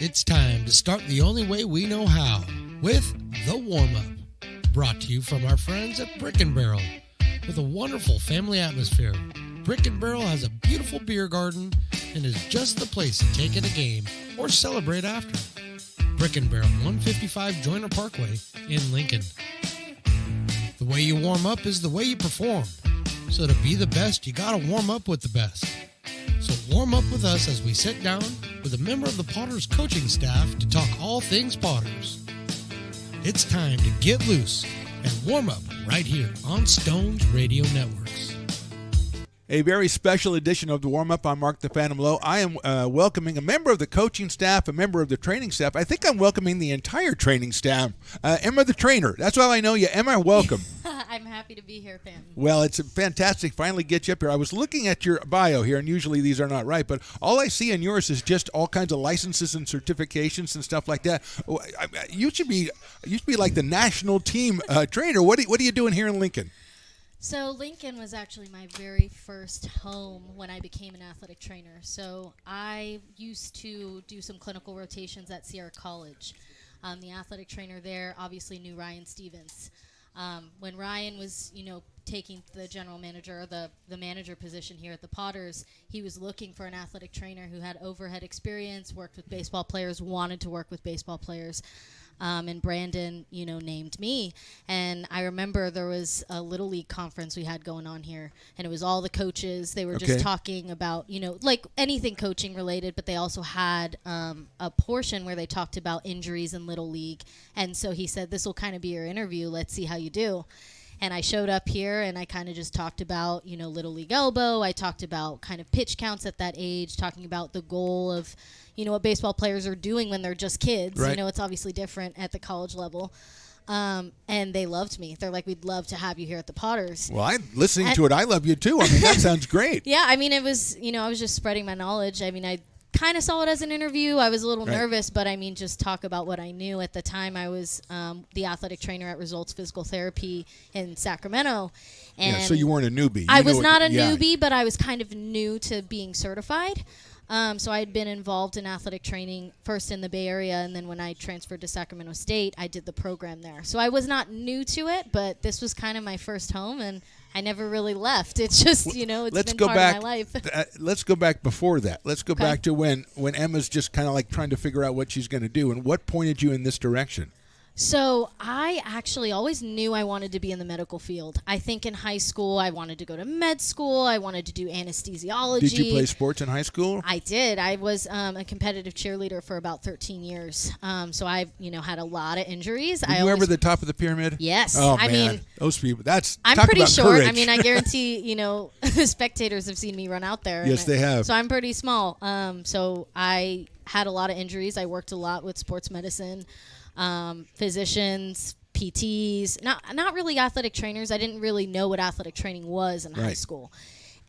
It's time to start the only way we know how, with the warm-up. Brought to you from our friends at Brick and Barrel. With a wonderful family atmosphere, Brick and Barrel has a beautiful beer garden and is just the place to take in a game or celebrate after. Brick and Barrel, 155 Joyner Parkway in Lincoln. The way you warm up is the way you perform. So to be the best, you gotta warm up with the best. So warm up with us as we sit down with a member of the Potters coaching staff to talk all things Potters. It's time to get loose and warm up right here on Stone's Radio Networks. A very special edition of the warm-up. I'm Mark the Phantom Lowe. I am welcoming a member of the coaching staff, a member of the training staff. I think I'm welcoming the entire training staff. Emma the trainer. That's why I know you. Emma, welcome. I'm happy to be here, Pam. Well, it's fantastic finally get you up here. I was looking at your bio here, and usually these are not right, but all I see in yours is just all kinds of licenses and certifications and stuff like that. You should be like the national team trainer. What are you doing here in Lincoln? So Lincoln was actually my very first home when I became an athletic trainer. So I used to do some clinical rotations at Sierra College. The athletic trainer there obviously knew Ryan Stevens. When Ryan was, taking the general manager or the manager position here at the Potters, he was looking for an athletic trainer who had overhead experience, worked with baseball players, wanted to work with baseball players. And Brandon, named me. And I remember there was a Little League conference we had going on here, and it was all the coaches. They were just talking about, like anything coaching related, but they also had a portion where they talked about injuries in Little League. And so he said, this will kind of be your interview. Let's see how you do. And I showed up here, and I kind of just talked about, Little League elbow. I talked about kind of pitch counts at that age, talking about the goal of, what baseball players are doing when they're just kids. Right. It's obviously different at the college level. And they loved me. They're like, we'd love to have you here at the Potters. Well, listening to it, I love you too. I mean, that sounds great. Yeah, I mean, it was, I was just spreading my knowledge. I mean, I kind of saw it as an interview. I was a little nervous, but I mean, just talk about what I knew. At the time, I was the athletic trainer at Results Physical Therapy in Sacramento. And so you weren't a newbie. I was not a newbie, but I was kind of new to being certified. So I had been involved in athletic training first in the Bay Area, and then when I transferred to Sacramento State, I did the program there. So I was not new to it, but this was kind of my first home, and I never really left. It's just, it's been part of my life. Let's go back before that. Let's go back to when Emma's just kind of like trying to figure out what she's going to do, and what pointed you in this direction? So I actually always knew I wanted to be in the medical field. I think in high school I wanted to go to med school. I wanted to do anesthesiology. Did you play sports in high school? I did. I was a competitive cheerleader for about 13 years. So I've had a lot of injuries. Were you ever the top of the pyramid? Yes. Oh, I man. mean, those people. I'm talk pretty about short. courage. I mean, I guarantee the spectators have seen me run out there. Yes, they have. So I'm pretty small. So I had a lot of injuries. I worked a lot with sports medicine. Physicians, PTs, not really athletic trainers. I didn't really know what athletic training was in high school.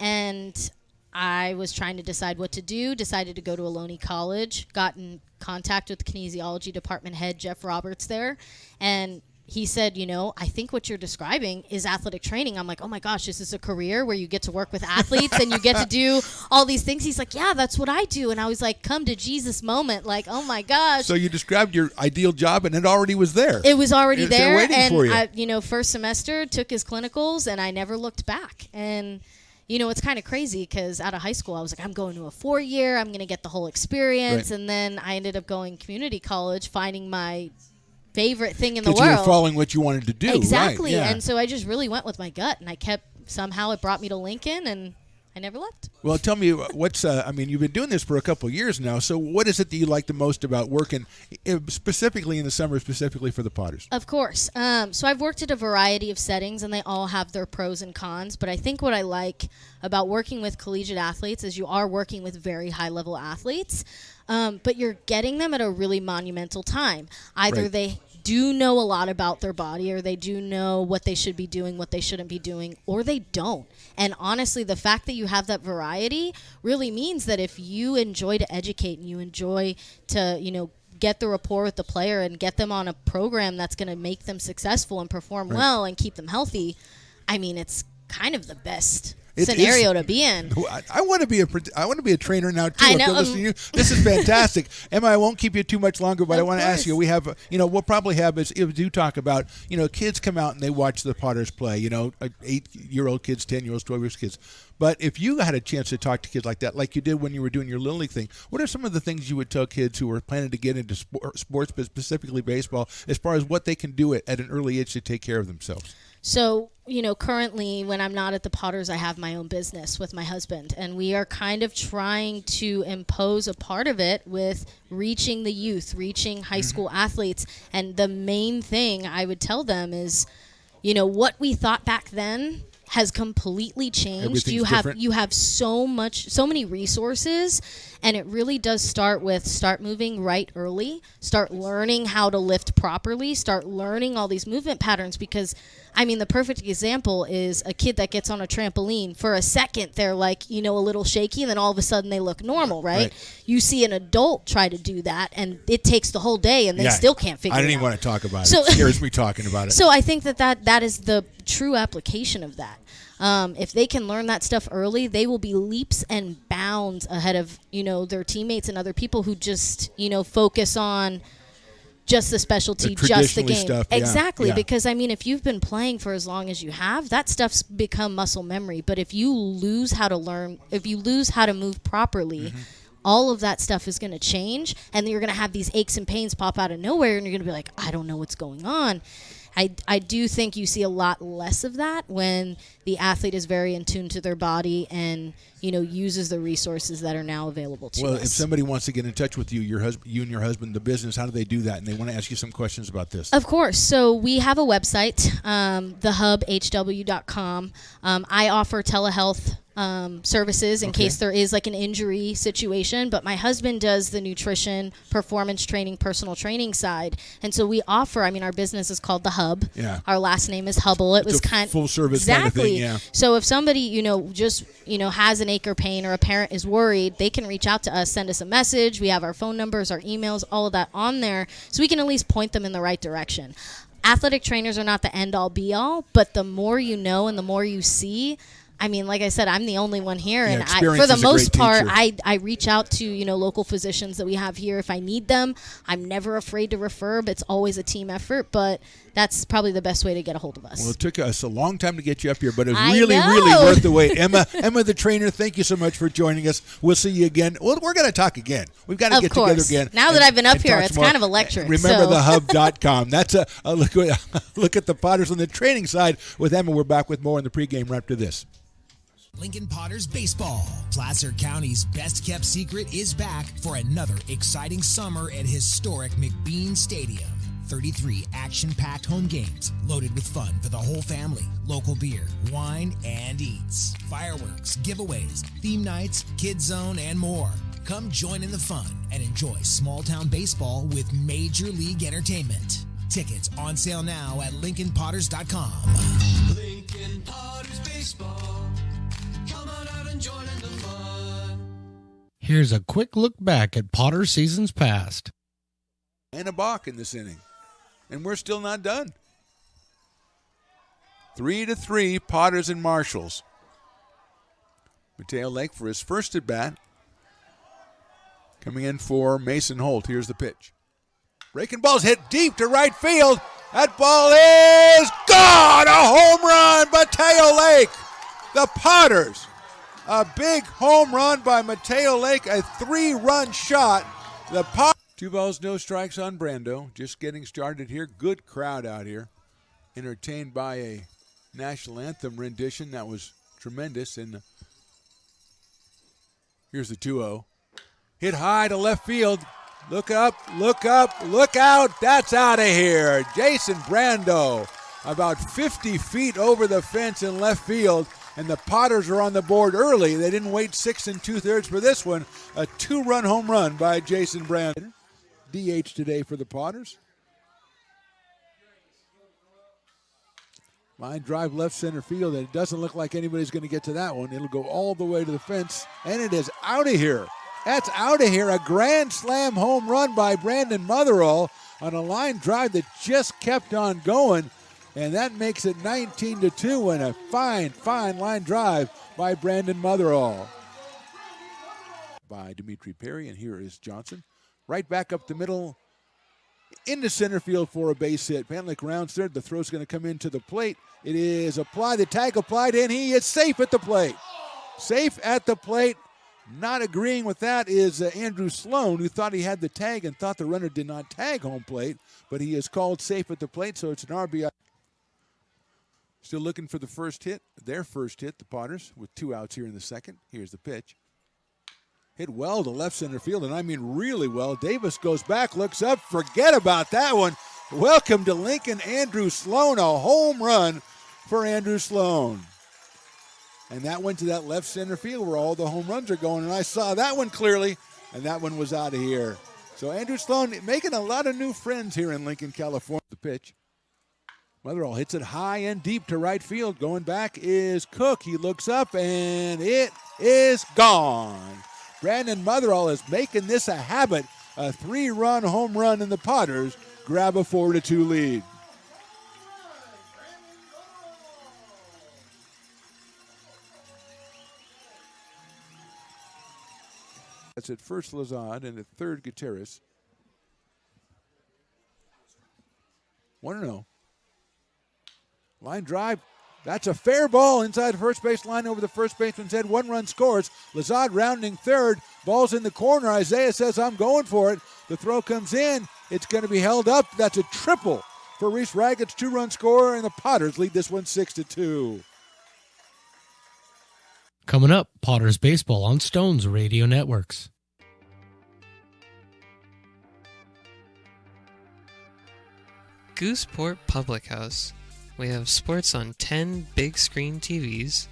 And I was trying to decide what to do, decided to go to Ohlone College, got in contact with the kinesiology department head, Jeff Roberts there, and he said, I think what you're describing is athletic training. I'm like, oh my gosh, this is a career where you get to work with athletes and you get to do all these things. He's like, yeah, that's what I do. And I was like, come to Jesus moment. Like, oh my gosh. So you described your ideal job and it already was there. It was already there. Waiting for you. I, first semester took his clinicals and I never looked back. And it's kind of crazy because out of high school, I was like, I'm going to a 4-year. I'm going to get the whole experience. Right. And then I ended up going community college, finding my favorite thing in the world. Because you were following what you wanted to do. Exactly. Right, yeah. And so I just really went with my gut, and somehow it brought me to Lincoln, and I never left. Well, tell me what's, you've been doing this for a couple of years now, so what is it that you like the most about working, specifically in the summer, specifically for the Potters? Of course. So I've worked at a variety of settings, and they all have their pros and cons, but I think what I like about working with collegiate athletes is you are working with very high-level athletes, but you're getting them at a really monumental time. Either they do know a lot about their body, or they do know what they should be doing, what they shouldn't be doing, or they don't. And honestly, the fact that you have that variety really means that if you enjoy to educate and you enjoy to, get the rapport with the player and get them on a program that's going to make them successful and perform well and keep them healthy, I mean, it's kind of the best It scenario is. to be in. I want to be a trainer now too. I know. After listening to you. This is fantastic. Emma, I won't keep you too much longer, but I Of want to ask you. course. We have, we'll probably have, as you do talk about, kids come out and they watch the Potters play. 8-year-old kids, 10-year-olds, 12-year-old kids. But if you had a chance to talk to kids like that, like you did when you were doing your Little League thing, what are some of the things you would tell kids who are planning to get into sports, but specifically baseball, as far as what they can do at an early age to take care of themselves? So, currently when I'm not at the Potters, I have my own business with my husband. And we are kind of trying to impose a part of it with reaching the youth, reaching high school athletes. And the main thing I would tell them is, what we thought back then has completely changed. Everything's You have so many resources, and it really does start moving right early, start learning how to lift properly, start learning all these movement patterns. Because the perfect example is a kid that gets on a trampoline. For a second they're like, a little shaky, and then all of a sudden they look normal, right? You see an adult try to do that, and it takes the whole day, and they still can't figure it out. I didn't even want to talk about it. It scares me talking about it. So I think that is the true application of that. If they can learn that stuff early, they will be leaps and bounds ahead of, their teammates and other people who just, focus on just the specialty, just the game. Stuff, exactly. yeah. Because, if you've been playing for as long as you have, that stuff's become muscle memory. But if you lose how to learn, if you lose how to move properly, all of that stuff is going to change, and you're going to have these aches and pains pop out of nowhere, and you're going to be like, I don't know what's going on. I do think you see a lot less of that when the athlete is very in tune to their body and, uses the resources that are now available to us. Well, if somebody wants to get in touch with you, you and your husband, the business, how do they do that? And they want to ask you some questions about this. Of course. So we have a website, thehubhw.com. I offer telehealth services in case there is like an injury situation, but my husband does the nutrition, performance training, personal training side. And so we offer, our business is called The Hub. Yeah. Our last name is Hubble. It was kind full service exactly. kind of thing, yeah. So if somebody, just, has an ache or pain, or a parent is worried, they can reach out to us, send us a message. We have our phone numbers, our emails, all of that on there, so we can at least point them in the right direction. Athletic trainers are not the end-all, be-all, but the more you know and the more you see, like I said, I'm the only one here, and for the most part, I reach out to local physicians that we have here if I need them. I'm never afraid to refer, but it's always a team effort. But that's probably the best way to get a hold of us. Well, it took us a long time to get you up here, but it was I really, know. really worth the wait. Emma, the trainer, thank you so much for joining us. We'll see you again. Well, we're going to talk again. We've got to get together again. Now that I've been up here, it's kind of electric. Remember thehub.com. That's a look at the Potters on the training side with Emma. We're back with more in the pregame right after this. Lincoln Potters Baseball. Placer County's best-kept secret is back for another exciting summer at historic McBean Stadium. 33 action-packed home games loaded with fun for the whole family. Local beer, wine, and eats. Fireworks, giveaways, theme nights, kids zone, and more. Come join in the fun and enjoy small-town baseball with Major League Entertainment. Tickets on sale now at LincolnPotters.com. Lincoln Potters Baseball. Come on out and join in the fun. Here's a quick look back at Potter seasons past. And a balk in this inning. And we're still not done. 3-3, Potters and Marshalls. Mateo Lake for his first at bat. Coming in for Mason Holt. Here's the pitch. Breaking ball's hit deep to right field. That ball is gone! A home run, Mateo Lake. The Potters. A big home run by Mateo Lake. A 3-run shot. The Potters. 2 balls, no strikes on Brando. Just getting started here. Good crowd out here. Entertained by a national anthem rendition that was tremendous. And here's the 2-0. Hit high to left field. Look up, look up, look out. That's out of here. Jason Brando about 50 feet over the fence in left field. And the Potters are on the board early. They didn't wait 6 2/3 for this one. A 2-run home run by Jason Brando. DH today for the Potters. Line drive left center field, and it doesn't look like anybody's going to get to that one. It'll go all the way to the fence, and it is out of here. That's out of here. A grand slam home run by Brandon Motherall on a line drive that just kept on going. And that makes it 19-2 and a fine line drive by Brandon Motherall. By Dimitri Perry, and here is Johnson. Right back up the middle into center field for a base hit. Panlick rounds third. The throw's going to come into the plate. It is applied. The tag applied, and he is safe at the plate. Safe at the plate. Not agreeing with that is Andrew Sloan, who thought he had the tag and thought the runner did not tag home plate, but he is called safe at the plate, so it's an RBI. Still looking for the first hit, their first hit, the Potters, with 2 outs here in the second. Here's the pitch. Hit well to left center field, and I mean really well. Davis goes back, looks up, forget about that one. Welcome to Lincoln, Andrew Sloan, a home run for Andrew Sloan. And that went to that left center field where all the home runs are going, and I saw that one clearly, and that one was out of here. So Andrew Sloan making a lot of new friends here in Lincoln, California. The pitch. Motherall hits it high and deep to right field. Going back is Cook. He looks up, and it is gone. Brandon Motherall is making this a habit. A 3-run home run, and the Potters grab a 4-2 lead. That's at first Lazard and at third Gutierrez. 1-0. Line drive. That's a fair ball inside the first base line over the first baseman's head. 1 run scores. Lazard rounding third. Ball's in the corner. Isaiah says, I'm going for it. The throw comes in. It's going to be held up. That's a triple for Reese Raggett's 2-run scorer, and the Potters lead this one 6-2. Coming up, Potters Baseball on Stones Radio Networks. Gooseport Public House. We have sports on 10 big screen TVs,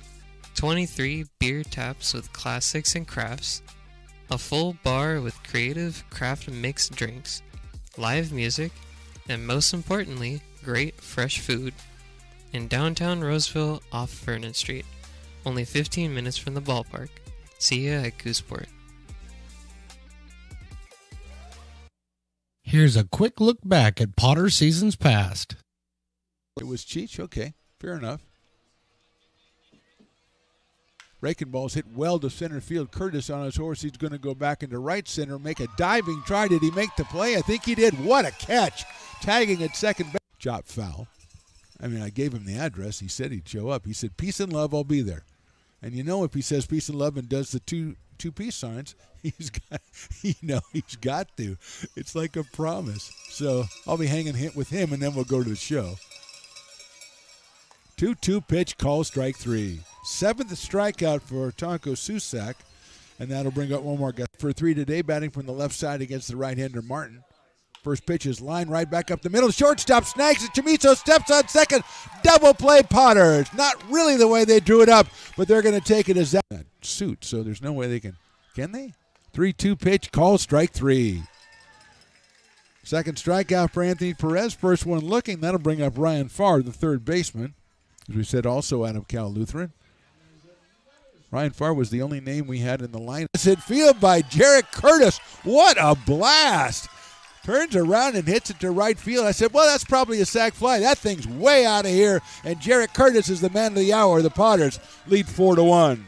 23 beer taps with classics and crafts, a full bar with creative craft mixed drinks, live music, and most importantly, great fresh food. In downtown Roseville off Vernon Street, only 15 minutes from the ballpark. See ya at Gooseport. Here's a quick look back at Potter seasons past. It was Cheech? Okay, fair enough. Raking ball's hit well to center field. Curtis on his horse. He's going to go back into right center, make a diving try. Did he make the play? I think he did. What a catch. Tagging at second base. Chop foul. I mean, I gave him the address. He said he'd show up. He said, peace and love, I'll be there. And you know, if he says peace and love and does the two peace signs, he's got to. It's like a promise. So I'll be hanging with him, and then we'll go to the show. 2-2 pitch, call strike 3. 7th strikeout for Tonko Susak, and that'll bring up one more guy. For 3 today, batting from the left side against the right-hander Martin. First pitch is line right back up the middle. Shortstop snags it. Chamizo steps on second. Double play Potters. Not really the way they drew it up, but they're going to take it as that suit, so there's no way they can. Can they? 3-2 pitch, call strike 3. Second strikeout for Anthony Perez. First one looking. That'll bring up Ryan Farr, the third baseman. As we said, also out of Cal Lutheran. Ryan Farr was the only name we had in the line. It's hit field by Jarek Curtis. What a blast. Turns around and hits it to right field. I said, well, that's probably a sac fly. That thing's way out of here. And Jarek Curtis is the man of the hour. The Potters lead 4-1.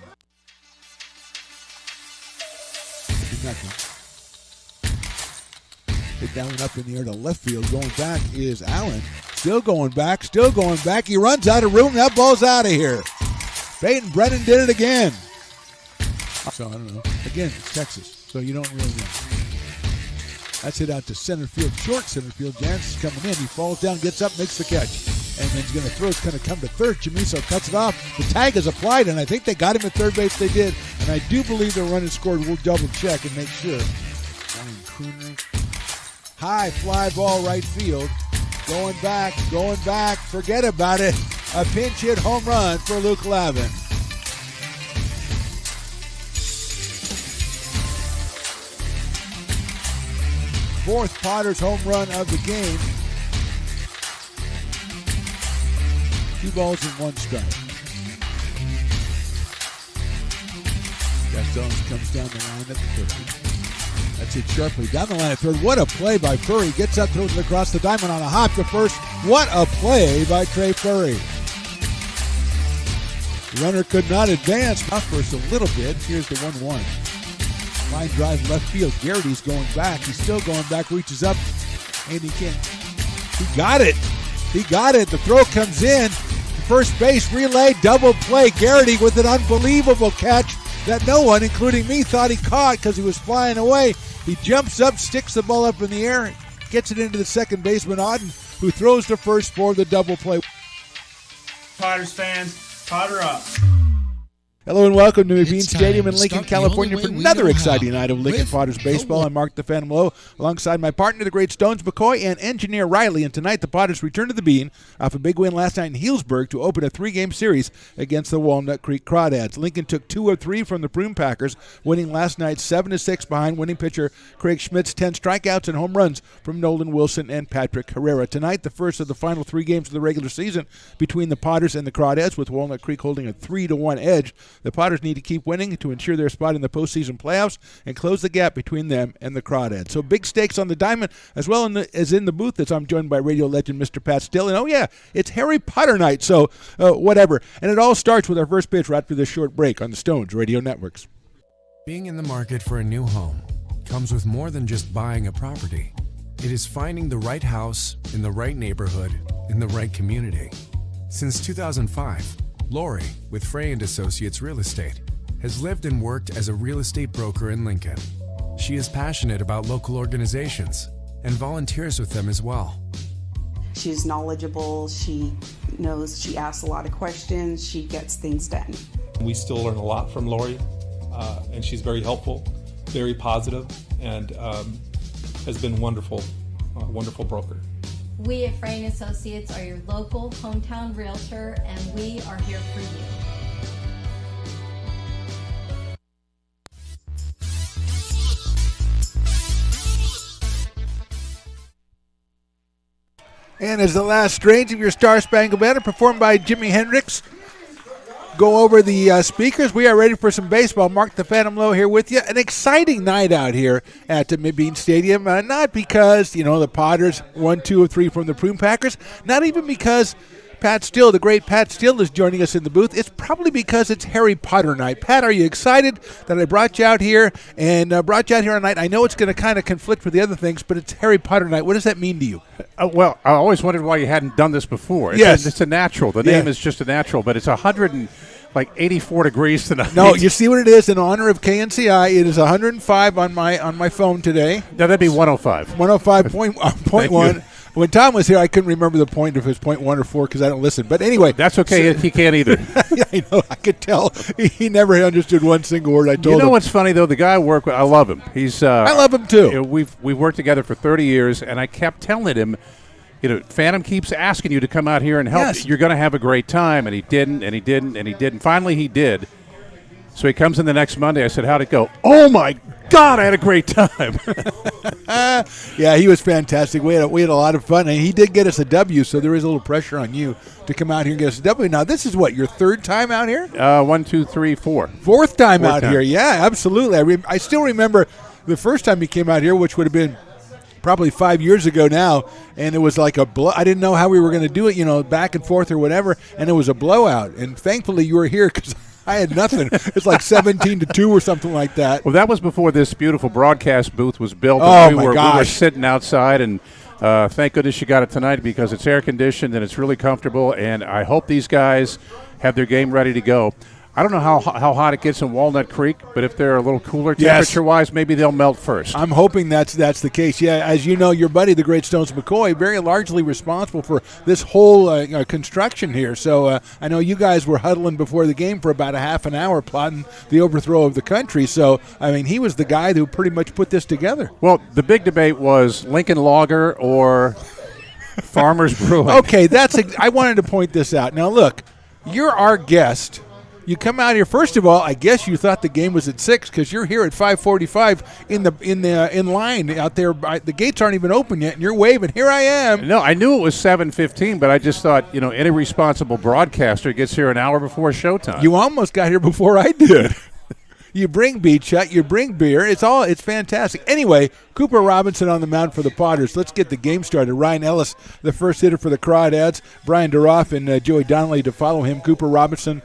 Hit that one up in the air to left field. Going back is Allen. Still going back. He runs out of room. That ball's out of here. Peyton Brennan did it again. So, I don't know. Again, it's Texas, so you don't really know. That's hit out to center field, short center field. Jansen's coming in. He falls down, gets up, makes the catch. And then he's going to throw. It's going to come to third. Chamizo cuts it off. The tag is applied, and I think they got him at third base. They did. And I do believe the run is scored. We'll double check and make sure. Ryan Kroenrick. High fly ball right field. Going back. Forget about it. A pinch hit home run for Luke Lavin. Fourth Potters home run of the game. 2 balls and 1 strike. Castellanos comes down the line at the 30. That's it sharply down the line at third. What a play by Furry. Gets up, throws it across the diamond on a hop to first. What a play by Trey Furry. The runner could not advance. Off first a little bit. Here's the 1-1. Line drive left field. Garrity's going back. He's still going back. Reaches up. And he can't. He got it. He got it. The throw comes in. First base relay. Double play. Garrity with an unbelievable catch that no one, including me, thought he caught because he was flying away. He jumps up, sticks the ball up in the air, gets it into the second baseman, Auden, who throws to first for the double play. Potters fans, Potter up. Hello and welcome to McBean It's Stadium time in to Lincoln, start the California only for way we another know exciting how night of Lincoln with Potters the baseball. I'm Mark the Phantom Lowe, alongside my partner, the great Stones McCoy, and engineer Riley. And tonight the Potters return to the Bean off a big win last night in Healdsburg to open a 3-game series against the Walnut Creek Crawdads. Lincoln took 2 of 3 from the Prune Packers, winning last night 7-6 behind winning pitcher Craig Schmidt's 10 strikeouts and home runs from Nolan Wilson and Patrick Herrera. Tonight, the first of the final 3 games of the regular season between the Potters and the Crawdads, with Walnut Creek holding a 3-1 edge. The Potters need to keep winning to ensure their spot in the postseason playoffs and close the gap between them and the Crawdads. So big stakes on the diamond as well as in the booth, as I'm joined by radio legend Mr. Pat Still. And oh yeah, it's Harry Potter night, so whatever. And it all starts with our first pitch right after this short break on the Stones Radio Networks. Being in the market for a new home comes with more than just buying a property. It is finding the right house in the right neighborhood in the right community. Since 2005, Lori with Frey & Associates Real Estate has lived and worked as a real estate broker in Lincoln. She is passionate about local organizations and volunteers with them as well. She's knowledgeable, she knows, she asks a lot of questions, she gets things done. We still learn a lot from Lori, and she's very helpful, very positive, and has been wonderful broker. We at Frey & Associates are your local hometown realtor, and we are here for you. And as the last strains of your Star Spangled Banner, performed by Jimi Hendrix, go over the speakers, we are ready for some baseball. Mark the Phantom Lowe here with you. An exciting night out here at the McBean Stadium. Not because, the Potters won 2 of 3 from the Prune Packers. Not even because Pat Still, the great Pat Still, is joining us in the booth. It's probably because it's Harry Potter night. Pat, are you excited that I brought you out here and brought you out here tonight? I know it's going to kind of conflict with the other things, but it's Harry Potter night. What does that mean to you? Well, I always wondered why you hadn't done this before. It's a natural. The name is just a natural, but it's 84 degrees tonight. No, you see what it is in honor of KNCI. It is 105 on my phone today. No, that'd be 105. 105.1. When Tom was here, I couldn't remember the point if it was 0.1 or 4 because I don't listen. But anyway. That's okay. He can't either. I know. I could tell. He never understood one single word I told him. You know what's funny, though? The guy I work with, I love him. I love him, too. We've worked together for 30 years, and I kept telling him, Phantom keeps asking you to come out here and help. Yes. You're going to have a great time. And he didn't, and he didn't, and he didn't. Finally, he did. So he comes in the next Monday. I said, how'd it go? Oh, my God, I had a great time. Yeah, he was fantastic. We had a lot of fun. And he did get us a W, so there is a little pressure on you to come out here and get us a W. Now, this is what, your 3rd time out here? 1, 2, 3, 4. 4th time out here. Yeah, absolutely. I still remember the first time you came out here, which would have been probably 5 years ago now, and it was like a blow. I didn't know how we were going to do it, back and forth or whatever, and it was a blowout. And thankfully you were here because I had nothing. It's like 17-2 or something like that. Well, that was before this beautiful broadcast booth was built. Oh, we my were gosh. sitting outside, and thank goodness you got it tonight because it's air-conditioned and it's really comfortable, and I hope these guys have their game ready to go. I don't know how hot it gets in Walnut Creek, but if they're a little cooler temperature-wise, maybe they'll melt first. I'm hoping that's the case. Yeah, as you know, your buddy, the great Stones McCoy, very largely responsible for this whole construction here. So I know you guys were huddling before the game for about a half an hour plotting the overthrow of the country. So, he was the guy who pretty much put this together. Well, the big debate was Lincoln Lager or Farmers Brewing. Okay, I wanted to point this out. Now, look, you're our guest. You come out here. First of all, I guess you thought the game was at 6 because you're here at 5:45 in line out there. The gates aren't even open yet, and you're waving. Here I am. No, I knew it was 7:15, but I just thought any responsible broadcaster gets here an hour before showtime. You almost got here before I did. You bring beach hut, you bring beer. It's fantastic. Anyway, Cooper Robinson on the mound for the Potters. Let's get the game started. Ryan Ellis, the first hitter for the Crawdads. Brian DeRoff and Joey Donnelly to follow him. Cooper Robinson,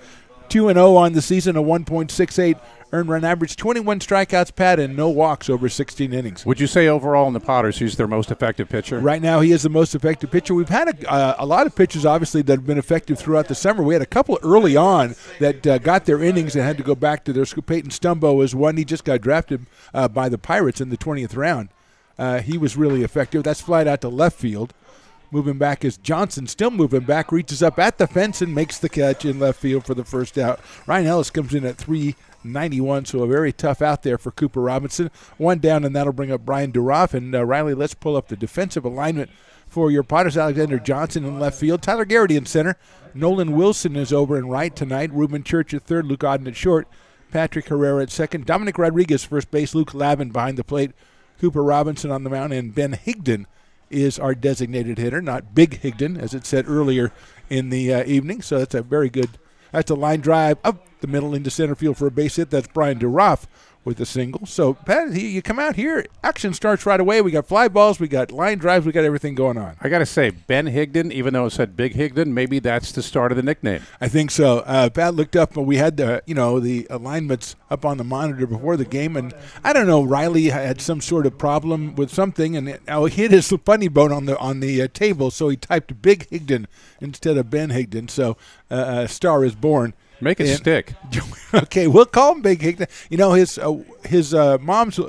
2-0 on the season, a 1.68 earned run average, 21 strikeouts, Pat, and no walks over 16 innings. Would you say overall in the Potters he's their most effective pitcher? Right now he is the most effective pitcher. We've had a lot of pitchers, obviously, that have been effective throughout the summer. We had a couple early on that got their innings and had to go back to their school. Peyton Stumbo was one. He just got drafted by the Pirates in the 20th round. He was really effective. That's flied out to left field. Moving back is Johnson, still moving back, reaches up at the fence and makes the catch in left field for the first out. Ryan Ellis comes in at 391, so a very tough out there for Cooper Robinson. One down, and that'll bring up Brian DeRoff. And Riley, let's pull up the defensive alignment for your Potters. Alexander Johnson in left field. Tyler Garrity in center. Nolan Wilson is over in right tonight. Reuben Church at third. Luke Odden at short. Patrick Herrera at second. Dominic Rodriguez first base. Luke Lavin behind the plate. Cooper Robinson on the mound, and Ben Higdon is our designated hitter, not Big Higdon, as it said earlier in the evening. So that's a very good, that's a line drive up the middle into center field for a base hit. That's Brian DeRoff with a single. So, Pat, you come out here, action starts right away. We got fly balls, we got line drives, we got everything going on. I got to say, Ben Higdon, even though it said Big Higdon, maybe that's the start of the nickname. I think so. Pat looked up, and we had the alignments up on the monitor before the game, and I don't know, Riley had some sort of problem with something, and he hit his funny bone on the table, so he typed Big Higdon instead of Ben Higdon. So, a star is born. Make it stick. Okay, we'll call him Big Higdon. You know, his mom's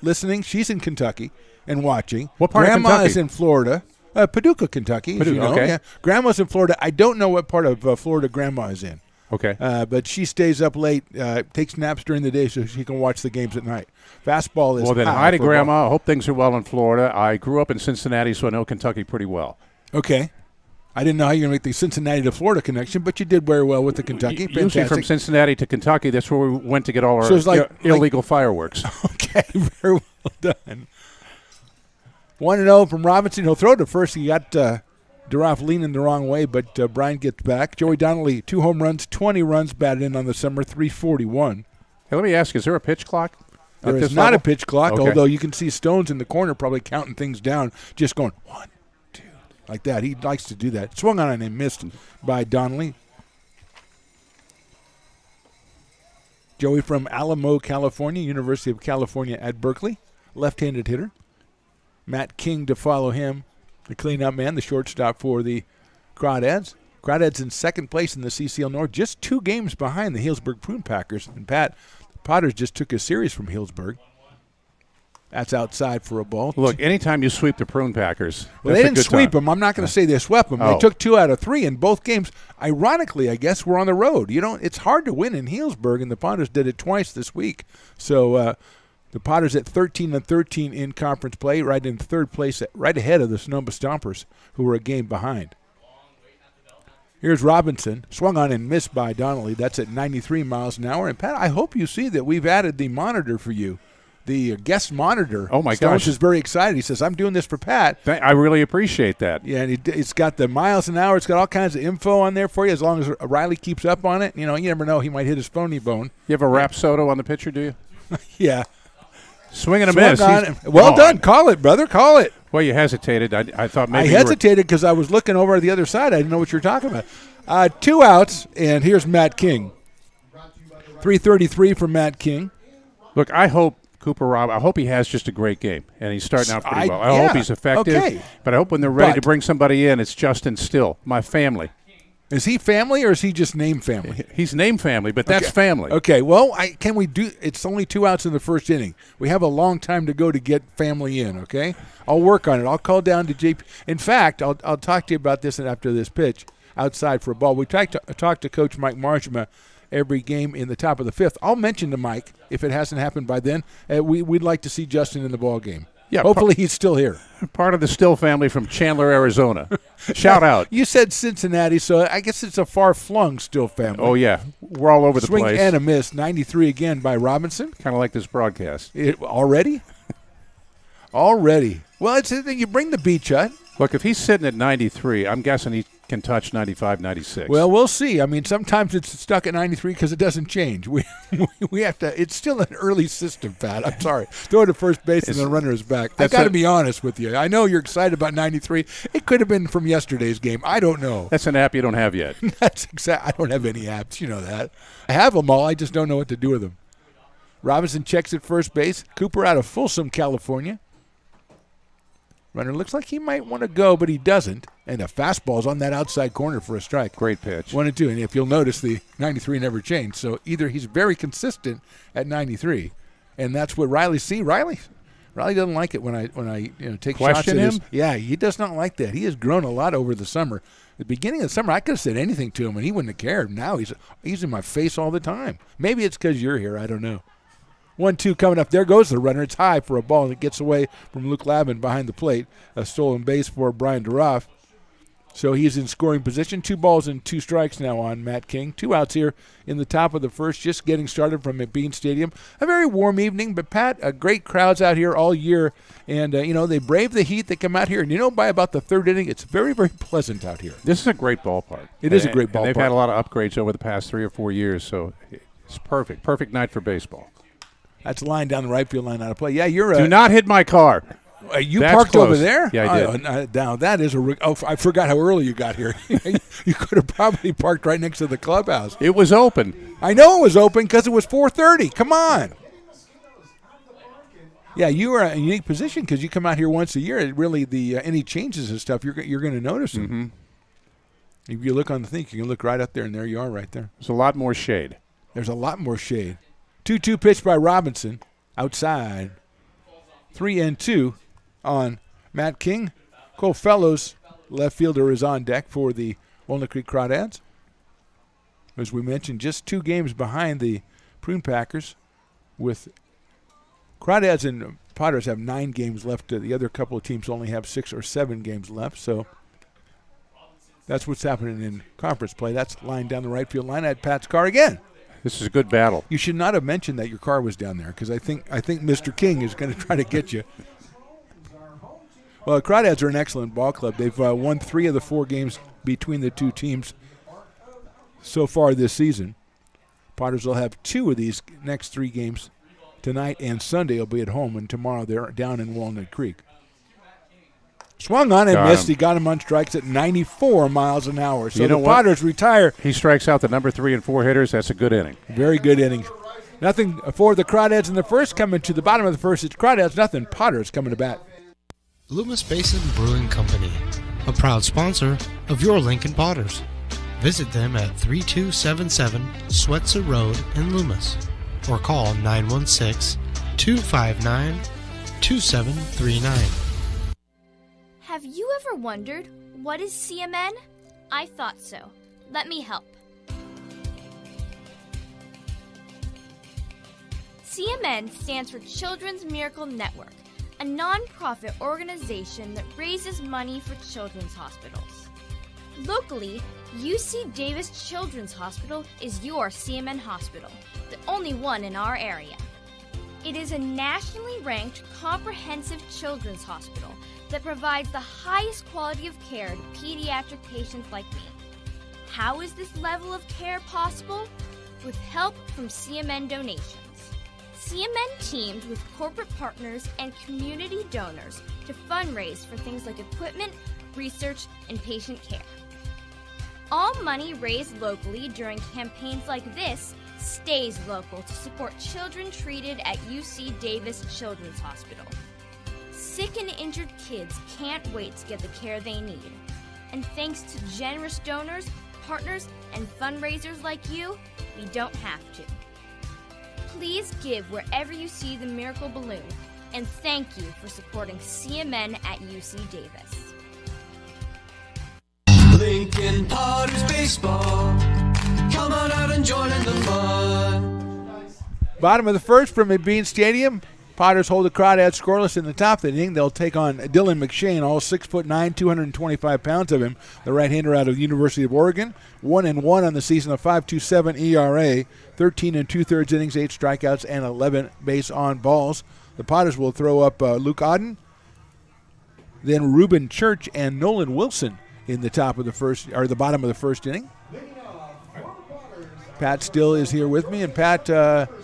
listening. She's in Kentucky and watching. What part Grandma of Kentucky? is in Florida. Paducah, Kentucky. As you know. Okay. Yeah. Grandma's in Florida. I don't know what part of Florida Grandma is in. Okay. But she stays up late, takes naps during the day so she can watch the games at night. Fastball is well, then hi to Grandma. I hope things are well in Florida. I grew up in Cincinnati, so I know Kentucky pretty well. Okay. I didn't know how you were going to make the Cincinnati to Florida connection, but you did very well with the Kentucky. Usually Fantastic. from Cincinnati to Kentucky, that's where we went to get all our illegal fireworks. Okay, very well done. 1-0 from Robinson. He'll throw to first. He got DeRoff leaning the wrong way, but Brian gets back. Joey Donnelly, 2 home runs, 20 runs batted in on the summer, 341. Hey, let me ask, is there a pitch clock? There is not a pitch clock, although you can see Stones in the corner probably counting things down, just going 1, 2, like that. He likes to do that. Swung on and missed by Donnelly. Joey from Alamo, California, University of California at Berkeley, left-handed hitter. Matt King to follow him, the cleanup man, the shortstop for the Crawdads. Crawdads in second place in the CCL North, just 2 games behind the Healdsburg Prune Packers. And Pat, the Potters just took a series from Healdsburg. That's outside for a ball. Look, anytime you sweep the Prune Packers, well, they didn't sweep them. I'm not going to say they swept them. They took 2 out of 3 in both games. Ironically, I guess we're on the road. It's hard to win in Healdsburg, and the Potters did it twice this week. So the Potters at 13-13 in conference play, right in third place, right ahead of the Sonoma Stompers, who were a game behind. Here's Robinson, swung on and missed by Donnelly. That's at 93 miles an hour. And, Pat, I hope you see that we've added the monitor for you. The guest monitor. Oh, my Stones gosh. is very excited. He says, I'm doing this for Pat. I really appreciate that. Yeah, and it's got the miles an hour. It's got all kinds of info on there for you as long as Riley keeps up on it. You never know. He might hit his phony bone. You have a Rapsodo on the pitcher, do you? Yeah. Swing and a miss. Well done. Call it, brother. Call it. Well, you hesitated. I thought maybe I hesitated because I was looking over at the other side. I didn't know what you were talking about. 2 outs, and here's Matt King. 333 from Matt King. Look, I hope I hope he has just a great game, and he's starting out pretty well. I hope he's effective, but I hope when they're ready to bring somebody in, it's Justin Still, my family. Is he family or is he just name family? He's name family, but that's family. Okay, well, can we do – it's only 2 outs in the first inning. We have a long time to go to get family in, okay? I'll work on it. I'll call down to JP. In fact, I'll talk to you about this after this pitch outside for a ball. We talked to Coach Mike Marjama every game in the top of the 5th. I'll mention to Mike, if it hasn't happened by then, we'd like to see Justin in the ball game. Yeah, hopefully he's still here. Part of the Still family from Chandler, Arizona. Shout out. You said Cincinnati, so I guess it's a far-flung Still family. Oh, yeah. We're all over the place. Swing and a miss, 93 again by Robinson. Kind of like this broadcast. Already? Already. Well, you bring the beach hut. Look, if he's sitting at 93, I'm guessing can touch 95, 96. Well, we'll see. I mean, sometimes it's stuck at 93 because it doesn't change. We have to. It's still an early system, Pat. I'm sorry. Throw it to first base and the runner is back. I got to be honest with you. I know you're excited about 93. It could have been from yesterday's game. I don't know. That's an app you don't have yet. That's exact. I don't have any apps. You know that. I have them all. I just don't know what to do with them. Robinson checks at first base. Cooper out of Folsom, California. Runner looks like he might want to go, but he doesn't. And a fastball's on that outside corner for a strike. Great pitch. 1-2. And if you'll notice, the 93 never changed. So either he's very consistent at 93, and that's what Riley see. Riley doesn't like it when I take shots at him. Yeah, he does not like that. He has grown a lot over the summer. At the beginning of the summer, I could have said anything to him, and he wouldn't have cared. Now he's in my face all the time. Maybe it's because you're here. I don't know. 1-2 coming up. There goes the runner. It's high for a ball, and it gets away from Luke Lavin behind the plate. A stolen base for Brian DeRoff. So he's in scoring position. 2 balls and 2 strikes now on Matt King. 2 outs here in the top of the first, just getting started from McBean Stadium. A very warm evening, but Pat, great crowds out here all year. And, they brave the heat. They come out here, and, by about the third inning, it's very, very pleasant out here. This is a great ballpark. It is a great ballpark. And they've had a lot of upgrades over the past 3 or 4 years, so it's perfect. Perfect night for baseball. That's a line down the right field line out of play. Yeah, you're Do not hit my car. You parked close. Over there? Yeah, I did. Now, that is I forgot how early you got here. You could have probably parked right next to the clubhouse. It was open. I know it was open because it was 4:30. Come on. Yeah, you are in a unique position because you come out here once a year. It really, any changes and stuff, you're going to notice them. Mm-hmm. If you look on the thing, you can look right up there, and there you are right there. There's a lot more shade. There's a lot more shade. 2-2 pitch by Robinson. Outside. 3-2 on Matt King. Cole Fellows, left fielder, is on deck for the Walnut Creek Crawdads. As we mentioned, just 2 games behind the Prune Packers, with Crawdads and Potters have 9 games left. The other couple of teams only have 6 or 7 games left. So that's what's happening in conference play. That's line down the right field line. I had Pat's car again. This is a good battle. You should not have mentioned that your car was down there, because I think Mr. King is going to try to get you. Well, the Crawdads are an excellent ball club. They've won 3 of the 4 games between the 2 teams so far this season. Potters will have 2 of these next 3 games. Tonight and Sunday will be at home, and tomorrow they're down in Walnut Creek. Swung on and missed. He got him on strikes at 94 miles an hour. So the Potters retire. He strikes out the number 3 and 4 hitters. That's a good inning. Very good inning. Nothing for the Crawdads in the first. Coming to the bottom of the first, it's Crawdads nothing. Potters coming to bat. Loomis Basin Brewing Company, a proud sponsor of your Lincoln Potters. Visit them at 3277 Swetzer Road in Loomis, or call 916-259-2739. Have you ever wondered, what is CMN? I thought so. Let me help. CMN stands for Children's Miracle Network, a non-profit organization that raises money for children's hospitals. Locally, UC Davis Children's Hospital is your CMN hospital, the only one in our area. It is a nationally ranked comprehensive children's hospital that provides the highest quality of care to pediatric patients like me. How is this level of care possible? With help from CMN donations. CMN teamed with corporate partners and community donors to fundraise for things like equipment, research, and patient care. All money raised locally during campaigns like this stays local to support children treated at UC Davis Children's Hospital. Sick and injured kids can't wait to get the care they need. And thanks to generous donors, partners, and fundraisers like you, we don't have to. Please give wherever you see the Miracle Balloon, and thank you for supporting CMN at UC Davis. Lincoln Potters Baseball. Come on out and join in the fun. Bottom of the first from McBean Stadium. Potters hold the Crawdads scoreless in the top of the inning. They'll take on Dylan McShane, all 6'9", 225 pounds of him, the right-hander out of the University of Oregon. 1-1 on the season, a 5.27 ERA, 13 2/3 innings, 8 strikeouts, and 11 base on balls. The Potters will throw up Luke Odden, then Reuben Church and Nolan Wilson in the top of the first, or the bottom of the first inning. Pat still is here with me, and Pat, I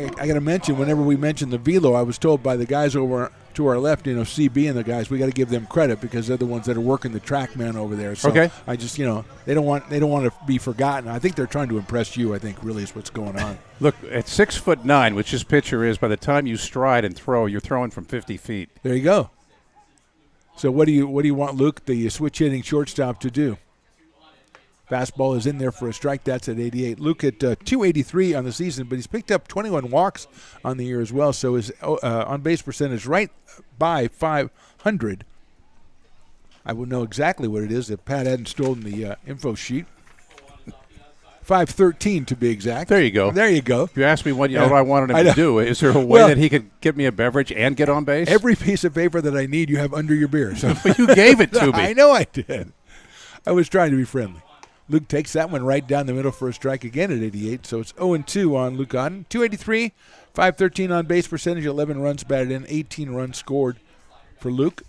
got to mention, whenever we mention the velo, I was told by the guys over to our left, CB and the guys, we got to give them credit because they're the ones that are working the track man over there. So okay. I just, they don't want to be forgotten. I think they're trying to impress you. I think really is what's going on. Look, at 6'9", which this pitcher is, by the time you stride and throw, you're throwing from 50 feet. There you go. So what do you want Luke, the switch hitting shortstop, to do? Fastball is in there for a strike. That's at 88. Luke at 283 on the season, but he's picked up 21 walks on the year as well. So his on-base percentage right by 500. I would know exactly what it is if Pat hadn't stolen the info sheet. 513 to be exact. There you go. There you go. If you asked me what I wanted him to do, is there a way that he could get me a beverage and get on base? Every piece of paper that I need you have under your beer. So you gave it to me. I know I did. I was trying to be friendly. Luke takes that one right down the middle for a strike again at 88. So it's 0-2 on Luke Otten. 283, 513 on base percentage, 11 runs batted in, 18 runs scored for Luke.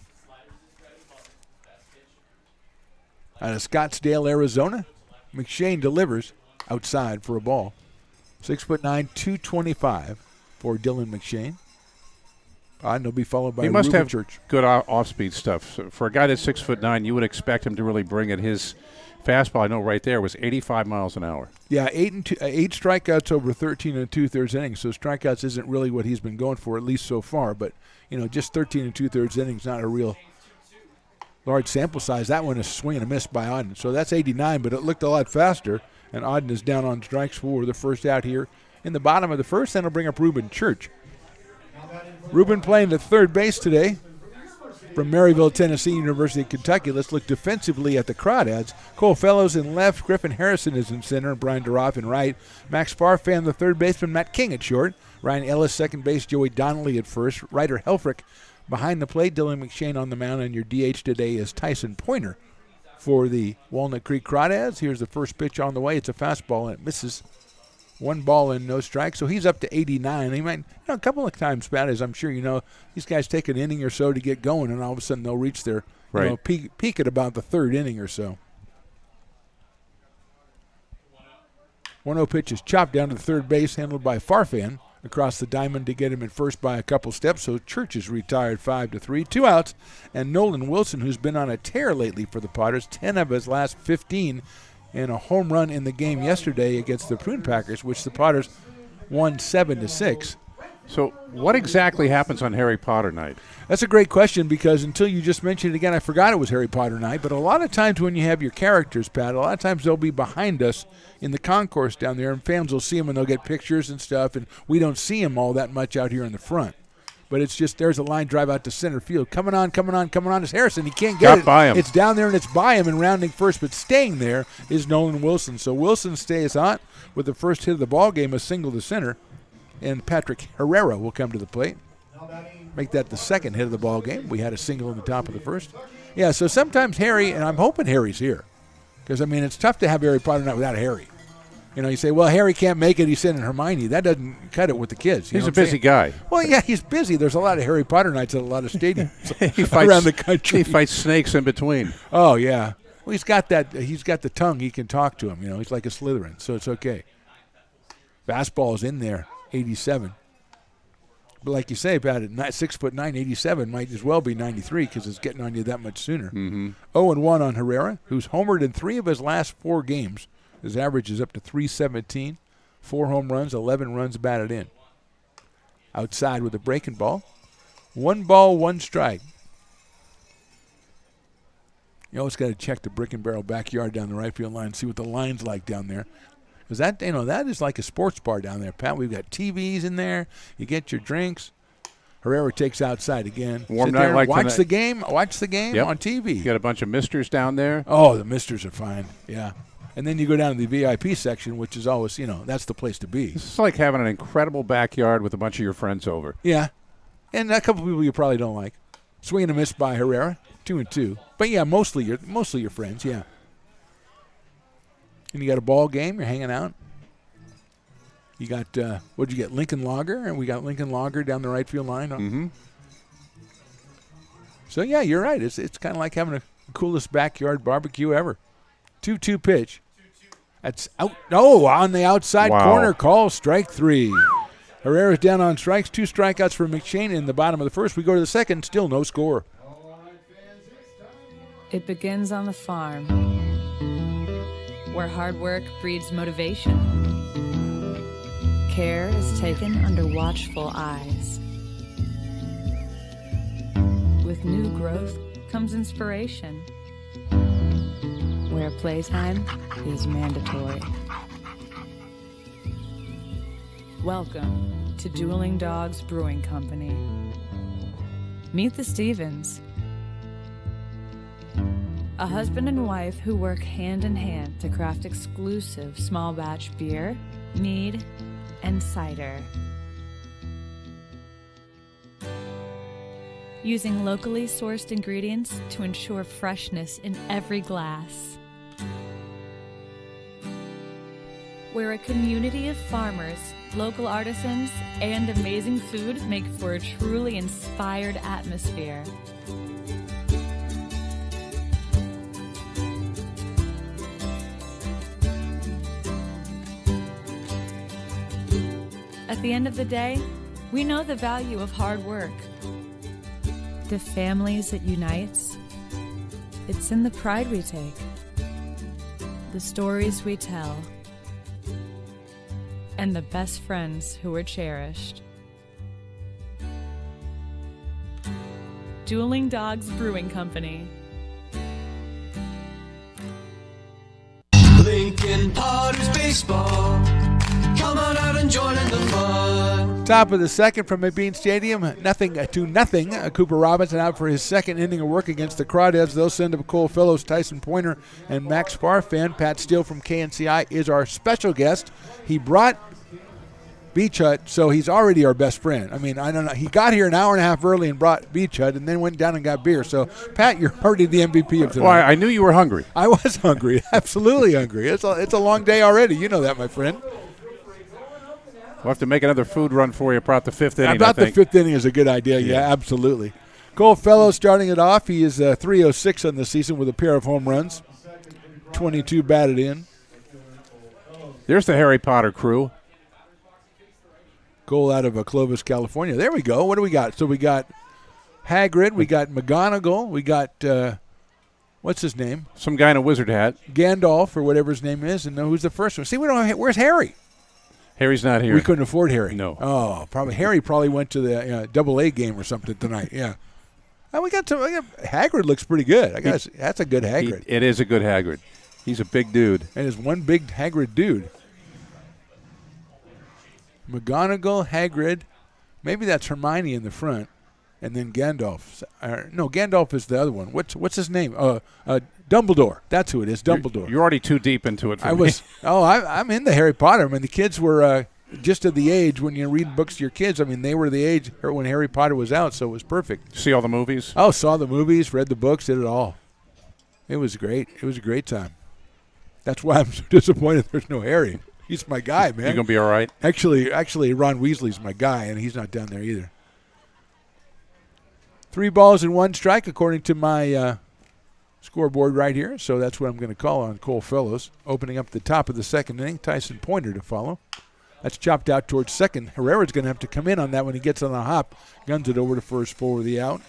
Out of Scottsdale, Arizona, McShane delivers outside for a ball. 6'9", 225 for Dylan McShane. Otten will be followed by He must Ruben have Church. good off-speed stuff. So for a guy that's 6'9", you would expect him to really bring it. His fastball, I know right there, was 85 miles an hour. Yeah, 8 strikeouts over 13 and 2/3 innings. So strikeouts isn't really what he's been going for, at least so far. But, just 13 and 2/3 innings, not a real large sample size. That one is swing and a miss by Otten. So that's 89, but it looked a lot faster. And Otten is down on strikes for the first out here in the bottom of the first. Then he'll bring up Ruben Church. Ruben playing at third base today from Maryville, Tennessee, University of Kentucky. Let's look defensively at the Crawdads. Cole Fellows in left, Griffin Harrison is in center, and Brian Duroff in right. Max Farfan, the third baseman, Matt King at short. Ryan Ellis, second base, Joey Donnelly at first. Ryder Helfrich behind the plate, Dylan McShane on the mound, and your DH today is Tyson Pointer for the Walnut Creek Crawdads. Here's the first pitch on the way. It's a fastball, and it misses. 1 ball and no strike, so he's up to 89. He might, a couple of times, Pat, as I'm sure you know, these guys take an inning or so to get going, and all of a sudden they'll reach their peak at about the third inning or so. 1-0 pitch is chopped down to the third base, handled by Farfan across the diamond to get him in first by a couple steps. So Church is retired 5-3, 2 outs, and Nolan Wilson, who's been on a tear lately for the Potters, 10 of his last 15. And a home run in the game yesterday against the Prune Packers, which the Potters won 7-6. So what exactly happens on Harry Potter night? That's a great question, because until you just mentioned it again, I forgot it was Harry Potter night. But a lot of times when you have your characters, Pat, a lot of times they'll be behind us in the concourse down there, and fans will see them and they'll get pictures and stuff, and we don't see them all that much out here in the front. But it's just, there's a line drive out to center field. Coming on. It's Harrison. He can't get it. By him. It's down there, and it's by him and rounding first. But staying there is Nolan Wilson. So Wilson stays on with the first hit of the ball game, a single to center. And Patrick Herrera will come to the plate. Make that the second hit of the ball game. We had a single in the top of the first. Yeah, so sometimes Harry, and I'm hoping Harry's here. Because, it's tough to have Harry Potter night without Harry. You say, well, Harry can't make it. He's sending Hermione. That doesn't cut it with the kids. He's a busy guy. Well, yeah, he's busy. There's a lot of Harry Potter nights at a lot of stadiums around the country. He fights snakes in between. Oh, yeah. Well, he's got that. He's got the tongue. He can talk to him. He's like a Slytherin, so it's okay. Fastball is in there, 87. But like you say, Pat, at 6'9", 87 might as well be 93 because it's getting on you that much sooner. 0-1 on Herrera, who's homered in 3 of his last 4 games. His average is up to 317, 4 home runs, 11 runs batted in. Outside with a breaking ball. 1 ball, 1 strike. You always got to check the Brick and Barrel backyard down the right field line and see what the line's like down there. Because that is like a sports bar down there, Pat. We've got TVs in there. You get your drinks. Herrera takes outside again. Warm night like watch tonight. the game. Watch the game Yep. on TV. You got a bunch of misters down there. Oh, the misters are fine. Yeah. And then you go down to the VIP section, which is always, that's the place to be. It's like having an incredible backyard with a bunch of your friends over. Yeah. And a couple people you probably don't like. Swing and a miss by Herrera, 2-2. But, yeah, mostly your friends, yeah. And you got a ball game. You're hanging out. You got, what'd you get, Lincoln Lager? And we got Lincoln Lager down the right field line. Mm-hmm. So, yeah, you're right. It's kind of like having a Coolest backyard barbecue ever. 2-2 pitch. That's out. No, on the outside corner call, strike 3. Herrera's down on strikes. 2 strikeouts for McShane in the bottom of the first. We go to the second, still no score. It begins on the farm, where hard work breeds motivation. Care is taken under watchful eyes. With new growth comes inspiration, where playtime is mandatory. Welcome to Dueling Dogs Brewing Company. Meet the Stevens, a husband and wife who work hand in hand to craft exclusive small batch beer, mead, and cider. Using locally sourced ingredients to ensure freshness in every glass. Where a community of farmers, local artisans, and amazing food make for a truly inspired atmosphere. At the end of the day, we know the value of hard work. The families it unites, it's in the pride we take, the stories we tell, and the best friends who are cherished. Dueling Dogs Brewing Company. Lincoln Potters Baseball. Come on out and join in the fun. Top of the second from McBean Stadium, 0-0. Cooper Robinson out for his second inning of work against the Crawdads. They'll send up Cole Fellows, Tyson Pointer, and Max Farfan. Pat Steele from KNCI is our special guest. He brought Beach Hut, so he's already our best friend. I mean, I don't know. He got here an hour and a half early and brought Beach Hut and then went down and got beer. So, Pat, you're already the MVP of tonight. Well, I knew you were hungry. I was hungry, absolutely hungry. It's a long day already. You know that, my friend. We'll have to make another food run for you about the fifth inning. About the fifth inning is a good idea. Yeah, absolutely. Cole Fellows starting it off. He is 306 on the season with a pair of home runs. 22 batted in. There's the Harry Potter crew. Cole out of Clovis, California. There we go. What do we got? So we got Hagrid. We got McGonagall. We got, what's his name? Some guy in a wizard hat. Gandalf or whatever his name is. And who's the first one? See, we don't have, where's Harry? Harry's not here. We couldn't afford Harry. No. Oh, probably Harry probably went to the AA game or something tonight. Yeah. And we got Hagrid looks pretty good. That's a good Hagrid. It is a good Hagrid. He's a big dude. And is one big Hagrid dude. McGonagall, Hagrid. Maybe that's Hermione in the front, and then Gandalf. No, Gandalf is the other one. What's his name? Dumbledore. That's who it is. Dumbledore. You're already too deep into it for me. I'm in the Harry Potter. I mean, the kids were just at the age when you read books to your kids. I mean, they were the age when Harry Potter was out, so it was perfect. See all the movies? Oh, saw the movies, read the books, did it all. It was great. It was a great time. That's why I'm so disappointed there's no Harry. He's my guy, man. You gonna be all right? Actually, Ron Weasley's my guy, and he's not down there either. 3 balls and 1 strike, according to my scoreboard right here. So that's what I'm going to call on Cole Fellows. Opening up the top of the second inning, Tyson Pointer to follow. That's chopped out towards second. Herrera's going to have to come in on that when he gets on the hop. Guns it over to first for the out.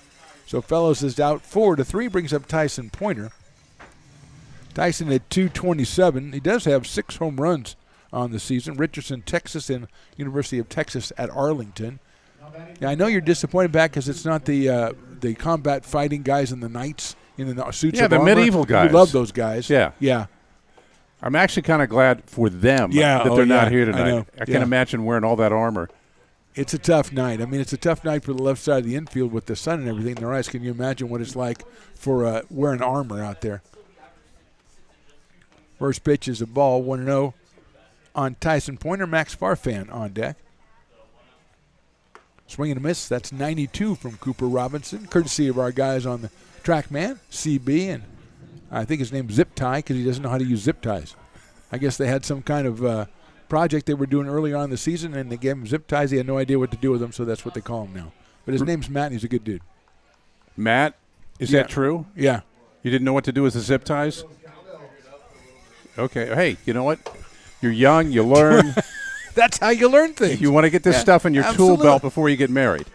So Fellows is out 4-3, brings up Tyson Pointer. Tyson at 227. He does have 6 home runs on the season. Richardson, Texas, and University of Texas at Arlington. Now, I know you're disappointed back because it's not the combat fighting guys and the knights in the suits of armor. Yeah, the medieval guys. We love those guys. Yeah. Yeah. I'm actually kind of glad for them that they're not here tonight. I can't imagine wearing all that armor. It's a tough night. I mean, it's a tough night for the left side of the infield with the sun and everything in their eyes. Can you imagine what it's like for wearing armor out there? First pitch is a ball, 1-0 on Tyson Pointer. Max Farfan on deck. Swing and a miss. That's 92 from Cooper Robinson, courtesy of our guys on the track man, CB, and I think his name's Zip Tie because he doesn't know how to use zip ties. I guess they had some kind of project they were doing earlier on in the season, and they gave him zip ties. He had no idea what to do with them, so that's what they call him now. But his name's Matt, and he's a good dude. Matt? Is that true? Yeah. You didn't know what to do with the zip ties? Okay. Hey, you know what? You're young. You learn. That's how you learn things. You want to get this stuff in your tool belt before you get married.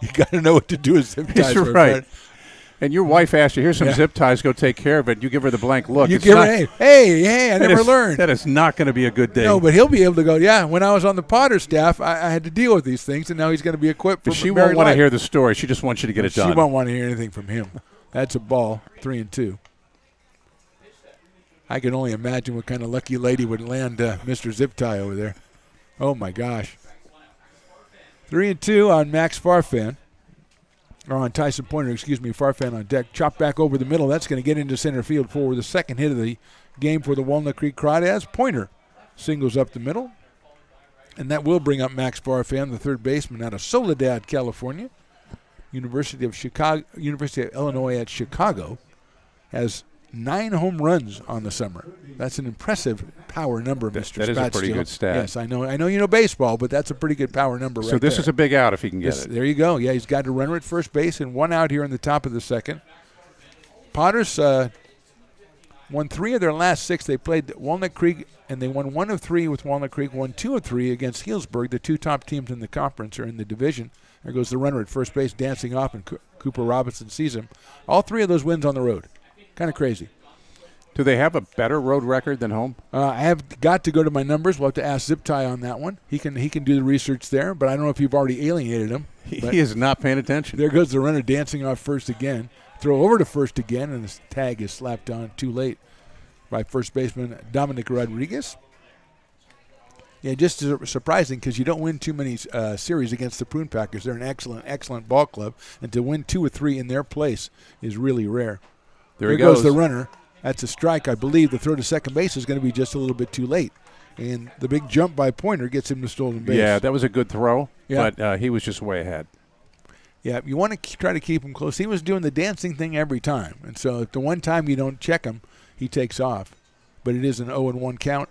You got to know what to do with zip ties. You're right. And your wife asked you, here's some zip ties, go take care of it. You give her the blank look. You give her, hey, I never learned. That is not going to be a good day. No, but he'll be able to go, yeah, when I was on the Potter staff, I had to deal with these things, and now he's going to be equipped for But she won't want to hear the story. She just wants you to get it done. She won't want to hear anything from him. That's a ball, 3-2. I can only imagine what kind of lucky lady would land Mr. Zip Tie over there. Oh, my gosh. 3-2 on Max Farfan. Or on Tyson Pointer, Farfan on deck. Chop back over the middle. That's going to get into center field for the second hit of the game for the Walnut Creek Crawdads. Pointer singles up the middle. And that will bring up Max Farfan, the third baseman out of Soledad, California. University of Illinois at Chicago. Has 9 home runs on the summer. That's an impressive power number, Mr. That is a pretty good stat. Yes, I know you know baseball, but that's a pretty good power number right there. So this is a big out if he can get it. There you go. Yeah, he's got a runner at first base and 1 out here in the top of the second. Potters won 3 of their last 6. They played Walnut Creek, and they won 1 of 3 with Walnut Creek, won 2 of 3 against Healdsburg. The 2 top teams in the conference or in the division. There goes the runner at first base dancing off, and Cooper Robinson sees him. All 3 of those wins on the road. Kind of crazy. Do they have a better road record than home? I have got to go to my numbers. We'll have to ask Zip Tie on that one. He can do the research there, but I don't know if you've already alienated him. He is not paying attention. There goes the runner dancing off first again. Throw over to first again, and the tag is slapped on too late by first baseman Dominic Rodriguez. Yeah, just surprising because you don't win too many series against the Prune Packers. They're an excellent ball club, and to win 2 or 3 in their place is really rare. There goes the runner. That's a strike. I believe the throw to second base is going to be just a little bit too late. And the big jump by Pointer gets him to stolen base. Yeah, that was a good throw, but he was just way ahead. Yeah, you want to try to keep him close. He was doing the dancing thing every time. And so if the one time you don't check him, he takes off. But it is an 0-1 count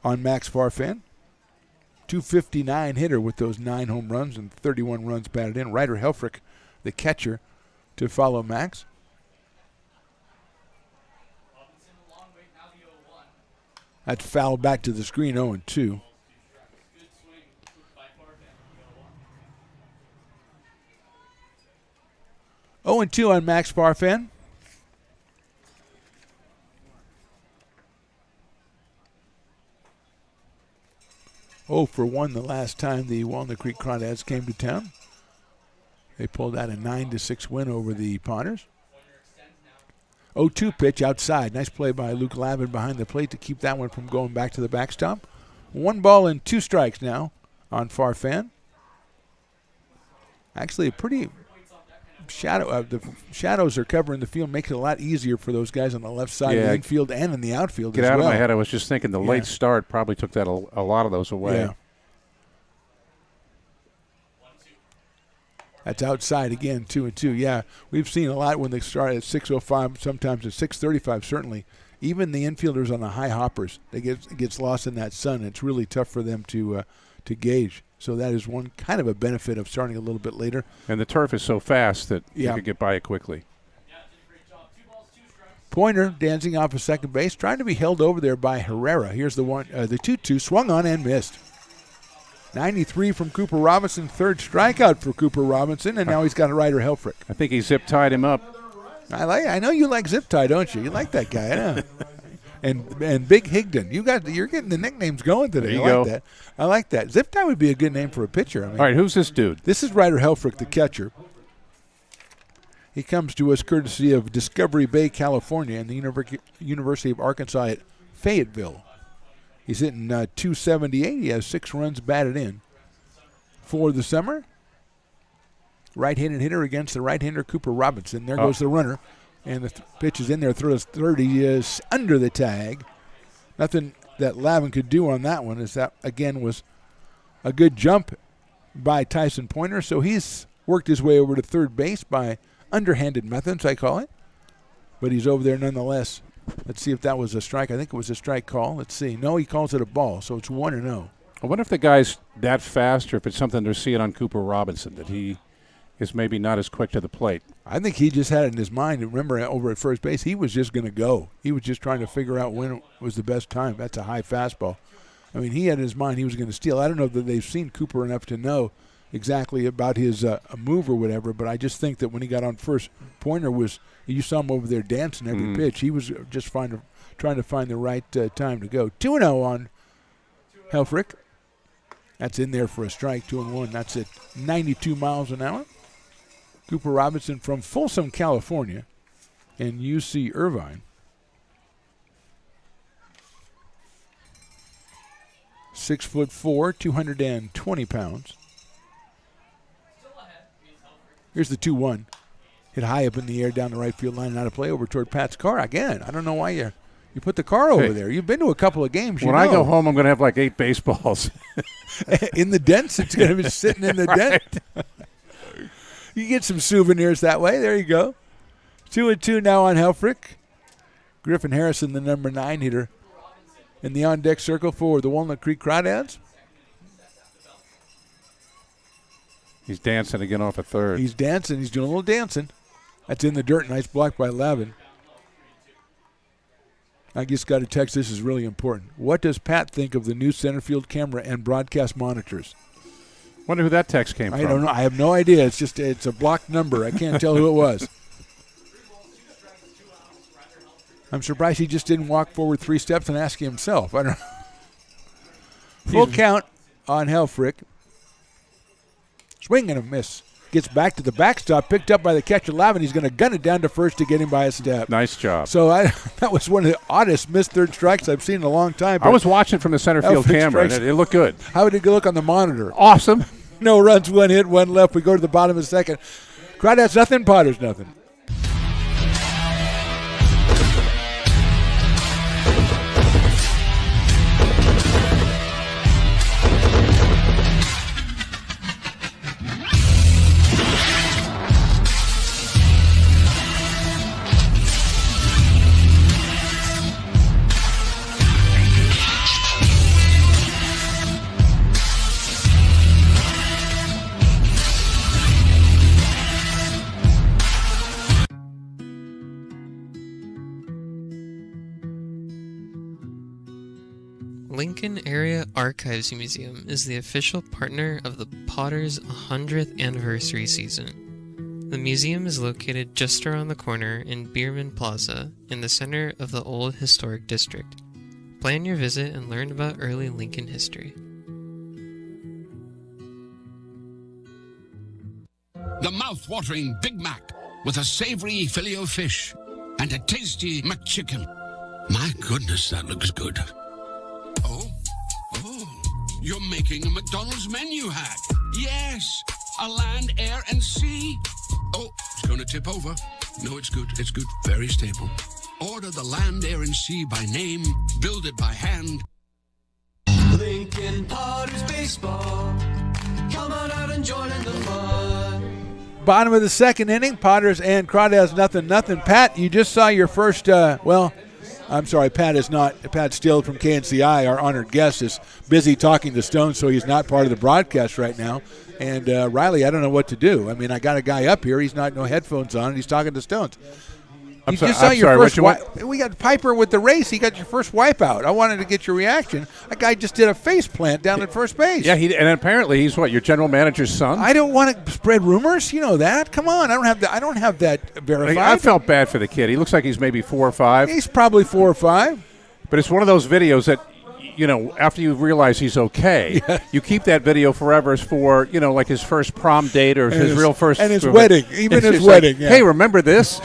on Max Farfan. 259 hitter with those 9 home runs and 31 runs batted in. Ryder Helfrich, the catcher, to follow Max. That's fouled back to the screen, 0-2. On Max Farfan. For 1 the last time the Walnut Creek Crawdads came to town. They pulled out a 9-6 win over the Potters. 0-2 pitch outside. Nice play by Luke Lavin behind the plate to keep that one from going back to the backstop. 1 ball and 2 strikes now on Farfan. Actually, a pretty the shadows are covering the field, makes it a lot easier for those guys on the left side, the infield and in the outfield. Get out of my head. I was just thinking the late start probably took that a lot of those away. Yeah. That's outside again, 2-2. Yeah, we've seen a lot when they start at 6:05, sometimes at 6:35. Certainly, even the infielders on the high hoppers, it gets lost in that sun. It's really tough for them to gauge. So that is one kind of a benefit of starting a little bit later. And the turf is so fast that you could get by it quickly. Pointer dancing off of second base, trying to be held over there by Herrera. Here's the 2-2, swung on and missed. 93 from Cooper Robinson, 3rd strikeout for Cooper Robinson, and now he's got a Ryder Helfrich. I think he zip-tied him up. I know you like zip-tie, don't you? You like that guy, I know. and Big Higdon. You're getting the nicknames going today. I like that. Zip-tie would be a good name for a pitcher. All right, who's this dude? This is Ryder Helfrich, the catcher. He comes to us courtesy of Discovery Bay, California, and the University of Arkansas at Fayetteville. He's hitting .278. He has 6 runs batted in for the summer. Right-handed hitter against the right-hander Cooper Robinson. There goes the runner, and the pitch is in there. Throws 30 is under the tag. Nothing that Lavin could do on that one, as that again was a good jump by Tyson Pointer. So he's worked his way over to third base by underhanded methods, I call it. But he's over there nonetheless. Let's see if that was a strike. I think it was a strike call. Let's see. No, he calls it a ball, so it's 1-0. I wonder if the guy's that fast or if it's something they're seeing on Cooper Robinson, that he is maybe not as quick to the plate. I think he just had it in his mind. Remember, over at first base, he was just going to go. He was just trying to figure out when was the best time. That's a high fastball. I mean, he had in his mind he was going to steal. I don't know that they've seen Cooper enough to know exactly about his move or whatever, but I just think that when he got on first, Pointer was, you saw him over there dancing every pitch. He was just trying to find the right time to go. 2-0 on Helfrich. That's in there for a strike, 2-1. That's at 92 miles an hour. Cooper Robinson from Folsom, California, and UC Irvine. 6'4", 220 pounds. Here's the 2-1. Hit high up in the air down the right field line and out of play over toward Pat's car. Again, I don't know why you put the car over there. You've been to a couple of games. When I go home, I'm going to have like 8 baseballs. In the dents, it's going to be sitting in the dent. You get some souvenirs that way. There you go. 2-2 now on Helfrich. Griffin Harrison, the number 9 hitter, in the on-deck circle for the Walnut Creek Crawdads. He's dancing again off at third. He's dancing. He's doing a little dancing. That's in the dirt. Nice block by Lavin. I just got a text. This is really important. What does Pat think of the new center field camera and broadcast monitors? Wonder who that text came from. I don't know. I have no idea. It's a blocked number. I can't tell who it was. I'm surprised he just didn't walk forward 3 steps and ask himself. I don't know. Full count on Helfrich. Swing and a miss. Gets back to the backstop, picked up by the catcher Lavin. He's going to gun it down to first to get him by a step. Nice job. So that was one of the oddest missed third strikes I've seen in a long time. I was watching from the center field camera, and it looked good. How did it look on the monitor? Awesome. No runs, 1 hit, 1 left. We go to the bottom of the second. Crawdads nothing, Potters nothing. Lincoln Area Archives Museum is the official partner of the Potters' 100th anniversary season. The museum is located just around the corner in Bierman Plaza in the center of the Old Historic District. Plan your visit and learn about early Lincoln history. The mouth-watering Big Mac with a savory Filet-O-Fish and a tasty McChicken. My goodness, that looks good. Oh, you're making a McDonald's menu hack. Yes, a land, air, and sea. Oh, it's going to tip over. No, it's good. It's good. Very stable. Order the land, air, and sea by name. Build it by hand. Lincoln Potters Baseball. Come on out and join in the fun. Bottom of the second inning, Potters and Crawdads nothing. Pat, you just saw your first, I'm sorry, Pat is not. Pat Still from KNCI, our honored guest, is busy talking to Stones, so he's not part of the broadcast right now. And Riley, I don't know what to do. I mean, I got a guy up here. He's no headphones on, and he's talking to Stones. We got Piper with the race. He got your first wipeout. I wanted to get your reaction. That guy just did a face plant down at first base. Yeah, and apparently he's your general manager's son. I don't want to spread rumors. You know that. Come on, I don't have that verified. I felt bad for the kid. He looks like he's maybe 4 or 5. He's probably 4 or 5. But it's one of those videos that, after you realize he's okay, you keep that video forever as for, like his first prom date or his real first. And his wedding, even his wedding. Hey, remember this?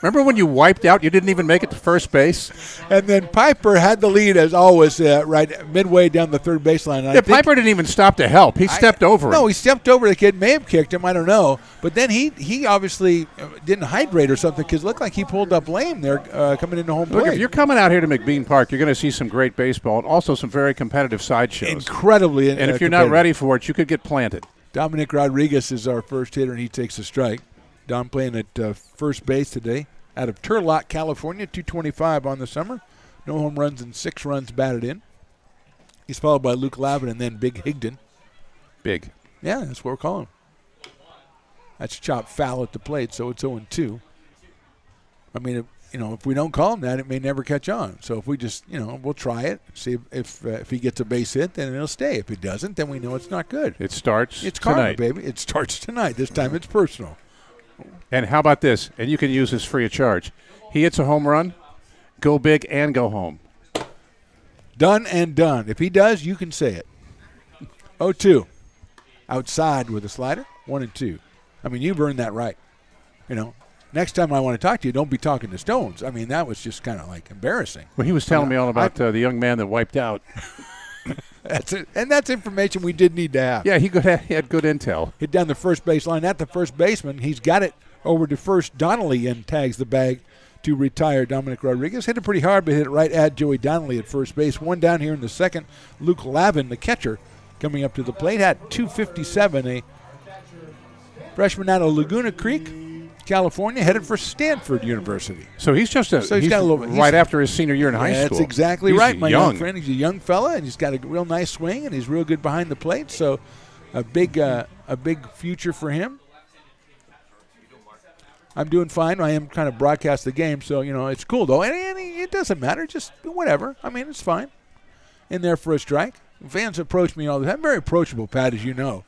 Remember when you wiped out? You didn't even make it to first base? And then Piper had the lead, as always, right midway down the third baseline. Yeah, Piper didn't even stop to help. He stepped over him. No, he stepped over the kid. May have kicked him. I don't know. But then he obviously didn't hydrate or something because it looked like he pulled up lame there coming into home plate. Look, if you're coming out here to McBean Park, you're going to see some great baseball and also some very competitive sideshows. Incredibly And if you're not ready for it, you could get planted. Dominic Rodriguez is our first hitter, and he takes a strike. Dom playing at first base today. Out of Turlock, California, 225 on the summer. No home runs and 6 runs batted in. He's followed by Luke Lavin and then Big Higdon. Big. Yeah, that's what we're calling him. That's chopped foul at the plate, so it's 0-2. I mean, if we don't call him that, it may never catch on. So if we just, we'll try it, see if he gets a base hit, then it'll stay. If it doesn't, then we know it's not good. It starts It's karma, tonight. baby. It starts tonight. This time it's personal. And how about this? And you can use this free of charge. He hits a home run, go big and go home. Done and done. If he does, you can say it. 0-2. Outside with a slider, 1-2. I mean, you've earned that right. Next time I want to talk to you, don't be talking to Stones. I mean, that was just kind of like embarrassing. Well, he was telling me all about the young man that wiped out. That's it. And that's information we did need to have. Yeah, he had good intel. Hit down the first base line at the first baseman. He's got it over to first. Donnelly and tags the bag to retire Dominic Rodriguez. Hit it pretty hard, but hit it right at Joey Donnelly at first base. One down here in the second. Luke Lavin, the catcher, coming up to the plate. Had 257, a freshman out of Laguna Creek, California, headed for Stanford University. So he's just he's got a little bit, right after his senior year in high school. That's exactly He's right, my young young friend. He's a young fella, and he's got a real nice swing, and he's real good behind the plate. So a big future for him. I'm doing fine. I am trying to broadcast the game, so it's cool though, and it doesn't matter. Just whatever. I mean, it's fine. In there for a strike. Fans approach me all the time. I'm very approachable, Pat, as you know.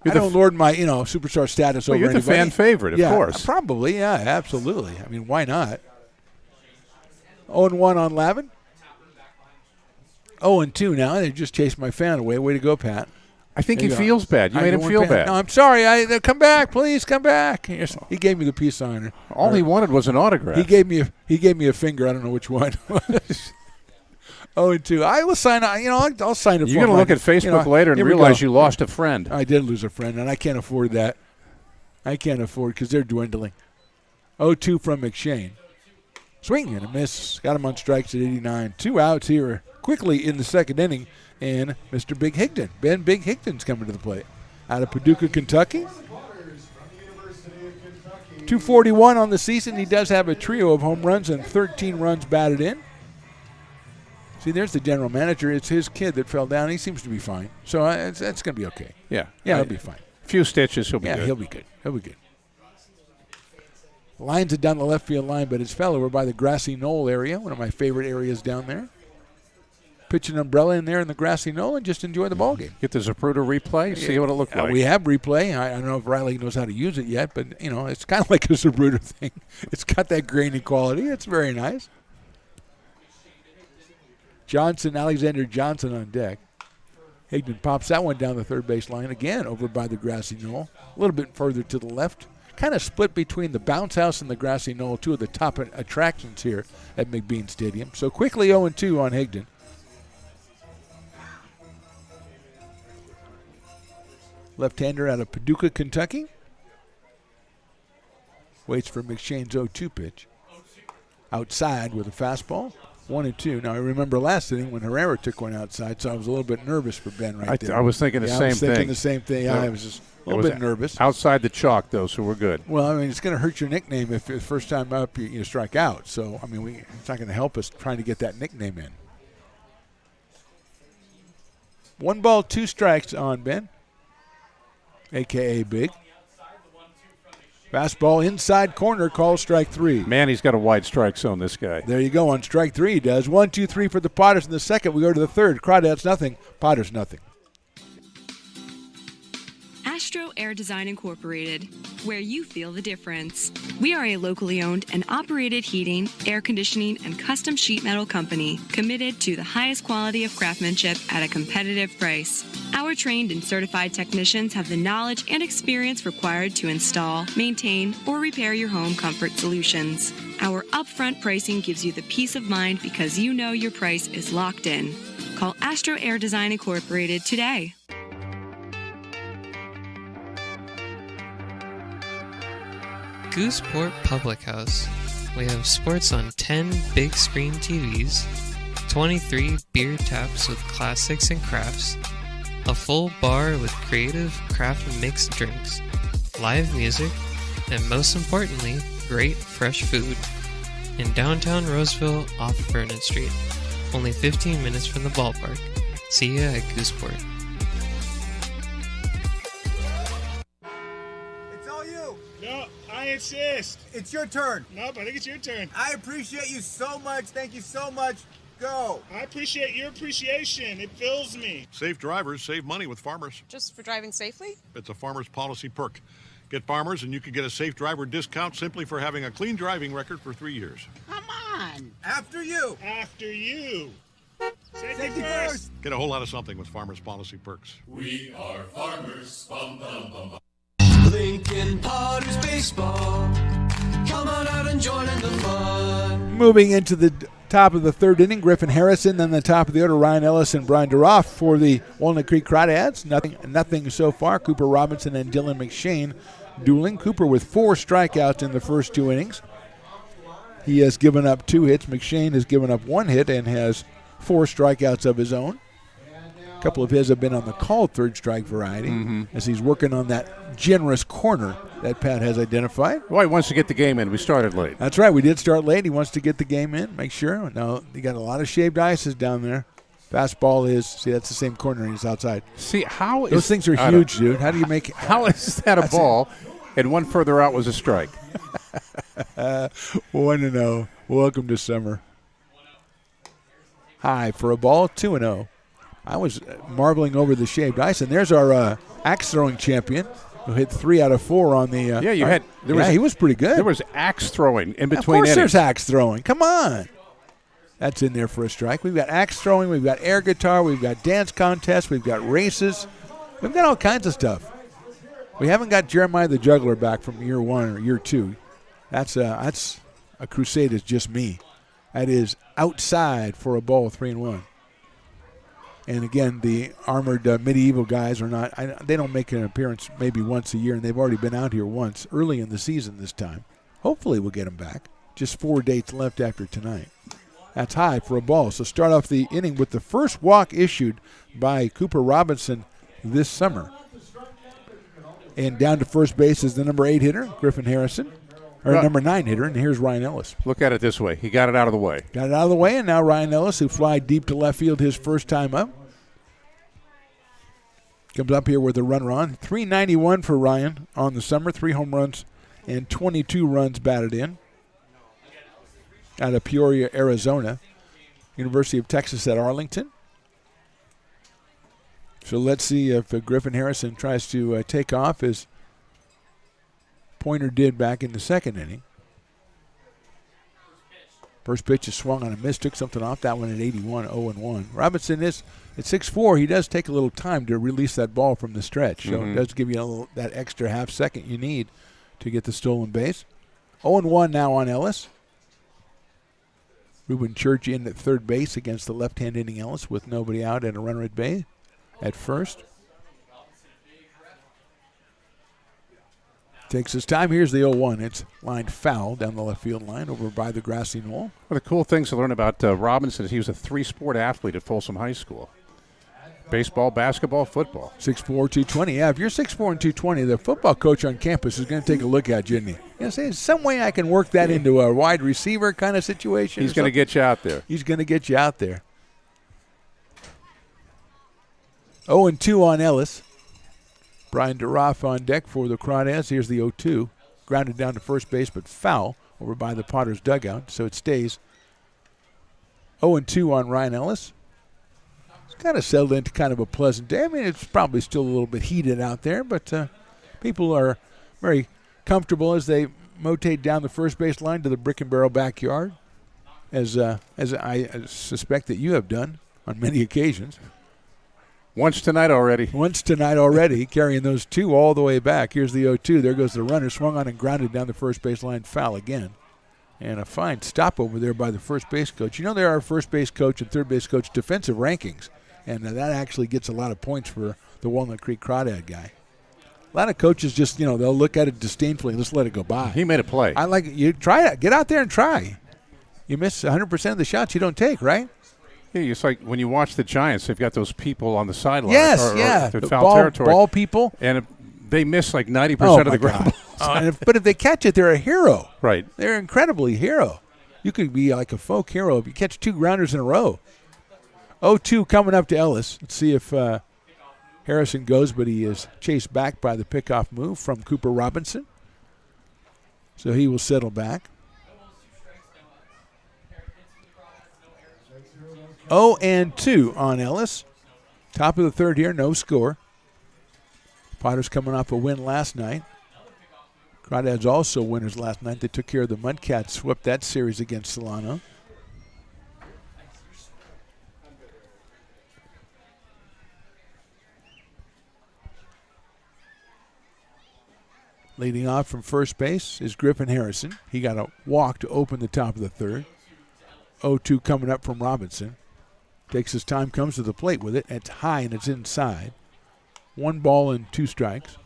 I don't lord my, superstar status over you're anybody. the fan favorite, of course. Probably, yeah, absolutely. I mean, why not? 0-1 on Lavin. 0-2 now. They just chased my fan away. Way to go, Pat. I think he feels bad. You made him feel bad. No, I'm sorry. Come back, please. Come back. He gave me the peace sign. All he wanted was an autograph. He gave me a finger. I don't know which one. 0-2. I will sign. I'll sign it. You're going to look at Facebook later and realize you lost a friend. I did lose a friend, and I can't afford that. I can't afford because they're dwindling. 0-2 from McShane. Swing and a miss. Got him on strikes at 89. 2 outs here quickly in the second inning, and Mr. Big Higdon. Ben Big Higdon's coming to the plate. Out of Paducah, Kentucky. 241 on the season. He does have a trio of home runs and 13 runs batted in. See, there's the general manager. It's his kid that fell down. He seems to be fine. So that's going to be okay. Yeah, he'll be fine. A few stitches, he'll be good. Yeah, he'll be good. He'll be good. Lines it down the left field line, but it's fell over by the grassy knoll area, one of my favorite areas down there. Pitch an umbrella in there in the grassy knoll and just enjoy the ball game. Get the Zapruder replay, see what it looked like. We have replay. I don't know if Riley knows how to use it yet, but, it's kind of like a Zapruder thing. It's got that grainy quality. It's very nice. Alexander Johnson on deck. Higdon pops that one down the third base line again over by the grassy knoll. A little bit further to the left. Kind of split between the bounce house and the grassy knoll, two of the top attractions here at McBean Stadium. So quickly 0-2 on Higdon. Left-hander out of Paducah, Kentucky. Waits for McShane's 0-2 pitch. Outside with a fastball. 1-2. Now, I remember last inning when Herrera took one outside, so I was a little bit nervous for Ben there. I was thinking the same thing. I was thinking the same thing. Yeah, I was just a little bit nervous. Outside the chalk, though, so we're good. Well, I mean, it's going to hurt your nickname if the first time up you strike out. So, I mean, it's not going to help us trying to get that nickname in. 1 ball, 2 strikes on Ben, a.k.a. Big. Fastball inside corner, call strike 3. Man, he's got a wide strike zone, this guy. There you go on strike 3 he does. 1, 2, 3 for the Potters in the second. We go to the third. Crawdads nothing, Potters nothing. Astro Air Design Incorporated, where you feel the difference. We are a locally owned and operated heating, air conditioning, and custom sheet metal company committed to the highest quality of craftsmanship at a competitive price. Our trained and certified technicians have the knowledge and experience required to install, maintain, or repair your home comfort solutions. Our upfront pricing gives you the peace of mind because you know your price is locked in. Call Astro Air Design Incorporated today. Gooseport Public House. We have sports on 10 big screen TVs, 23 beer taps with classics and crafts, a full bar with creative craft mixed drinks, live music, and most importantly, great fresh food. In downtown Roseville off Vernon Street. Only 15 minutes from the ballpark. See ya at Gooseport. insist. It's your turn. Nope, I think it's your turn. I appreciate you so much. Thank you so much. Go. I appreciate your appreciation. It fills me. Safe drivers save money with Farmers. Just for driving safely? It's a Farmers policy perk. Get Farmers and you can get a safe driver discount simply for having a clean driving record for 3 years. Come on. After you. After you. Safety first. Get a whole lot of something with Farmers policy perks. We are farmers. Bum, bum, bum, bum. Lincoln Potters Baseball. Come on out and join in the fun. Moving into the top of the third inning, Griffin Harrison, then the top of the order, Ryan Ellis and Brian DeRoff for the Walnut Creek Crawdads. Nothing so far. Cooper Robinson and Dylan McShane dueling. Cooper with 4 strikeouts in the first 2 innings. He has given up 2 hits. McShane has given up 1 hit and has 4 strikeouts of his own. A couple of his have been on the called third strike variety as he's working on that generous corner that Pat has identified. Well, he wants to get the game in. We started late. That's right. We did start late. He wants to get the game in, make sure. Now, you got a lot of shaved ices down there. Fastball is, see, that's the same corner and he's outside. See, how Those things are huge, dude. How do you make it? How is that a ball and one further out was a strike? 1-0. Welcome to summer. High for a ball, 2-0. I was marveling over the shaved ice, and there's our axe throwing champion who hit 3 out of 4 on the. He was pretty good. There was axe throwing in between. Of course, innings. there's axe throwing. Come on, that's in there for a strike. We've got axe throwing, we've got air guitar, we've got dance contests, we've got races, we've got all kinds of stuff. We haven't got Jeremiah the Juggler back from year 1 or year 2. That's a crusade. Is just me. That is outside for a ball, 3-1. And again, the armored medieval guys are not. They don't make an appearance maybe once a year, and they've already been out here once early in the season this time. Hopefully, we'll get them back. Just 4 dates left after tonight. That's high for a ball. So start off the inning with the first walk issued by Cooper Robinson this summer. And down to first base is the number 8 hitter, Griffin Harrison. Or number 9 hitter, and here's Ryan Ellis. Look at it this way. He got it out of the way. Got it out of the way, and now Ryan Ellis, who fly deep to left field his first time up. Comes up here with a runner on. .391 for Ryan on the summer. 3 home runs and 22 runs batted in. Out of Peoria, Arizona. University of Texas at Arlington. So let's see if Griffin Harrison tries to take off as Pointer did back in the second inning. First pitch is swung on a miss, took something off that one at 81, 0-1. Robinson is at 6'4". He does take a little time to release that ball from the stretch. So it does give you that extra half second you need to get the stolen base. 0-1 now on Ellis. Ruben Church in at third base against the left-hand hitting Ellis with nobody out and a runner at bay at first. Takes his time. Here's the 0-1. It's lined foul down the left field line over by the grassy knoll. One of the cool things to learn about Robinson is he was a 3-sport athlete at Folsom High School. Baseball, basketball, football. 6'4", 220. Yeah, if you're 6'4" and 220, the football coach on campus is going to take a look at you, isn't he? You know, say, is some way I can work that into a wide receiver kind of situation? He's going to get you out there. He's going to get you out there. 0-2 on Ellis. Brian DeRoff on deck for the Crawdads. Here's the 0-2. Grounded down to first base, but foul over by the Potters dugout, so it stays 0-2 on Ryan Ellis. It's kind of settled into kind of a pleasant day. I mean, it's probably still a little bit heated out there, but people are very comfortable as they motate down the first base line to the Brick and Barrel backyard, as I suspect that you have done on many occasions. Once tonight already, carrying those 2 all the way back. Here's the 0-2. There goes the runner, swung on and grounded down the first base line, foul again. And a fine stop over there by the first base coach. You know, there are first base coach and third base coach defensive rankings, and that actually gets a lot of points for the Walnut Creek Crawdad guy. A lot of coaches just, they'll look at it disdainfully and just let it go by. He made a play. I like it. You try it. Get out there and try. You miss 100% of the shots you don't take, right? Yeah, it's like when you watch the Giants, they've got those people on the sideline. Yes, or foul territory. Ball people. And they miss like 90% of the ground balls. But if they catch it, they're a hero. Right. They're incredibly hero. You could be like a folk hero if you catch 2 grounders in a row. 0-2 coming up to Ellis. Let's see if Harrison goes, but he is chased back by the pickoff move from Cooper Robinson. So he will settle back. 0-2 on Ellis. Top of the third here, no score. Potters coming off a win last night. Crawdads also winners last night. They took care of the Mudcats, swept that series against Solano. Leading off from first base is Griffin Harrison. He got a walk to open the top of the third. 0-2 coming up from Robinson. Takes his time, comes to the plate with it. It's high and it's inside. 1 ball and 2 strikes.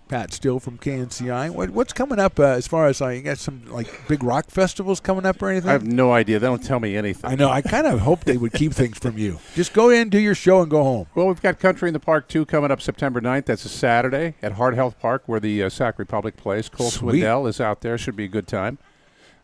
Pat Still from KNCI. What's coming up as far as you got some big rock festivals coming up or anything? I have no idea. They don't tell me anything. I know. I kind of hope they would keep things from you. Just go in, do your show, and go home. Well, we've got Country in the Park 2 coming up September 9th. That's a Saturday at Heart Health Park where the Sac Republic plays. Cole Swindell is out there. Should be a good time.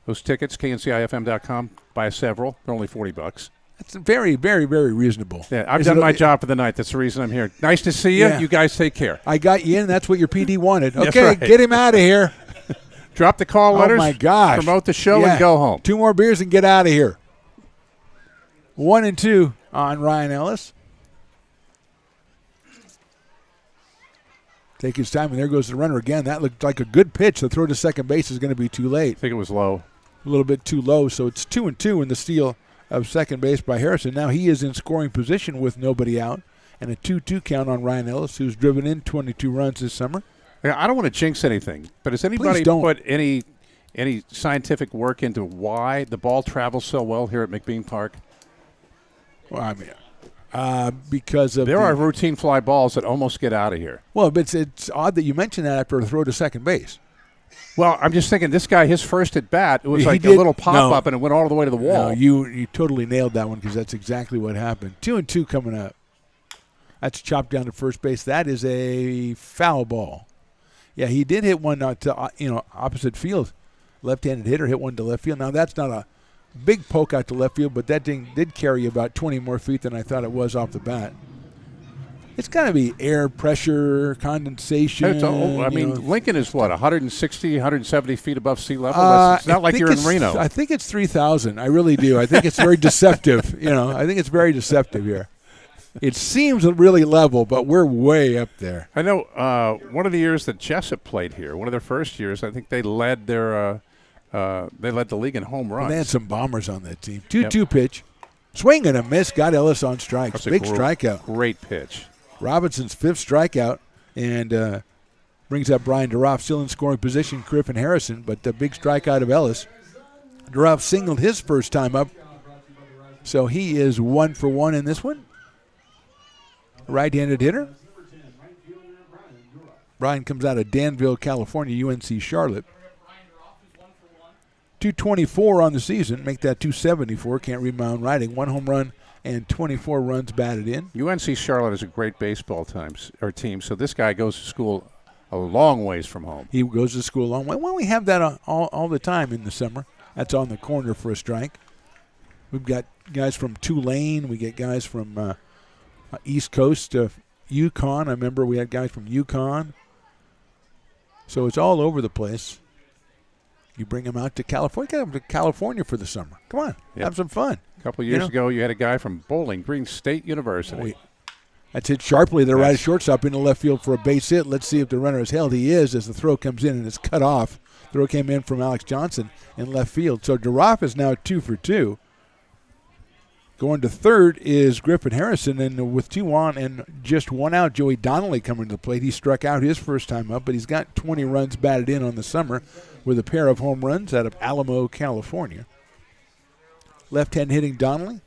Those tickets, kncifm.com. Buy several. They're only $40. That's very, very, very reasonable. Yeah, I've done my job for the night. That's the reason I'm here. Nice to see you. Yeah. You guys take care. I got you in. That's what your PD wanted. That's Okay, right. get him out of here. Drop the call letters. Oh, my gosh. Promote the show and go home. 2 more beers and get out of here. 1-2 on Ryan Ellis. Take his time, and there goes the runner again. That looked like a good pitch. The throw to second base is going to be too late. I think it was low. A little bit too low, so it's 2-2 in the steal of second base by Harrison. Now he is in scoring position with nobody out, and a 2-2 count on Ryan Ellis, who's driven in 22 runs this summer. I don't want to jinx anything, but has anybody put any scientific work into why the ball travels so well here at McBean Park? Well, I mean, because of there are routine fly balls that almost get out of here. Well, but it's odd that you mention that after a throw to second base. Well, I'm just thinking this guy, his first at bat, it was He like a did- little pop no. up and it went all the way to the wall. No, you totally nailed that one because that's exactly what happened. 2-2 coming up. That's chopped down to first base. That is a foul ball. Yeah, he did hit one to opposite field. Left-handed hitter hit one to left field. Now that's not a big poke out to left field, but that thing did carry about 20 more feet than I thought it was off the bat. It's got to be air pressure, condensation. Lincoln is what, 160, 170 feet above sea level? It's not like you're in Reno. I think it's 3,000. I really do. I think it's very deceptive. I think it's very deceptive here. It seems really level, but we're way up there. I know one of the years that Jessup played here, one of their first years, I think they led the league in home runs. And they had some bombers on that team. 2-2 pitch. Swing and a miss. Got Ellis on strikes. That's a Big strikeout. Great pitch. Robinson's 5th strikeout, and brings up Brian Duroff, still in scoring position, Griffin Harrison, but the big strikeout of Ellis. Duroff singled his first time up, so he is 1 for 1 in this one. Right-handed hitter. Brian comes out of Danville, California, UNC Charlotte. 224 on the season, make that 274, can't read my own writing. 1 home run and 24 runs batted in. UNC Charlotte is a great baseball team, so this guy goes to school a long ways from home. He goes to school a long way. Well, we have that all the time in the summer. That's on the corner for a strike. We've got guys from Tulane. We get guys from East Coast, Yukon. I remember we had guys from Yukon. So it's all over the place. You bring them out to California. Get them to California for the summer. Come on, have some fun. A couple of years ago, you had a guy from Bowling Green State University. That's hit sharply. They're right at shortstop into left field for a base hit. Let's see if the runner is held. He is as the throw comes in and it's cut off. Throw came in from Alex Johnson in left field. So Duroff is now 2 for 2. Going to third is Griffin Harrison, and with 2 on and just 1 out, Joey Donnelly coming to the plate. He struck out his first time up, but he's got 20 runs batted in on the summer with a pair of home runs out of Alamo, California. Left-hand hitting Donnelly,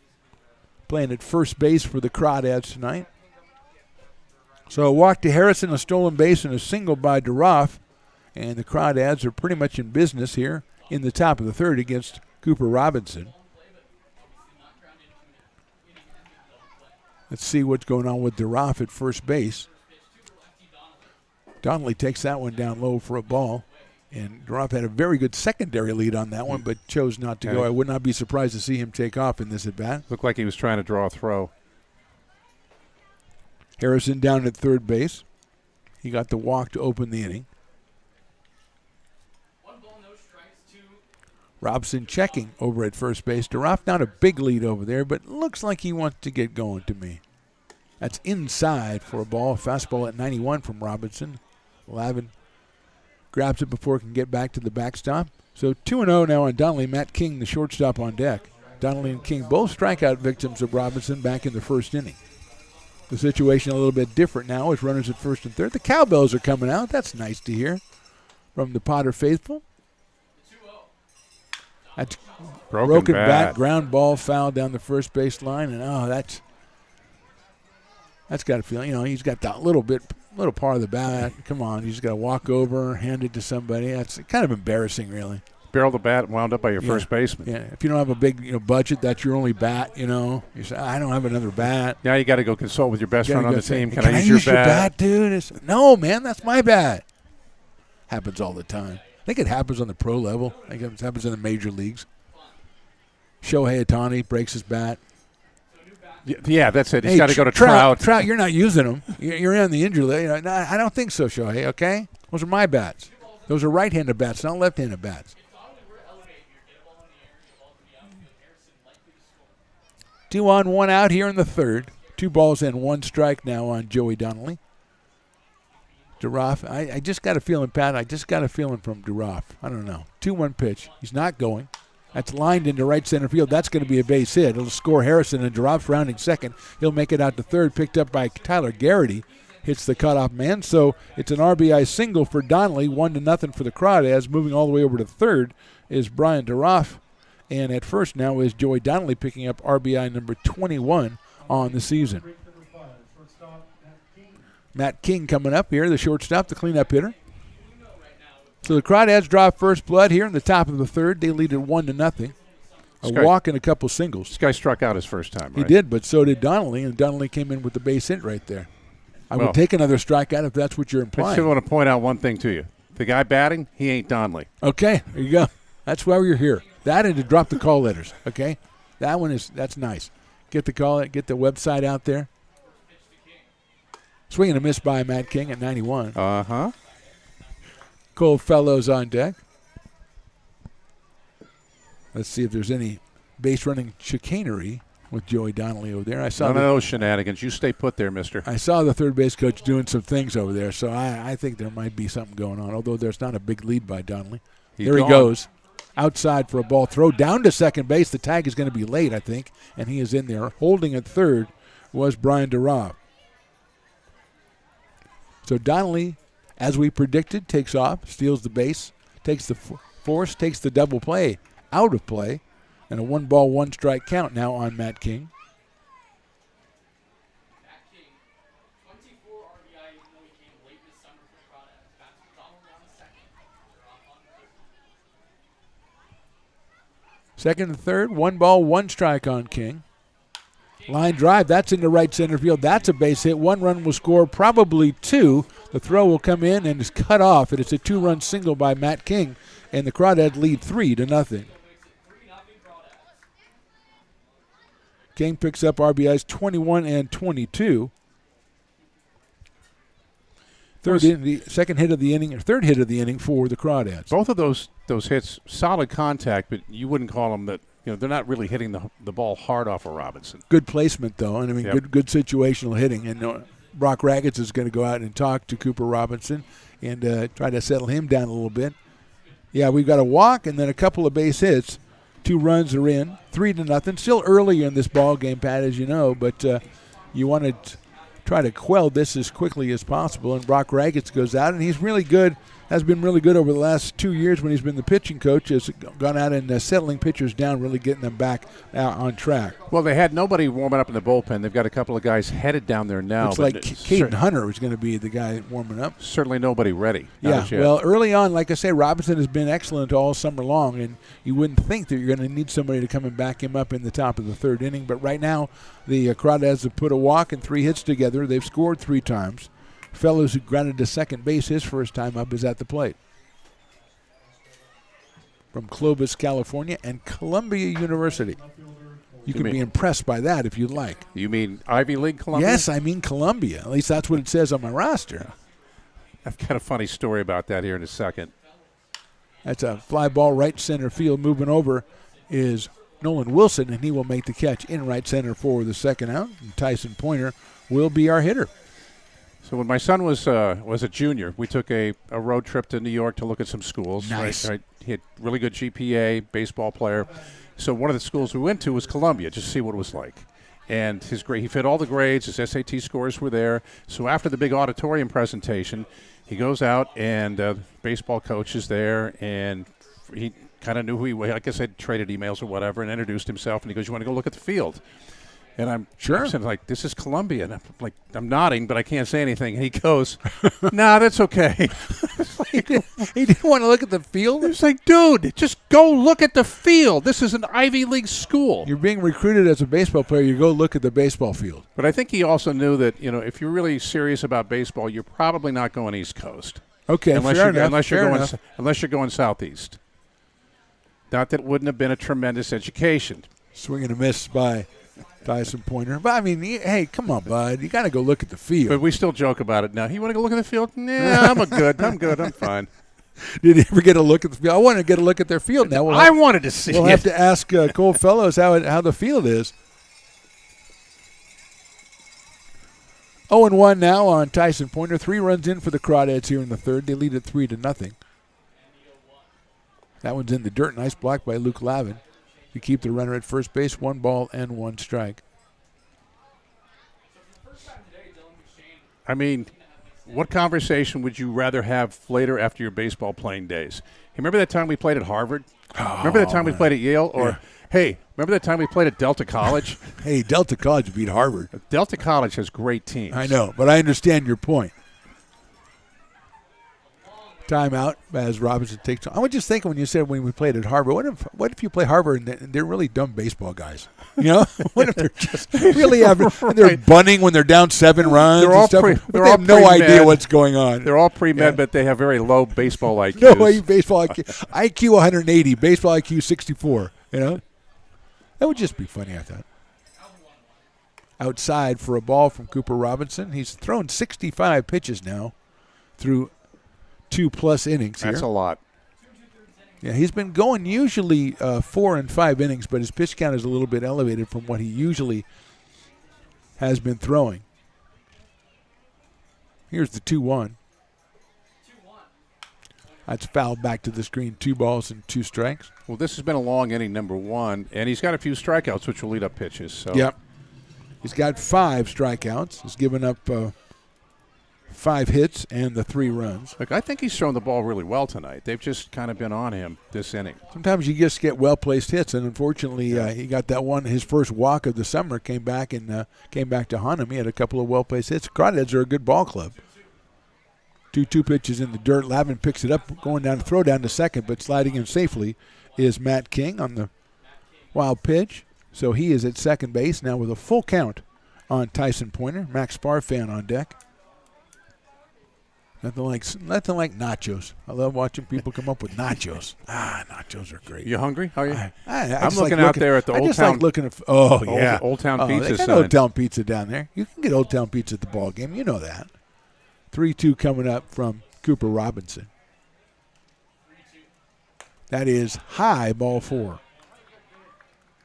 playing at first base for the Crawdads tonight. So a walk to Harrison, a stolen base, and a single by Duroff, and the Crawdads are pretty much in business here in the top of the third against Cooper Robinson. Let's see what's going on with Duroff at first base. Donnelly takes that one down low for a ball. And Duroff had a very good secondary lead on that one, but chose not to go. I would not be surprised to see him take off in this at-bat. Looked like he was trying to draw a throw. Harrison down at third base. He got the walk to open the inning. Robson checking over at first base. DeRoff, not a big lead over there, but looks like he wants to get going to me. That's inside for a ball. A fastball at 91 from Robinson. Lavin grabs it before it can get back to the backstop. So 2-0 now on Donnelly. Matt King, the shortstop, on deck. Donnelly and King both strikeout victims of Robinson back in the first inning. The situation a little bit different now as runners at first and third. The cowbells are coming out. That's nice to hear from the Potter faithful. That's broken bat, ground ball, foul down the first base line, and that's got to feel. He's got that little part of the bat. Come on, he's got to walk over, hand it to somebody. That's kind of embarrassing, really. Barrel the bat wound up by your first baseman. Yeah, if you don't have a big budget, that's your only bat. You say, I don't have another bat. Now you got to go consult with your best friend on the team. Can I use your bat, dude? No, man, that's my bat. Happens all the time. I think it happens on the pro level. I think it happens in the major leagues. Shohei Ohtani breaks his bat. Yeah, that's it. He's got to go to Trout. Trout, you're not using them. You're in the injury list. No, I don't think so, Shohei, okay? Those are my bats. Those are right-handed bats, not left-handed bats. 2 on, 1 out here in the third. 2 balls and 1 strike now on Joey Donnelly. DeRoff, I just got a feeling, Pat. I just got a feeling from DeRoff. I don't know. 2-1 pitch. He's not going. That's lined into right center field. That's going to be a base hit. It'll score Harrison, and DeRoff's rounding second. He'll make it out to third, picked up by Tyler Garrity. Hits the cutoff man. So it's an RBI single for Donnelly, 1-0 for the Crawdads. Moving all the way over to third is Brian DeRoff. And at first now is Joey Donnelly picking up RBI number 21 on the season. Matt King coming up here, the shortstop, the cleanup hitter. So the Crawdads draw first blood here in the top of the third. They lead it 1-0. A walk and a couple singles. This guy struck out his first time, right? He did, but so did Donnelly, and Donnelly came in with the base hit right there. I would take another strikeout if that's what you're implying. I just want to point out one thing to you. The guy batting, he ain't Donnelly. Okay, there you go. That's why you're here. That and to drop the call letters, okay? That's nice. Get the website out there. Swing and a miss by Matt King at 91. Uh-huh. Cole Fellows on deck. Let's see if there's any base running chicanery with Joey Donnelly over there. None of those shenanigans. You stay put there, mister. I saw the third base coach doing some things over there, so I think there might be something going on, although there's not a big lead by Donnelly. There he goes. Outside for a ball throw down to second base. The tag is going to be late, I think, and he is in there. Holding at third was Brian DeRoff. So Donnelly, as we predicted, takes off, steals the base, takes the force, takes the double play out of play, and a 1-ball, 1-strike count now on Matt King. Second and third, 1-ball, 1-strike on King. Line drive, that's into right center field. That's a base hit. 1 run will score, probably 2. The throw will come in and is cut off. It is a 2-run single by Matt King, and the Crawdads lead 3-0. King picks up RBIs 21 and 22. Third hit of the inning for the Crawdads. Both of those hits, solid contact, but you wouldn't call them that. They're not really hitting the ball hard off of Robinson. Good placement, though, and good situational hitting. And Brock Raggets is going to go out and talk to Cooper Robinson and try to settle him down a little bit. Yeah, we've got a walk and then a couple of base hits. 2 runs are in, 3-0. Still early in this ball game, Pat, as you know, but you want to try to quell this as quickly as possible. And Brock Raggets goes out, and he's really good. Has been really good over the last 2 years when he's been the pitching coach. Has gone out and settling pitchers down, really getting them back on track. Well, they had nobody warming up in the bullpen. They've got a couple of guys headed down there now. Looks like Caden Hunter is going to be the guy warming up. Certainly nobody ready. Yeah, well, early on, like I say, Robinson has been excellent all summer long, and you wouldn't think that you're going to need somebody to come and back him up in the top of the third inning. But right now, the Crawdads have put a walk and 3 hits together. They've scored 3 times. Fellows who grounded to second base his first time up is at the plate. From Clovis, California, and Columbia University. You can be impressed by that if you'd like. You mean Ivy League Columbia? Yes, I mean Columbia. At least that's what it says on my roster. I've got a funny story about that here in a second. That's a fly ball right center field. Moving over is Nolan Wilson, and he will make the catch in right center for the second out. And Tyson Pointer will be our hitter. So when my son was a junior, we took a road trip to New York to look at some schools. Nice. Right? He had really good GPA, baseball player. So one of the schools we went to was Columbia, just to see what it was like. And his grade, he fit all the grades. His SAT scores were there. So after the big auditorium presentation, he goes out and baseball coach is there, and he kind of knew who he was. I guess I'd traded emails or whatever, and introduced himself. And he goes, "You want to go look at the field?" And I'm saying, like, "This is Columbia." And I'm nodding, but I can't say anything. And he goes, "Nah, that's okay." He didn't want to look at the field? It's like, dude, just go look at the field. This is an Ivy League school. You're being recruited as a baseball player. You go look at the baseball field. But I think he also knew that, if you're really serious about baseball, you're probably not going East Coast. Okay, unless fair you're going Southeast. Not that it wouldn't have been a tremendous education. Swing and a miss by Tyson Pointer. But, I mean, hey, come on, bud. You got to go look at the field. But we still joke about it now. You want to go look at the field? Nah, I'm good. I'm fine. Did he ever get a look at the field? I want to get a look at their field now. I wanted to see We'll it. have to ask Cole Fellows how the field is. 0-1 now on Tyson Pointer. 3 runs in for the Crawdads here in the third. They lead at 3-0. That one's in the dirt. Nice block by Luke Lavin. You keep the runner at first base. 1 ball and 1 strike. I mean, what conversation would you rather have later after your baseball playing days? Hey, remember that time we played at Harvard? Remember that time we played at Yale? Or, hey, remember that time we played at Delta College? Hey, Delta College beat Harvard. Delta College has great teams. I know, but I understand your point. Timeout as Robinson takes on. I was just thinking when you said when we played at Harvard, what if you play Harvard and they're really dumb baseball guys? What if they're just really they're bunting when they're down 7 runs and stuff? They have no idea what's going on. They're all pre-med, but they have very low baseball IQs. No, baseball IQ. IQ 180, baseball IQ 64. That would just be funny, I thought. Outside for a ball from Cooper Robinson. He's thrown 65 pitches now through 2+ innings here. That's a lot. Yeah, he's been going usually 4 and 5 innings, but his pitch count is a little bit elevated from what he usually has been throwing. Here's the 2-1. That's fouled back to the screen. 2 balls and 2 strikes. Well, this has been a long inning, number 1, and he's got a few strikeouts, which will lead up pitches. So. Yep. He's got 5 strikeouts. He's given up 5 hits and the 3 runs. Look, I think he's thrown the ball really well tonight. They've just kind of been on him this inning. Sometimes you just get well-placed hits, and unfortunately he got that one. His first walk of the summer came back to haunt him. He had a couple of well-placed hits. Crawdads are a good ball club. 2-2 pitches in the dirt. Lavin picks it up, going down to throw down to second, but sliding in safely is Matt King on the wild pitch. So he is at second base now with a full count on Tyson Pointer. Max Sparfan on deck. Nothing like nachos. I love watching people come up with nachos. Nachos are great. You hungry? How are you? I'm looking out there at the Old Town. Like looking at. Old Town Pizza. They got Old Town Pizza down there. You can get Old Town Pizza at the ball game. You know that. 3-2 coming up from Cooper Robinson. That is high, ball 4.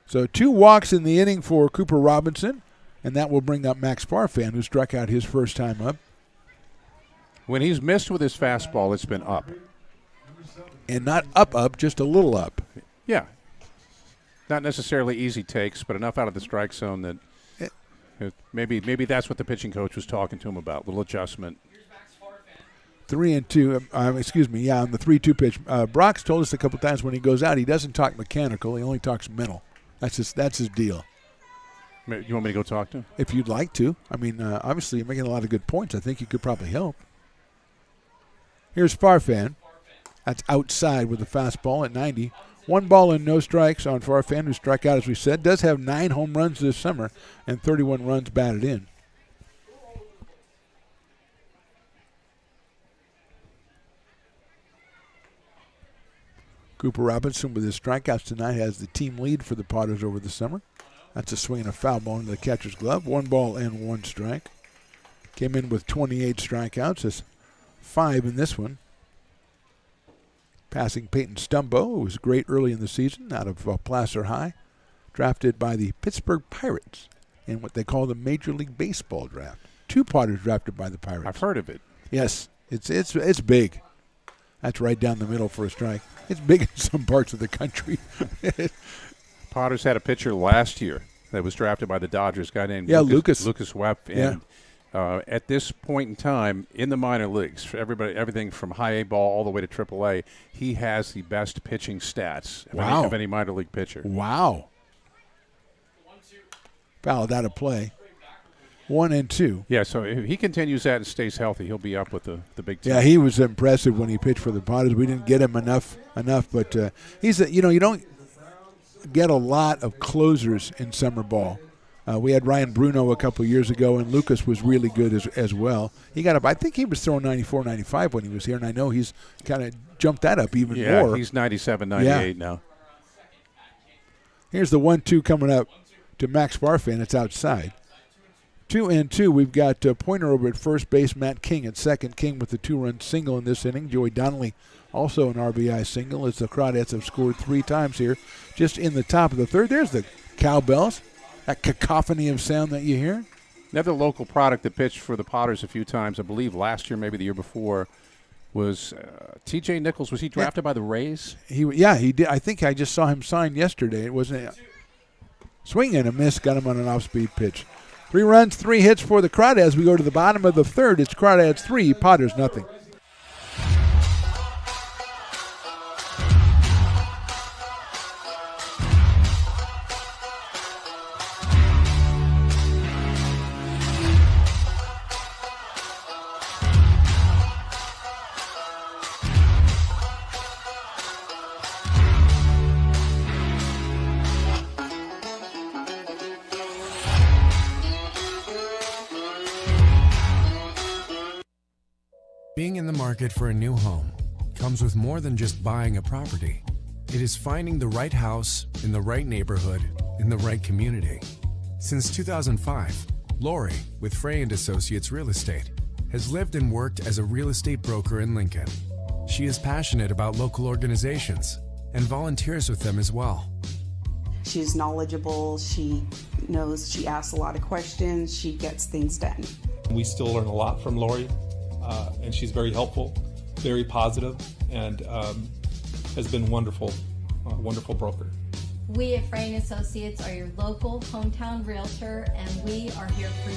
So 2 walks in the inning for Cooper Robinson, and that will bring up Max Sparfan, who struck out his first time up. When he's missed with his fastball, it's been up. And not up, just a little up. Yeah. Not necessarily easy takes, but enough out of the strike zone that maybe that's what the pitching coach was talking to him about, little adjustment. 3-2, on the 3-2 pitch. Brock's told us a couple times when he goes out, he doesn't talk mechanical, he only talks mental. That's his deal. You want me to go talk to him? If you'd like to. I mean, obviously you're making a lot of good points. I think you could probably help. Here's Farfan. That's outside with the fastball at 90. 1 ball and no strikes on Farfan, who struck out, as we said. Does have 9 home runs this summer and 31 runs batted in. Cooper Robinson with his strikeouts tonight has the team lead for the Potters over the summer. That's a swing and a foul ball into the catcher's glove. 1 ball and 1 strike. Came in with 28 strikeouts as 5 in this one. Passing Peyton Stumbo, who was great early in the season out of Placer High, drafted by the Pittsburgh Pirates in what they call the Major League Baseball draft. 2 Potters drafted by the Pirates. I've heard of it. Yes, it's big. That's right down the middle for a strike. It's big in some parts of the country. Potters had a pitcher last year that was drafted by the Dodgers, a guy named Lucas Webb. And at this point in time in the minor leagues, for everything from high A ball all the way to Triple A, he has the best pitching stats of any minor league pitcher. Wow. Fouled out of play. 1 and 2. Yeah, so if he continues that and stays healthy, he'll be up with the big team. Yeah, he was impressive when he pitched for the Potters. We didn't get him enough, but he's you don't get a lot of closers in summer ball. We had Ryan Bruno a couple of years ago, and Lucas was really good as well. He got up. I think he was throwing 94, 95 when he was here, and I know he's kind of jumped that up even more. Yeah, he's 97, 98 now. Here's the 1-2 coming up to Max Barfan. It's outside. 2 and 2. We've got Pointer over at first base, Matt King at second. King with the 2-run single in this inning. Joey Donnelly also an RBI single as the Crawdads have scored 3 times here just in the top of the third. There's the cowbells, that cacophony of sound that you hear. Another local product that pitched for the Potters a few times, I believe last year, maybe the year before, was T.J. Nichols. Was he drafted by the Rays? He did. I think I just saw him sign yesterday. It wasn't swing and a miss, got him on an off-speed pitch. 3 runs, 3 hits for the Crawdads. We go to the bottom of the third. It's Crawdads 3, Potters nothing. Being in the market for a new home comes with more than just buying a property. It is finding the right house in the right neighborhood in the right community. Since 2005, Lori, with Frey & Associates Real Estate, has lived and worked as a real estate broker in Lincoln. She is passionate about local organizations and volunteers with them as well. She's knowledgeable, she knows, she asks a lot of questions, she gets things done. We still learn a lot from Lori, and she's very helpful, very positive, and has been wonderful broker. We at Frey & Associates are your local hometown realtor, and we are here for you.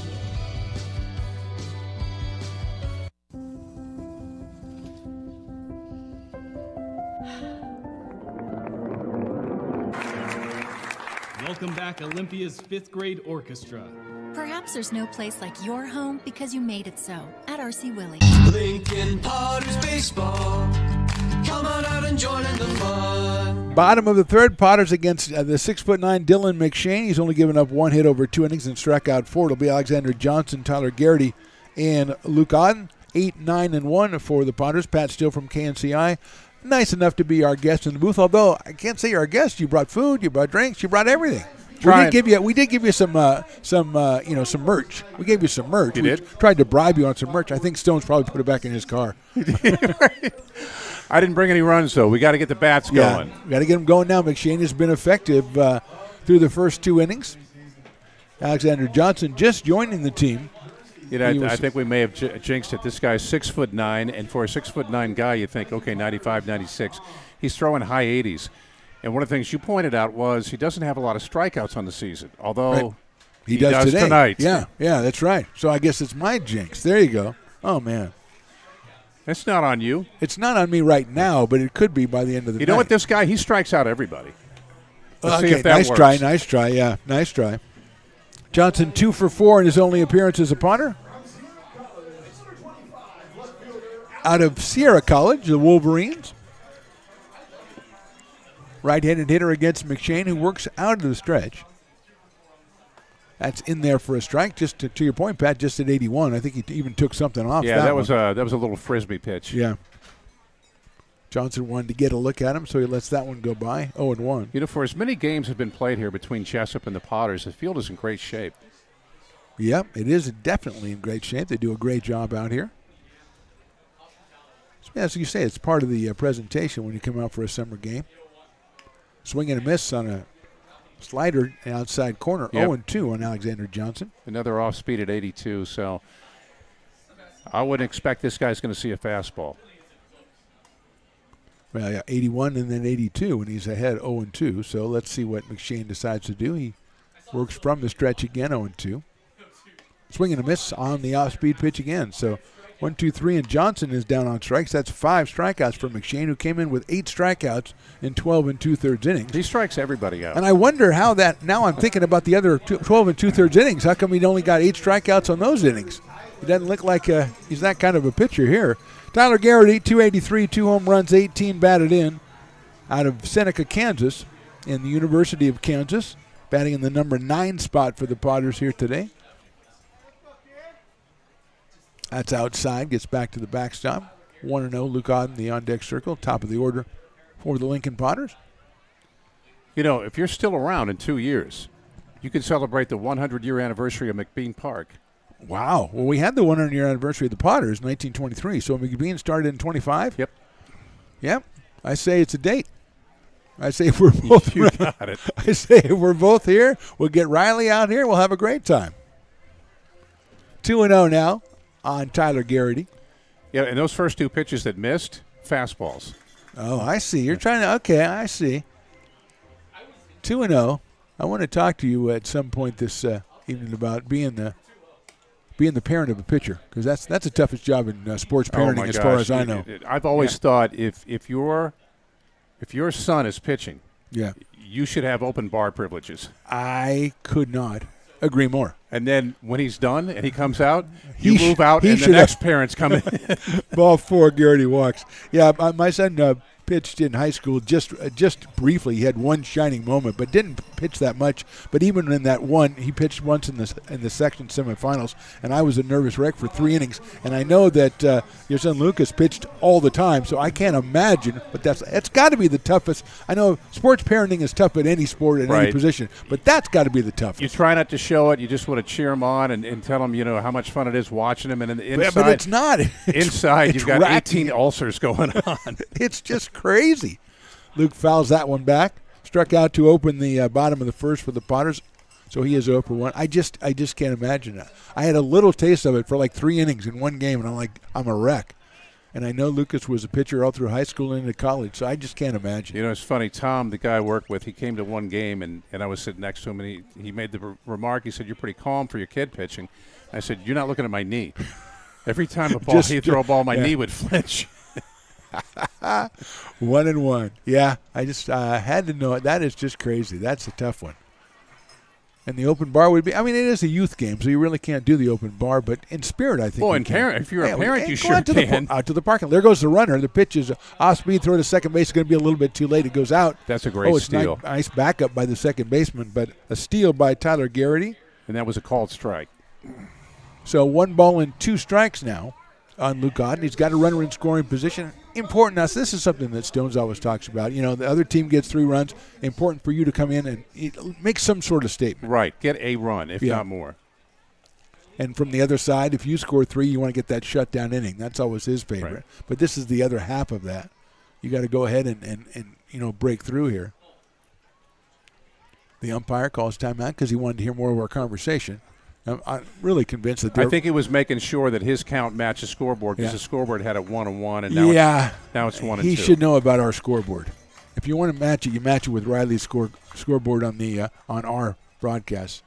Welcome back, Olympia's 5th grade orchestra. Perhaps there's no place like your home because you made it so at RC Willey. Lincoln Potters Baseball. Come on out and join in the fun. Bottom of the third, Potters against the 6'9" Dylan McShane. He's only given up 1 hit over 2 innings and struck out 4. It'll be Alexander Johnson, Tyler Garrity, and Luke Otten. 8, 9, and 1 for the Potters. Pat Steele from KNCI. Nice enough to be our guest in the booth. Although I can't say you're our guest. You brought food, you brought drinks, you brought everything. We did give you some merch. We gave you some merch. You did? Tried to bribe you on some merch. I think Stone's probably put it back in his car. I didn't bring any runs, though. We got to get the bats going. We got to get them going now. McShane has been effective through the first 2 innings. Alexander Johnson just joining the team. I think we may have jinxed it. This guy's 6'9", and for a 6'9" guy, you think, okay, 95, 96. He's throwing high 80s. And one of the things you pointed out was he doesn't have a lot of strikeouts on the season, although he does today. Tonight. Yeah, that's right. So I guess it's my jinx. There you go. Oh, man. It's not on you. It's not on me right now, but it could be by the end of the night. You know what? This guy, he strikes out everybody. Let's see if that nice works. Nice try. Yeah, nice try. Johnson 2 for 4 in his only appearance as a punter. Out of Sierra College, the Wolverines. Right-handed hitter against McShane, who works out of the stretch. That's in there for a strike. Just to your point, Pat, just at 81. I think he even took something off. Yeah, that was a little frisbee pitch. Yeah. Johnson wanted to get a look at him, so he lets that one go by. 0-1. You know, for as many games have been played here between Jessup and the Potters, the field is in great shape. Yep, it is definitely in great shape. They do a great job out here. As you say, it's part of the presentation when you come out for a summer game. Swing and a miss on a slider outside corner. Yep. 0-2 on Alexander Johnson. Another off speed at 82, so I wouldn't expect this guy's going to see a fastball. Well, yeah, 81 and then 82, and he's ahead 0-2. So let's see what McShane decides to do. He works from the stretch again, 0-2. Swing and a miss on the off-speed pitch again. So 1, 2, 3, and Johnson is down on strikes. That's 5 strikeouts for McShane, who came in with 8 strikeouts in 12 2/3 innings. He strikes everybody out. And I wonder how that, now I'm thinking about the other 12 2/3 innings. How come he only got 8 strikeouts on those innings? He doesn't look like he's that kind of a pitcher here. Tyler Garrity, 283, 2 home runs, 18 batted in out of Seneca, Kansas, in the University of Kansas, batting in the number 9 spot for the Potters here today. That's outside, gets back to the backstop. 1-0, Luke Auden, the on-deck circle, top of the order for the Lincoln Potters. You know, if you're still around in 2 years, you can celebrate the 100-year anniversary of McBean Park. Wow. Well, we had the 100-year anniversary of the Potters in 1923, so McBean started in 25? Yep. Yep. I say it's a date. I say if we're both You got it. I say if we're both here, we'll get Riley out here, we'll have a great time. 2-0 now on Tyler Garrity. Yeah, and those first 2 pitches that missed, fastballs. Oh, I see. You're trying to, okay, I see. 2-0. I want to talk to you at some point this evening about being the parent of a pitcher, because that's the toughest job in sports parenting as far as I know. I've always thought if your son is pitching, yeah, you should have open bar privileges. I could not agree more. And then when he's done and he comes out, you move out and the next parents come in. Ball 4, Garrity walks. Yeah, my son pitched in high school just briefly. He had one shining moment, but didn't pitch that much. But even in that one, he pitched once in the section semifinals, and I was a nervous wreck for 3 innings. And I know that your son Lucas pitched all the time, so I can't imagine. But it's got to be the toughest. I know sports parenting is tough at any sport at any position, but that's got to be the toughest. You try not to show it. You just want to cheer him on and tell him, how much fun it is watching him. And in the inside, but it's not. Inside, you've got racking. 18 ulcers going on. It's just crazy. Luke fouls that one back. Struck out to open the bottom of the first for the Potters, so he is 0 for 1. I just can't imagine that. I had a little taste of it for like 3 innings in one game, and I'm a wreck. And I know Lucas was a pitcher all through high school and into college, so I just can't imagine. It's funny. Tom, the guy I work with, he came to one game, and I was sitting next to him, and he made the remark. He said, "You're pretty calm for your kid pitching." I said, "You're not looking at my knee. Every time he'd throw a ball, my knee would flinch." 1-1. Yeah, I just had to know it. That is just crazy. That's a tough one. And the open bar would be, it is a youth game, so you really can't do the open bar, but in spirit, I think. Well, if you're a parent, you sure can. Out to the parking lot. There goes the runner. The pitch is off speed, throw to second base. It's going to be a little bit too late. It goes out. That's a great steal. Nice backup by the second baseman, but a steal by Tyler Garrity. And that was a called strike. So 1 ball and 2 strikes now on Luke Auden. He's got a runner in scoring position. Important. Now, this is something that Stones always talks about. The other team gets 3 runs. Important for you to come in and make some sort of statement. Right. Get a run, if not more. And from the other side, if you score 3, you want to get that shutdown inning. That's always his favorite. Right. But this is the other half of that. You got to go ahead and break through here. The umpire calls timeout because he wanted to hear more of our conversation. I'm really convinced that I think he was making sure that his count matched the scoreboard because the scoreboard had a 1-1, and now it's 1-2. He should know about our scoreboard. If you want to match it, you match it with Riley's scoreboard on our broadcast.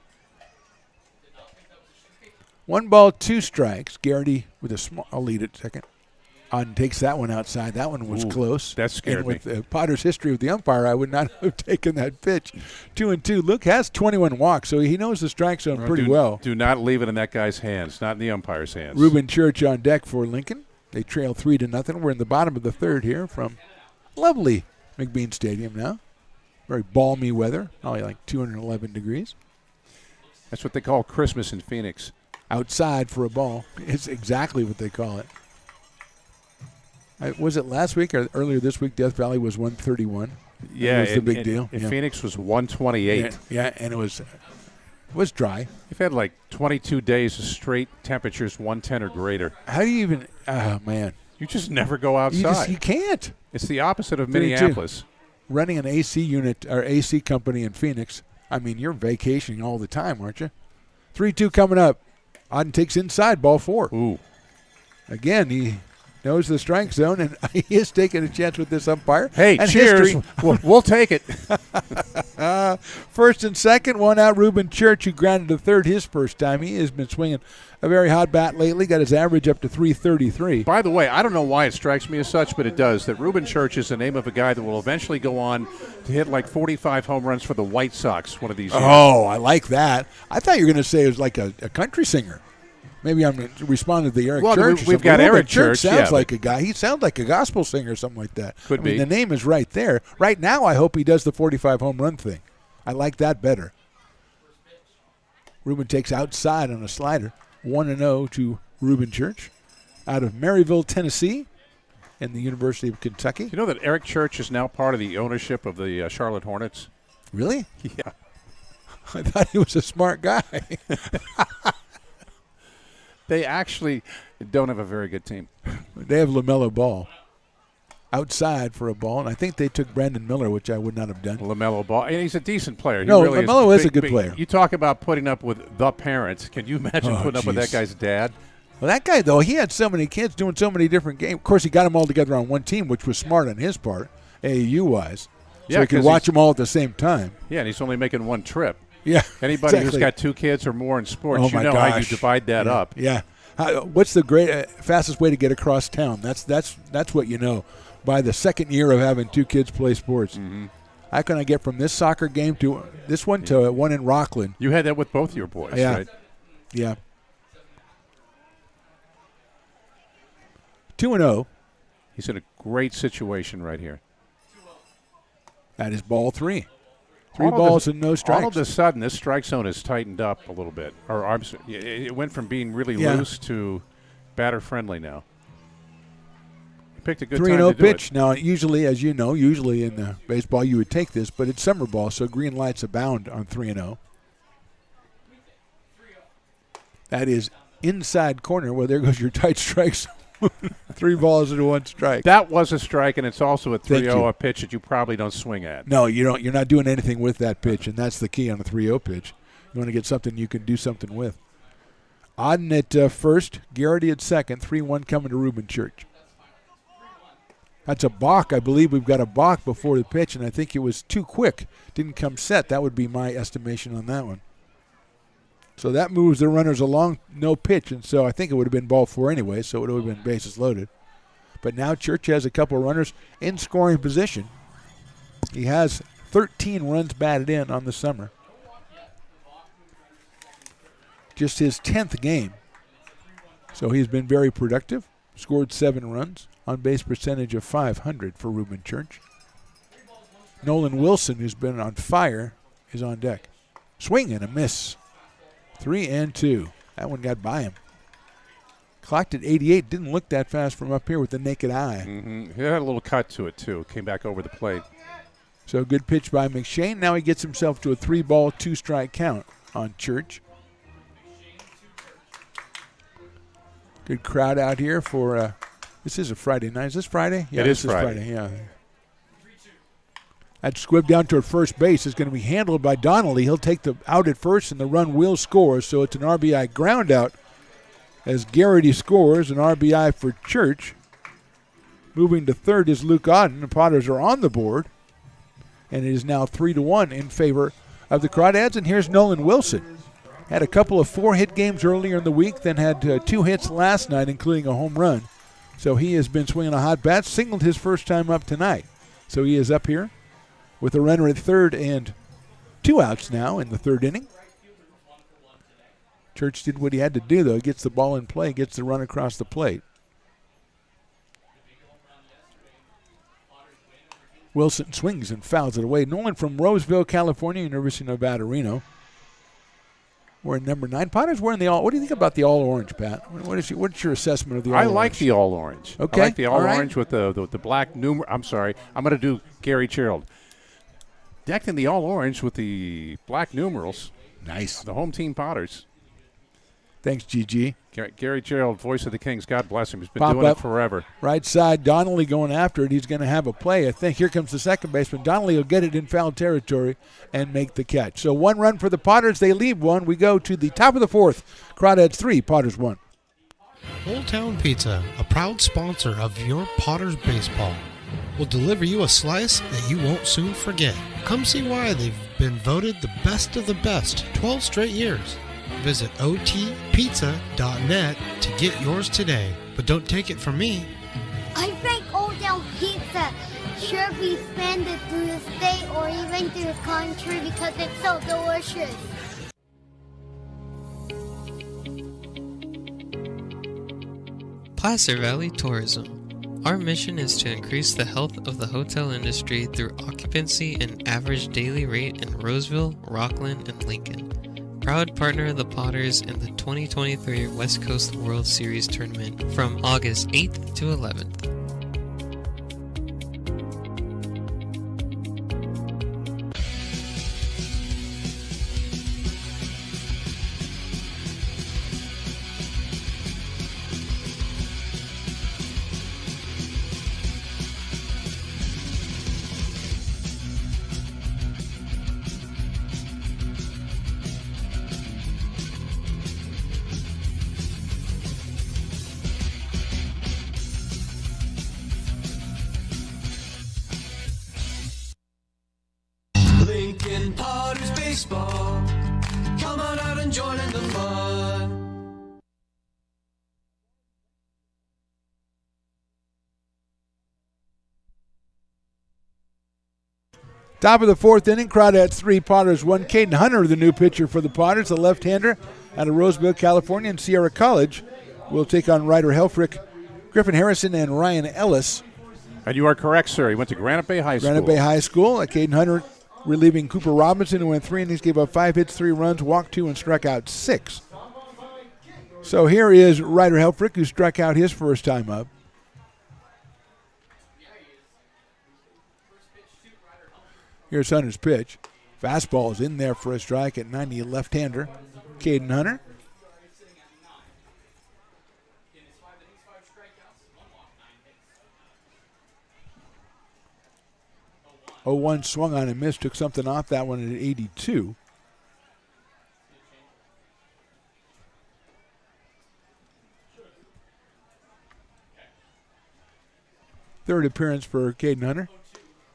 1 ball, 2 strikes. Garrity with a small lead at second. Auden takes that one outside. That one was close. That scared me. With Potter's history with the umpire, I would not have taken that pitch. 2-2. Luke has 21 walks, so he knows the strike zone pretty well. Do not leave it in that guy's hands, not in the umpire's hands. Reuben Church on deck for Lincoln. They trail 3-0. We're in the bottom of the third here from lovely McBean Stadium now. Very balmy weather, probably like 211 degrees. That's what they call Christmas in Phoenix. Outside for a ball. It's exactly what they call it. Was it last week or earlier this week? Death Valley was 131. Yeah, it was the big deal. Phoenix was 128. Yeah, and it was dry. You've had like 22 days of straight temperatures 110 or greater. How do you even? Oh man, You just never go outside. You can't. It's the opposite of 3-2. Minneapolis. Running an AC unit or AC company in Phoenix, I mean, you're vacationing all the time, aren't you? 3-2 coming up. Auden takes inside, ball 4. Ooh. Again, he knows the strike zone, and he is taking a chance with this umpire. Hey, and cheers. We'll take it. First and second, one out. Reuben Church, who grounded to third his first time. He has been swinging a very hot bat lately. Got his average up to 333. By the way, I don't know why it strikes me as such, but it does, that Reuben Church is the name of a guy that will eventually go on to hit like 45 home runs for the White Sox one of these years. Oh, I like that. I thought you were going to say it was like a country singer. Maybe I'm responding to the Eric Church. We've got Eric Church. Sounds like a guy. He sounds like a gospel singer or something like that. Could be. The name is right there. Right now, I hope he does the 45 home run thing. I like that better. Reuben takes outside on a slider. 1-0 to Reuben Church out of Maryville, Tennessee, and the University of Kentucky. You know that Eric Church is now part of the ownership of the Charlotte Hornets? Really? Yeah. I thought he was a smart guy. They actually don't have a very good team. They have LaMelo Ball outside for a ball, and I think they took Brandon Miller, which I would not have done. LaMelo Ball, and he's a decent player. No, he really LaMelo is a good player. You talk about putting up with the parents. Can you imagine putting up with that guy's dad? Well, that guy, though, he had so many kids doing so many different games. Of course, he got them all together on one team, which was smart on his part, AAU-wise. So he could watch them all at the same time. Yeah, and he's only making one trip. Yeah, Anybody exactly. who's got 2 kids or more in sports, Oh, you know how you divide that up. Yeah. What's the fastest way to get across town? That's what you know. By the second year of having 2 kids play sports. Mm-hmm. How can I get from this soccer game to this one to one in Rockland? You had that with both your boys, right? Yeah. 2-0. He's in a great situation right here. That is ball 3. 3 balls and no strikes. All of a sudden, this strike zone has tightened up a little bit. It went from being really loose to batter friendly now. He picked a good time to do 3-0 pitch. it. Now, usually, as you know, in baseball you would take this, but it's summer ball, so green lights abound on 3-0. That is inside corner. Well, there goes your tight strike zone. 3 balls and 1 strike. That was a strike, and it's also a Thank 3-0, you. a pitch that you probably don't swing at. No, you don't. You're not doing anything with that pitch, and that's the key on a 3-0 pitch. You want to get something you can do something with. Auden at first, Garrity at second, 3-1 coming to Reuben Church. That's a balk. I believe we've got a balk before the pitch, and I think it was too quick. Didn't come set. That would be my estimation on that one. So that moves the runners along, no pitch, and so I think it would have been ball 4 anyway, so it would have been bases loaded. But now Church has a couple of runners in scoring position. He has 13 runs batted in on the summer. Just his 10th game. So he's been very productive, scored 7 runs, on-base percentage of .500 for Reuben Church. Nolan Wilson, who's been on fire, is on deck. Swing and a miss. 3-2. That one got by him. Clocked at 88. Didn't look that fast from up here with the naked eye. Mm-hmm. He had a little cut to it, too. Came back over the plate. So good pitch by McShane. Now he gets himself to a 3-ball, 2-strike count on Church. Good crowd out here for, this is a Friday night. Is this Friday? Yeah, it is this Friday. Is Friday. Yeah. That squib down toward first base is going to be handled by Donnelly. He'll take the out at first, and the run will score. So it's an RBI ground out as Garrity scores, an RBI for Church. Moving to third is Luke Auden. The Potters are on the board, and it is now 3-1 in favor of the Crawdads. And here's Nolan Wilson. Had a couple of 4-hit games earlier in the week, then had 2 hits last night, including a home run. So he has been swinging a hot bat, singled his first time up tonight. So he is up here with a runner at third and 2 outs now in the third inning. Church did what he had to do, though. He gets the ball in play, gets the run across the plate. Wilson swings and fouls it away. Nolan from Roseville, California, University of Nevada, Reno. Wearing number 9. Potter's wearing the all. What do you think about the all-orange, Pat? What's your assessment of the all-orange? I like the all-orange. Okay. I like the all-orange right. with the black numeral. I'm sorry. I'm going to do Gary Gerald. Decked in the all-orange with the black numerals. Nice. The home team Potters. Thanks, GG. Gary Gerald, voice of the Kings. God bless him. He's been Pop doing up. it forever. Right side, Donnelly going after it. He's going to have a play. I think here comes the second baseman. Donnelly will get it in foul territory and make the catch. So 1 run for the Potters. They leave 1. We go to the top of the 4th. Crawdads 3, Potters 1. Old Town Pizza, a proud sponsor of your Potters baseball, will deliver you a slice that you won't soon forget. Come see why they've been voted the best of the best 12 straight years. Visit otpizza.net to get yours today. But don't take it from me. I think Old Town Pizza should be expanded through the state or even through the country because it's so delicious. Placer Valley Tourism. Our mission is to increase the health of the hotel industry through occupancy and average daily rate in Roseville, Rockland, and Lincoln. Proud partner of the Potters in the 2023 West Coast World Series Tournament from August 8th to 11th. Lincoln Potters baseball. Come on out and join in the fun. Top of the 4th inning, Crawdads 3, Potters 1. Caden Hunter, the new pitcher for the Potters, the left-hander out of Roseville, California, and Sierra College, will take on Ryder Helfrich, Griffin Harrison, and Ryan Ellis. And you are correct, sir. He went to Granite Bay High School. Granite Bay High School. Caden Hunter relieving Cooper Robinson, who went 3 innings, gave up 5 hits, 3 runs, walked 2, and struck out 6. So here is Ryder Helfrich, who struck out his first time up. Here's Hunter's pitch. Fastball is in there for a strike at 90, left-hander. Caden Hunter. Oh, 1 swung on and missed, took something off that one at 82. Third appearance for Caden Hunter.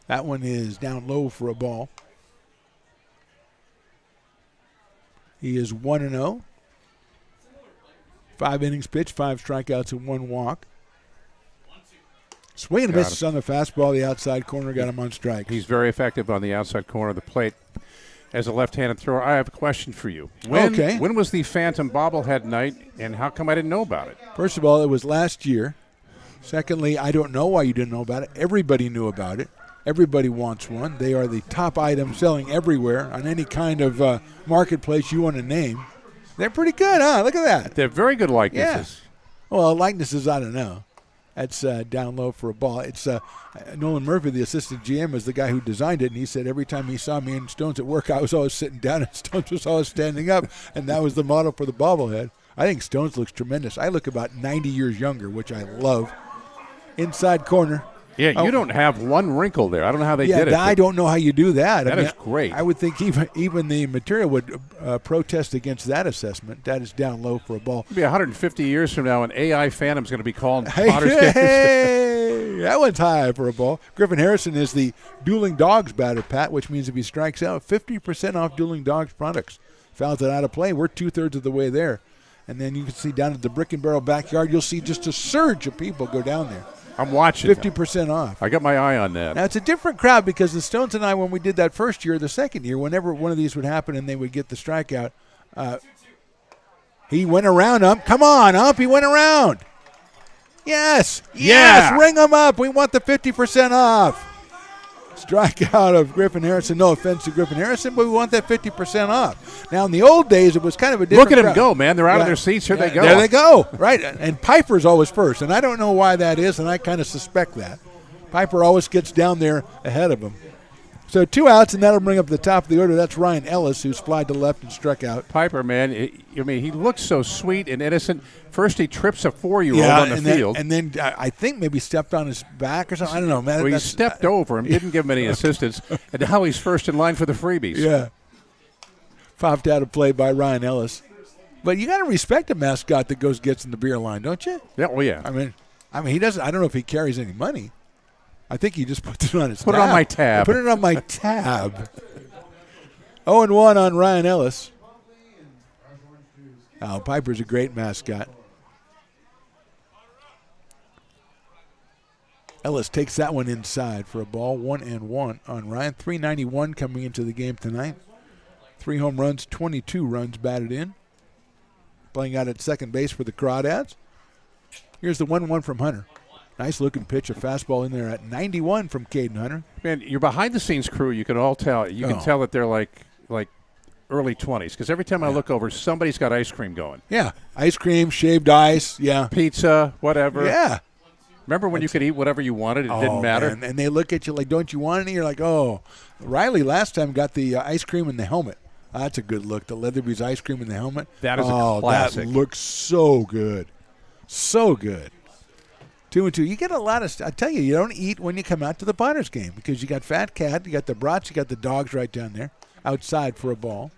That one is down low for a ball. He is 1-0. 5 innings pitched, 5 strikeouts, and 1 walk. Swing and misses on the fastball. The outside corner got him on strike. He's very effective on the outside corner of the plate. As a left-handed thrower, I have a question for you. When was the Phantom bobblehead night, and how come I didn't know about it? First of all, it was last year. Secondly, I don't know why you didn't know about it. Everybody knew about it. Everybody wants one. They are the top item selling everywhere on any kind of marketplace you want to name. They're pretty good, huh? Look at that. They're very good likenesses. Yeah. Well, likenesses, I don't know. That's down low for a ball. It's Nolan Murphy, the assistant GM, is the guy who designed it, and he said every time he saw me and Stones at work, I was always sitting down and Stones was always standing up, and that was the model for the bobblehead. I think Stones looks tremendous. I look about 90 years younger, which I love. Inside corner. Yeah, you don't have one wrinkle there. I don't know how they did it. I don't know how you do that. That is great. I would think even the material would protest against that assessment. That is down low for a ball. It'll be 150 years from now, an AI Phantom's going to be calling Hey, that one's high for a ball. Griffin Harrison is the Dueling Dogs batter, Pat, which means if he strikes out, 50% off Dueling Dogs products. Fouls it out of play. We're 2/3 of the way there. And then you can see down at the Brick and Barrel backyard, you'll see just a surge of people go down there. I'm watching. 50% off. I got my eye on that. Now, it's a different crowd because the Stones and I, when we did that first year, the second year, whenever one of these would happen and they would get the strikeout, he went around Ump. Come on, Ump. He went around. Yes. Yeah. Ring him up. We want the 50% off. Strikeout of Griffin Harrison. No offense to Griffin Harrison, but we want that 50% off. Now, in the old days, it was kind of a different Look at crowd. them go, man. They're out of their seats. Here they go. There they go. Right. And Piper's always first, and I don't know why that is, and I kind of suspect that. Piper always gets down there ahead of him. So 2 outs, and that'll bring up the top of the order. That's Ryan Ellis, who's flied to left and struck out. Piper, man, he looks so sweet and innocent. First, he trips a 4-year-old on the field. And then I think maybe stepped on his back or something. I don't know, man. Well, he stepped over him, didn't give him any assistance, and now he's first in line for the freebies. Yeah. Popped out of play by Ryan Ellis. But you got to respect a mascot that gets in the beer line, don't you? Yeah, well, yeah. I mean, he doesn't. I don't know if he carries any money. I think he just puts it on his tab. Put it on my tab. Put it on my tab. 0-1 on Ryan Ellis. Oh, Piper's a great mascot. Ellis takes that one inside for a ball. 1-1 on Ryan. 391 coming into the game tonight. 3 home runs, 22 runs batted in. Playing out at second base for the Crawdads. Here's the 1-1 from Hunter. Nice looking pitch, a fastball in there at 91 from Caden Hunter. Man, your behind-the-scenes crew, you can all tell. You can tell that they're like early 20s, because every time I look over, somebody's got ice cream going. Yeah, ice cream, shaved ice, yeah. Pizza, whatever. Yeah. Remember when you could eat whatever you wanted? It didn't matter. Man. And they look at you like, don't you want any? You're like, oh. Riley last time got the ice cream in the helmet. That's a good look, the Leatherby's ice cream in the helmet. That is a classic. That looks so good. So good. 2-2. You get a lot of I tell you, you don't eat when you come out to the Potters game because you got Fat Cat, you got the brats, you got the dogs right down there outside for a ball.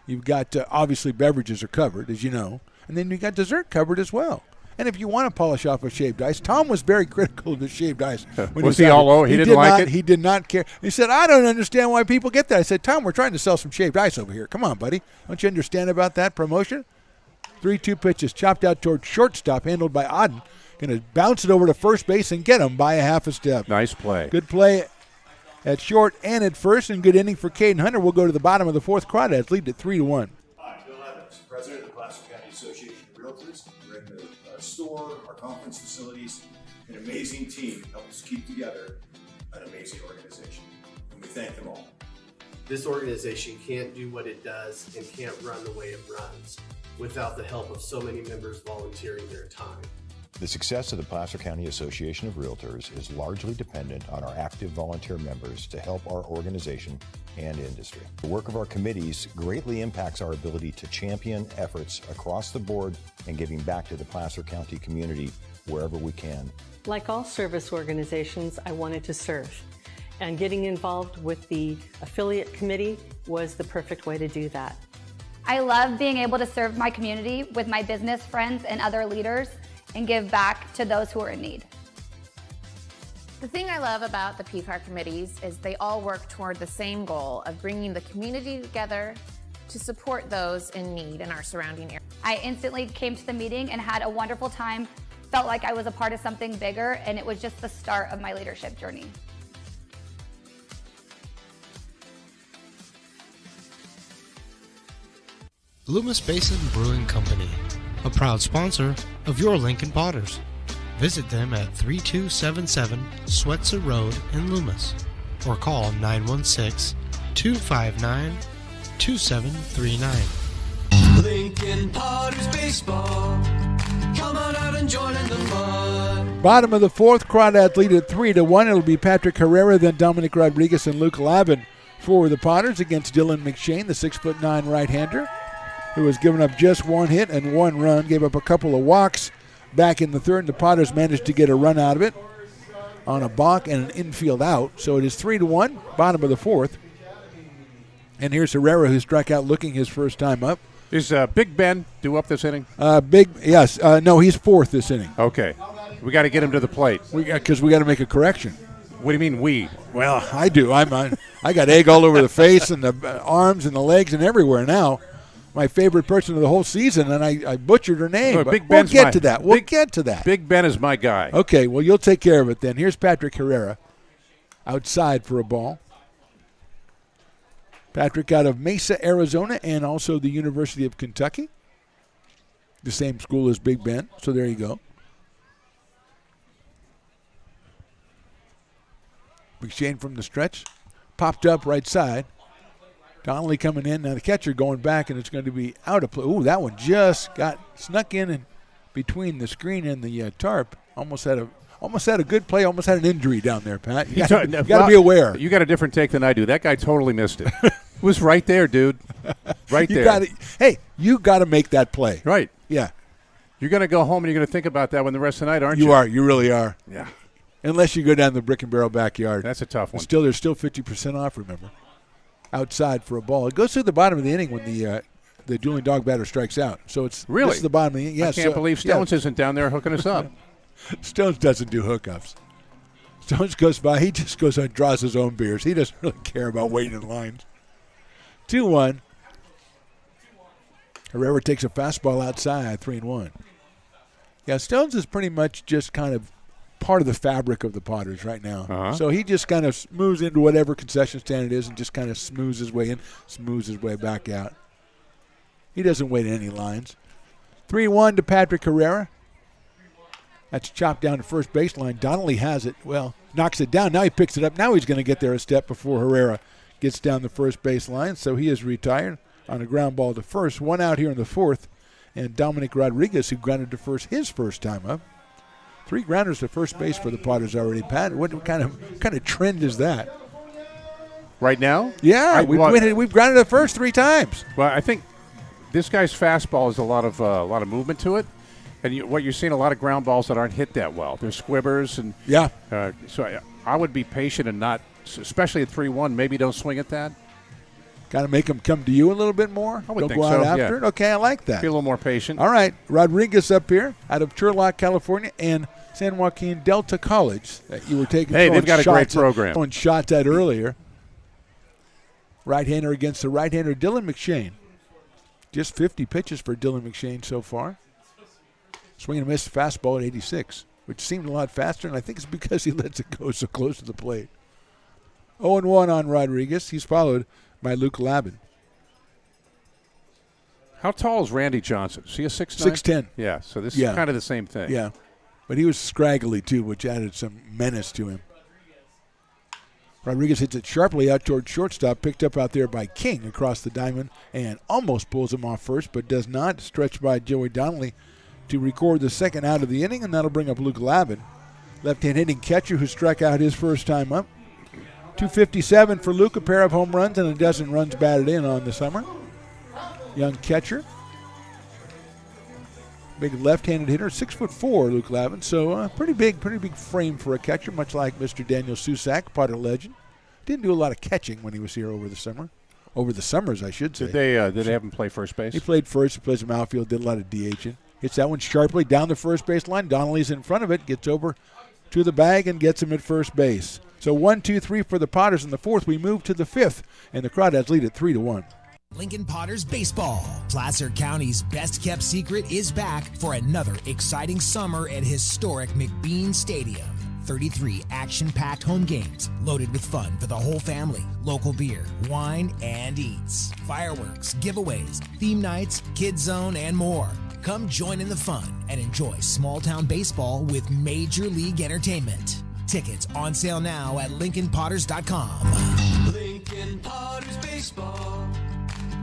You've got, obviously, beverages are covered, as you know. And then you got dessert covered as well. And if you want to polish off a shaved ice, Tom was very critical of the shaved ice. Was he all over? He didn't like it? He did not care. He said, I don't understand why people get that. I said, Tom, we're trying to sell some shaved ice over here. Come on, buddy. Don't you understand about that promotion? 3-2 pitches chopped out toward shortstop, handled by Auden. Going to bounce it over to first base and get him by a half a step. Nice play. Good play at short and at first, and good inning for Caden Hunter. We'll go to the bottom of the fourth. Crawdads lead at 3-1. Hi, Bill Evans, President of the Placer County Association of Realtors. We're in the store, our conference facilities, an amazing team that helps keep together an amazing organization. And we thank them all. This organization can't do what it does and can't run the way it runs without the help of so many members volunteering their time. The success of the Placer County Association of Realtors is largely dependent on our active volunteer members to help our organization and industry. The work of our committees greatly impacts our ability to champion efforts across the board and giving back to the Placer County community wherever we can. Like all service organizations, I wanted to serve. And getting involved with the affiliate committee was the perfect way to do that. I love being able to serve my community with my business friends and other leaders and give back to those who are in need. The thing I love about the PCAR committees is they all work toward the same goal of bringing the community together to support those in need in our surrounding area. I instantly came to the meeting and had a wonderful time, felt like I was a part of something bigger, and it was just the start of my leadership journey. Loomis Basin Brewing Company, a proud sponsor of your Lincoln Potters. Visit them at 3277 Swetzer Road in Loomis or call 916-259-2739. Lincoln Potters Baseball. Come on out and join in the fun. Bottom of the fourth, Crawdads lead at 3-1. It'll be Patrick Herrera, then Dominic Rodriguez and Luke Lavin for the Potters against Dylan McShane, the 6'9" right-hander, who has given up just one hit and one run, gave up a couple of walks back in the third, and the Potters managed to get a run out of it on a balk and an infield out. So it is 3-1, bottom of the fourth. And here's Herrera, who struck out looking his first time up. Is Big Ben due up this inning? Yes. No, he's fourth this inning. Okay. We got to get him to the plate. Because we got to make a correction. What do you mean we? Well, I do. I got egg all over the face and the arms and the legs and everywhere now. My favorite person of the whole season, and I butchered her name. No, but we'll get to that. We'll get to that. Big Ben is my guy. Okay, well, you'll take care of it then. Here's Patrick Herrera outside for a ball. Patrick out of Mesa, Arizona, and also the University of Kentucky. The same school as Big Ben, so there you go. McShane from the stretch. Popped up right side. Donnelly coming in. Now the catcher going back, and it's going to be out of play. Ooh, that one just got snuck in and between the screen and the tarp. Almost had a almost had a good play, almost had an injury down there, Pat. You got to be aware. You got a different take than I do. That guy totally missed it. It was right there, dude. Right there. You got to make that play. Right. Yeah. You're going to go home and you're going to think about that when the rest of the night, aren't you? You are. You really are. Yeah. Unless you go down the Brick and Barrel backyard. That's a tough one. There's still 50% off, remember. Outside for a ball. It goes through the bottom of the inning when the dueling dog batter strikes out. So it's really this is the bottom of the inning. Yeah, I can't believe Stones isn't down there hooking us up. Stones doesn't do hookups. Stones goes by. He just goes and draws his own beers. He doesn't really care about waiting in lines. 2-1. Herrera takes a fastball outside, 3-1. Yeah, Stones is pretty much just kind of part of the fabric of the Potters right now. Uh-huh. So he just kind of moves into whatever concession stand it is and just kind of smooths his way in, smooths his way back out. He doesn't wait in any lines. 3-1 to Patrick Herrera. That's chopped down to first baseline. Donnelly has it. Well, knocks it down. Now he picks it up. Now he's going to get there a step before Herrera gets down the first baseline. So he is retired on a ground ball to first. One out here in the fourth. And Dominic Rodriguez, who grounded to first his first time up. 3 grounders to first base for the Potters already, Pat. What kind of trend is that? Right now? Yeah, we've grounded to first 3 times. Well, I think this guy's fastball has a lot of movement to it, and what you're seeing a lot of ground balls that aren't hit that well. There's squibbers and so I would be patient and not, especially at 3-1. Maybe don't swing at that. Got to make them come to you a little bit more? I would Don't think go out so, after it? Okay, I like that. Be a little more patient. All right, Rodriguez up here out of Turlock, California, and San Joaquin Delta College that you were taking. Hey, they've got a great program. Throwing shots at earlier. Right-hander against the right-hander, Dylan McShane. Just 50 pitches for Dylan McShane so far. Swing and miss fastball at 86, which seemed a lot faster, and I think it's because he lets it go so close to the plate. 0-1 on Rodriguez. He's followed by Luke Labin. How tall is Randy Johnson? Is he a 6'9"? 6'10". Yeah, so this is kind of the same thing. Yeah, but he was scraggly too, which added some menace to him. Rodriguez hits it sharply out toward shortstop, picked up out there by King across the diamond, and almost pulls him off first, but does not. Stretched by Joey Donnelly to record the second out of the inning, and that'll bring up Luke Labin, left-hand hitting catcher who struck out his first time up. 257 for Luke, a pair of home runs and a dozen runs batted in on the summer. Young catcher. Big left-handed hitter, 6'4", Luke Lavin. So pretty big frame for a catcher, much like Mr. Daniel Susak, Potter legend. Didn't do a lot of catching when he was here over the summer. Over the summers, I should say. Did they have him play first base? He played first. He plays some outfield, did a lot of DHing. Hits that one sharply down the first base line. Donnelly's in front of it, gets over to the bag and gets him at first base. So 1-2-3 for the Potters in the fourth. We move to the fifth, and the Crawdads lead at 3-1. Lincoln Potters baseball. Placer County's best-kept secret is back for another exciting summer at historic McBean Stadium. 33 action-packed home games loaded with fun for the whole family. Local beer, wine, and eats. Fireworks, giveaways, theme nights, kids zone, and more. Come join in the fun and enjoy small-town baseball with Major League Entertainment. Tickets on sale now at LincolnPotters.com. Lincoln Potters baseball.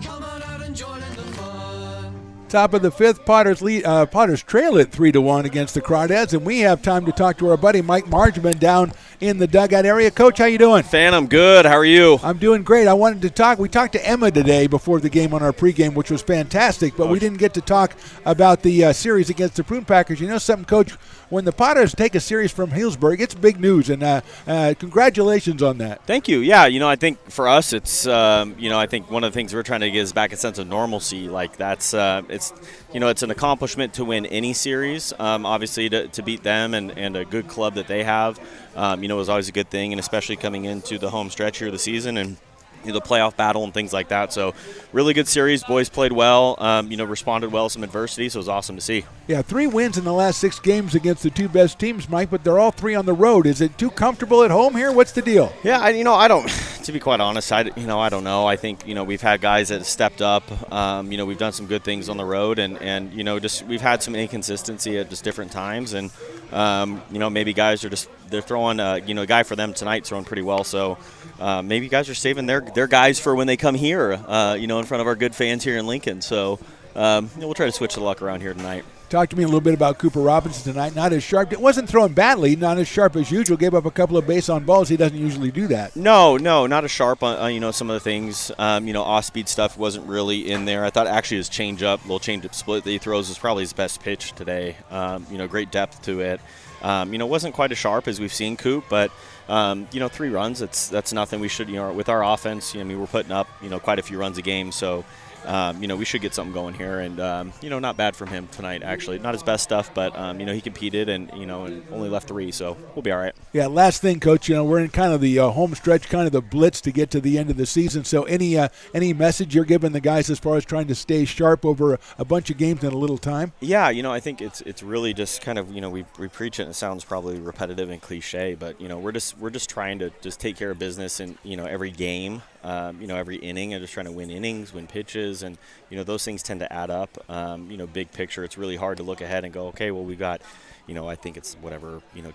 Come on out and join in the fun. Top of the fifth, Potters trail at 3-1 against the Crawdads, and we have time to talk to our buddy Mike Margeman down in the dugout area. Coach, how you doing? Fan, I'm good. How are you? I'm doing great. I wanted to talk. We talked to Emma today before the game on our pregame, which was fantastic, but we didn't get to talk about the series against the Prune Packers. You know something, Coach? When the Potters take a series from Healdsburg, it's big news, and congratulations on that. Thank you. Yeah, I think for us, it's, I think one of the things we're trying to get is back a sense of normalcy. Like that's, it's an accomplishment to win any series. Obviously, to beat them and a good club that they have, was always a good thing, and especially coming into the home stretch here of the season and the playoff battle and things like that. So really good series. Boys played well, responded well to some adversity, so it was awesome to see. Yeah, 3 wins in the last 6 games against the 2 best teams, Mike, but they're all 3 on the road. Is it too comfortable at home here? What's the deal? Yeah, I don't, to be quite honest, I don't know. I think, we've had guys that have stepped up. We've done some good things on the road, and just we've had some inconsistency at just different times, and maybe guys are they're throwing, a guy for them tonight throwing pretty well, so maybe guys are saving their guys for when they come here, in front of our good fans here in Lincoln. So we'll try to switch the luck around here tonight. Talk to me a little bit about Cooper Robinson tonight. Not as sharp. It wasn't throwing badly, not as sharp as usual. Gave up a couple of base on balls. He doesn't usually do that. No, not as sharp on some of the things. Off-speed stuff wasn't really in there. I thought actually his little change-up split that he throws was probably his best pitch today. Great depth to it. Wasn't quite as sharp as we've seen Coop, but 3 runs. That's nothing. We should, with our offense. We're putting up quite a few runs a game, so. We should get something going here, and not bad from him tonight. Actually, not his best stuff, but he competed and and only left 3, so we'll be all right. Yeah. Last thing, Coach. We're in kind of the home stretch, kind of the blitz to get to the end of the season. So any message you're giving the guys as far as trying to stay sharp over a bunch of games in a little time? Yeah. I think it's really just kind of we preach it, and it sounds probably repetitive and cliche, but we're just trying to just take care of business in every game. Every inning, and just trying to win innings, win pitches, and those things tend to add up. Big picture, it's really hard to look ahead and go, okay, well, we've got, I think it's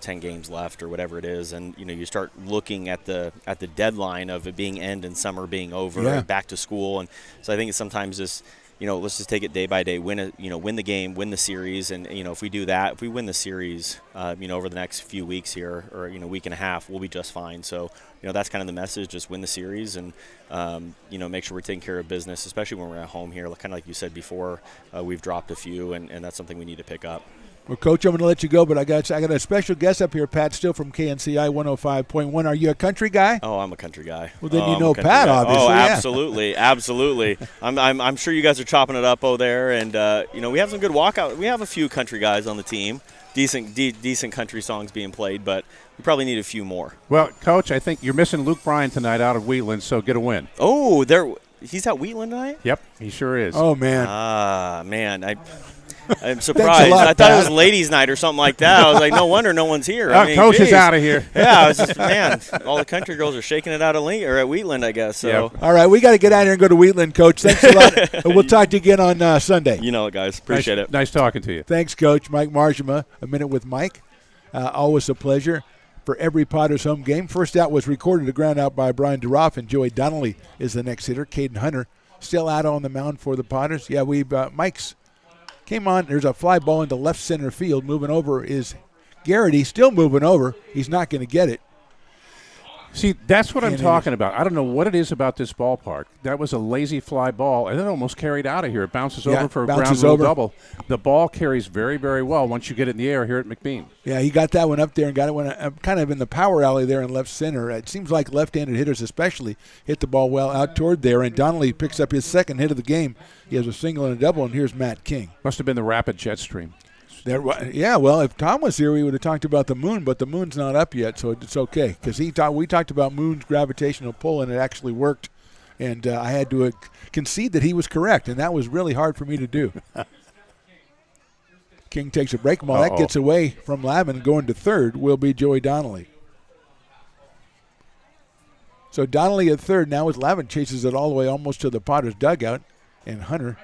10 games left or whatever it is, and you start looking at the deadline of it being end and summer being over, and back to school, and so I think it's sometimes just. Let's just take it day by day, win the game, win the series, and if we do that, if we win the series, over the next few weeks here, or week and a half, we'll be just fine. So, that's kind of the message: just win the series, and make sure we're taking care of business, especially when we're at home here. Kind of like you said before, we've dropped a few, and that's something we need to pick up. Well, Coach, I'm going to let you go, but I got a special guest up here, Pat Still from KNCI 105.1. Are you a country guy? Oh, I'm a country guy. Well, then you know Pat, obviously. Oh, absolutely, absolutely. I'm sure you guys are chopping it up over there, and we have some good walkout. We have a few country guys on the team, decent country songs being played, but we probably need a few more. Well, Coach, I think you're missing Luke Bryan tonight out of Wheatland, so get a win. Oh, he's at Wheatland tonight? Yep, he sure is. Oh, man. Man, I'm surprised. I thought it was ladies' night or something like that. I was like, no wonder no one's here. Coach is out of here. Yeah, I was just, all the country girls are shaking it out at Wheatland, I guess. So. Yep. All right, we got to get out here and go to Wheatland, Coach. Thanks a lot. We'll talk to you again on Sunday. You know it, guys. Appreciate it. Nice talking to you. Thanks, Coach. Mike Marjama, A Minute with Mike. Always a pleasure. For every Potters home game. First out was recorded, a ground out by Brian DeRoff, and Joey Donnelly is the next hitter. Caden Hunter still out on the mound for the Potters. Yeah, Mike's came on. There's a fly ball into left center field. Moving over is Garrett. He's still moving over. He's not going to get it. See, that's what I'm talking about. I don't know what it is about this ballpark. That was a lazy fly ball, and it almost carried out of here. It bounces over for a ground rule double. The ball carries very, very well once you get it in the air here at McBean. Yeah, he got that one up there and got it kind of in the power alley there in left center. It seems like left-handed hitters especially hit the ball well out toward there, and Donnelly picks up his second hit of the game. He has a single and a double, and here's Matt King. Must have been the rapid jet stream. Yeah, well, if Tom was here, we would have talked about the moon, but the moon's not up yet, so it's okay. Because we talked about moon's gravitational pull, and it actually worked. And I had to concede that he was correct, and that was really hard for me to do. King takes a break ball. That gets away from Lavin. Going to third will be Joey Donnelly. So Donnelly at third now as Lavin chases it all the way almost to the Potters dugout, and Hunter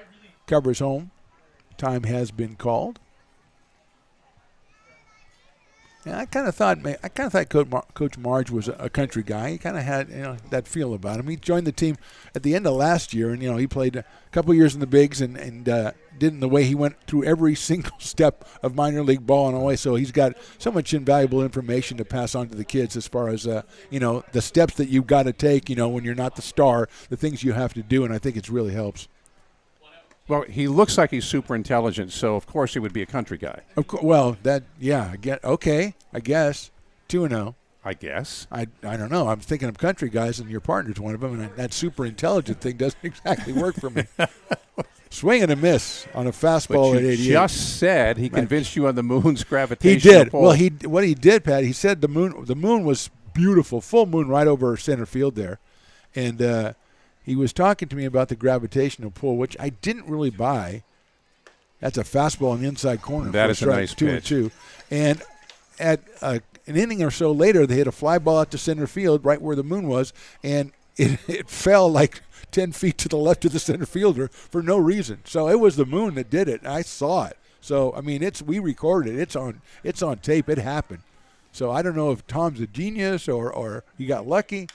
covers home. Time has been called. Yeah, I kind of thought Coach Marge was a country guy. He kind of had that feel about him. He joined the team at the end of last year, and he played a couple years in the bigs and did in the way he went through every single step of minor league ball and all the way. So he's got so much invaluable information to pass on to the kids as far as the steps that you've got to take. When you're not the star, the things you have to do, and I think it really helps. Well, he looks like he's super intelligent, so of course he would be a country guy. I guess 2-0. I guess. I don't know. I'm thinking of country guys, and your partner's one of them, and that super intelligent thing doesn't exactly work for me. Swing and a miss on a fastball at 88. He just said he convinced you on the moon's gravitational He did. pull. Well, what he did, Pat, he said the moon was beautiful, full moon right over center field there, and he was talking to me about the gravitational pull, which I didn't really buy. That's a fastball in the inside corner. That is a nice pitch. 2-2. And at an inning or so later, they hit a fly ball out to center field right where the moon was, and it fell like 10 feet to the left of the center fielder for no reason. So it was the moon that did it. I saw it. So, I mean, we recorded it. It's on tape. It happened. So I don't know if Tom's a genius or he got lucky.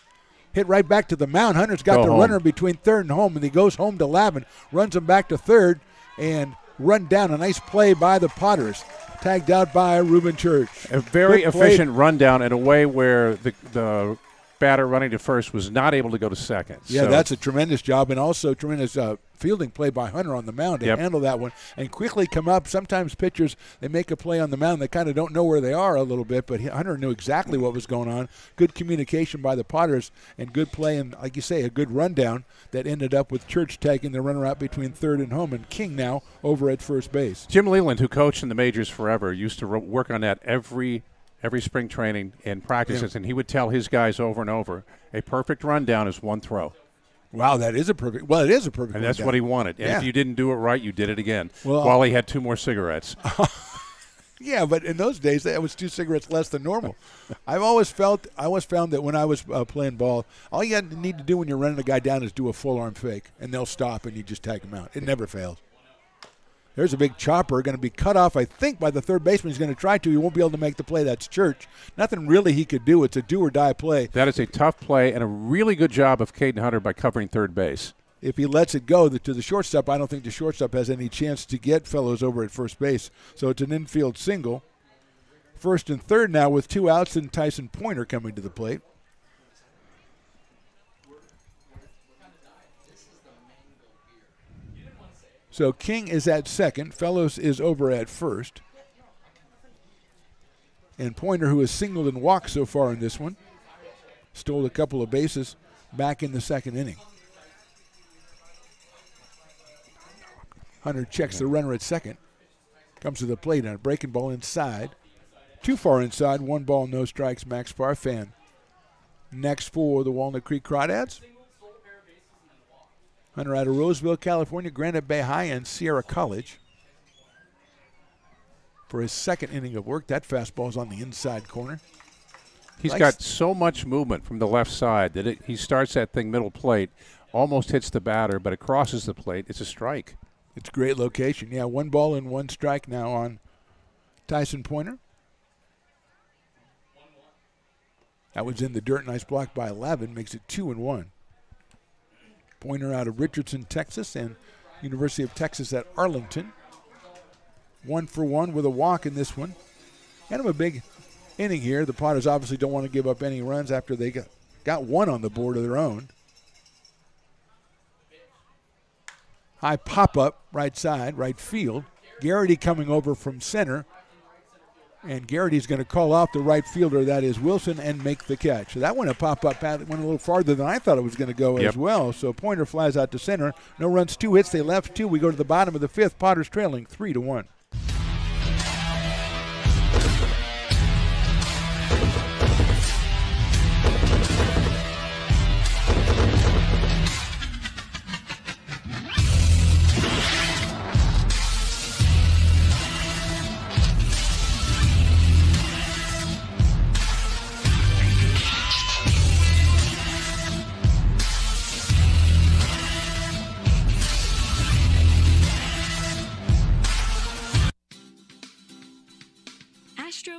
Hit right back to the mound. Hunter's got the runner between third and home, and he goes home to Lavin, runs him back to third, and run down. A nice play by the Potters. Tagged out by Reuben Church. A very efficient rundown in a way where the batter running to first was not able to go to second. Yeah, so that's a tremendous job, and also tremendous fielding play by Hunter on the mound to handle that one and quickly come up. Sometimes pitchers, they make a play on the mound. They kind of don't know where they are a little bit, but Hunter knew exactly what was going on. Good communication by the Potters and good play, and like you say, a good rundown that ended up with Church taking the runner out between third and home, and King now over at first base. Jim Leland, who coached in the majors forever, used to work on that every spring training and practices, and he would tell his guys over and over, a perfect rundown is one throw. Wow, it is a perfect rundown. And that's what he wanted. And if you didn't do it right, you did it again while he had 2 more cigarettes. Yeah, but in those days, that was 2 cigarettes less than normal. I always found that when I was playing ball, all you need to do when you're running a guy down is do a full arm fake, and they'll stop, and you just tag him out. It never fails. There's a big chopper going to be cut off, I think, by the third baseman. He's going to try to. He won't be able to make the play. That's Church. Nothing really he could do. It's a do-or-die play. That is a tough play and a really good job of Caden Hunter by covering third base. If he lets it go to the shortstop, I don't think the shortstop has any chance to get Fellows over at first base. So it's an infield single. First and third now with 2 outs and Tyson Pointer coming to the plate. So King is at second. Fellows is over at first. And Pointer, who has singled and walked so far in this one, stole a couple of bases back in the second inning. Hunter checks the runner at second. Comes to the plate and a breaking ball inside. Too far inside. 1 ball, no strikes. Max Farfan. Next for the Walnut Creek Crawdads. Hunter out of Roseville, California, Granite Bay High, and Sierra College. For his second inning of work, that fastball is on the inside corner. He's got so much movement from the left side that he starts that thing middle plate, almost hits the batter, but it crosses the plate. It's a strike. It's a great location. Yeah, 1 ball and 1 strike now on Tyson Pointer. That was in the dirt. Nice block by Lavin. Makes it 2-1. Pointer out of Richardson, Texas, and University of Texas at Arlington. 1 for 1 with a walk in this one. Kind of a big inning here. The Potters obviously don't want to give up any runs after they got 1 on the board of their own. High pop-up, right side, right field. Garrity coming over from center. And Garrity's going to call off the right fielder, that is Wilson, and make the catch. So that one, a pop-up path, went a little farther than I thought it was going to go as well. So Pointer flies out to center. No runs, 2 hits. They left 2. We go to the bottom of the 5th. Potters trailing 3-1.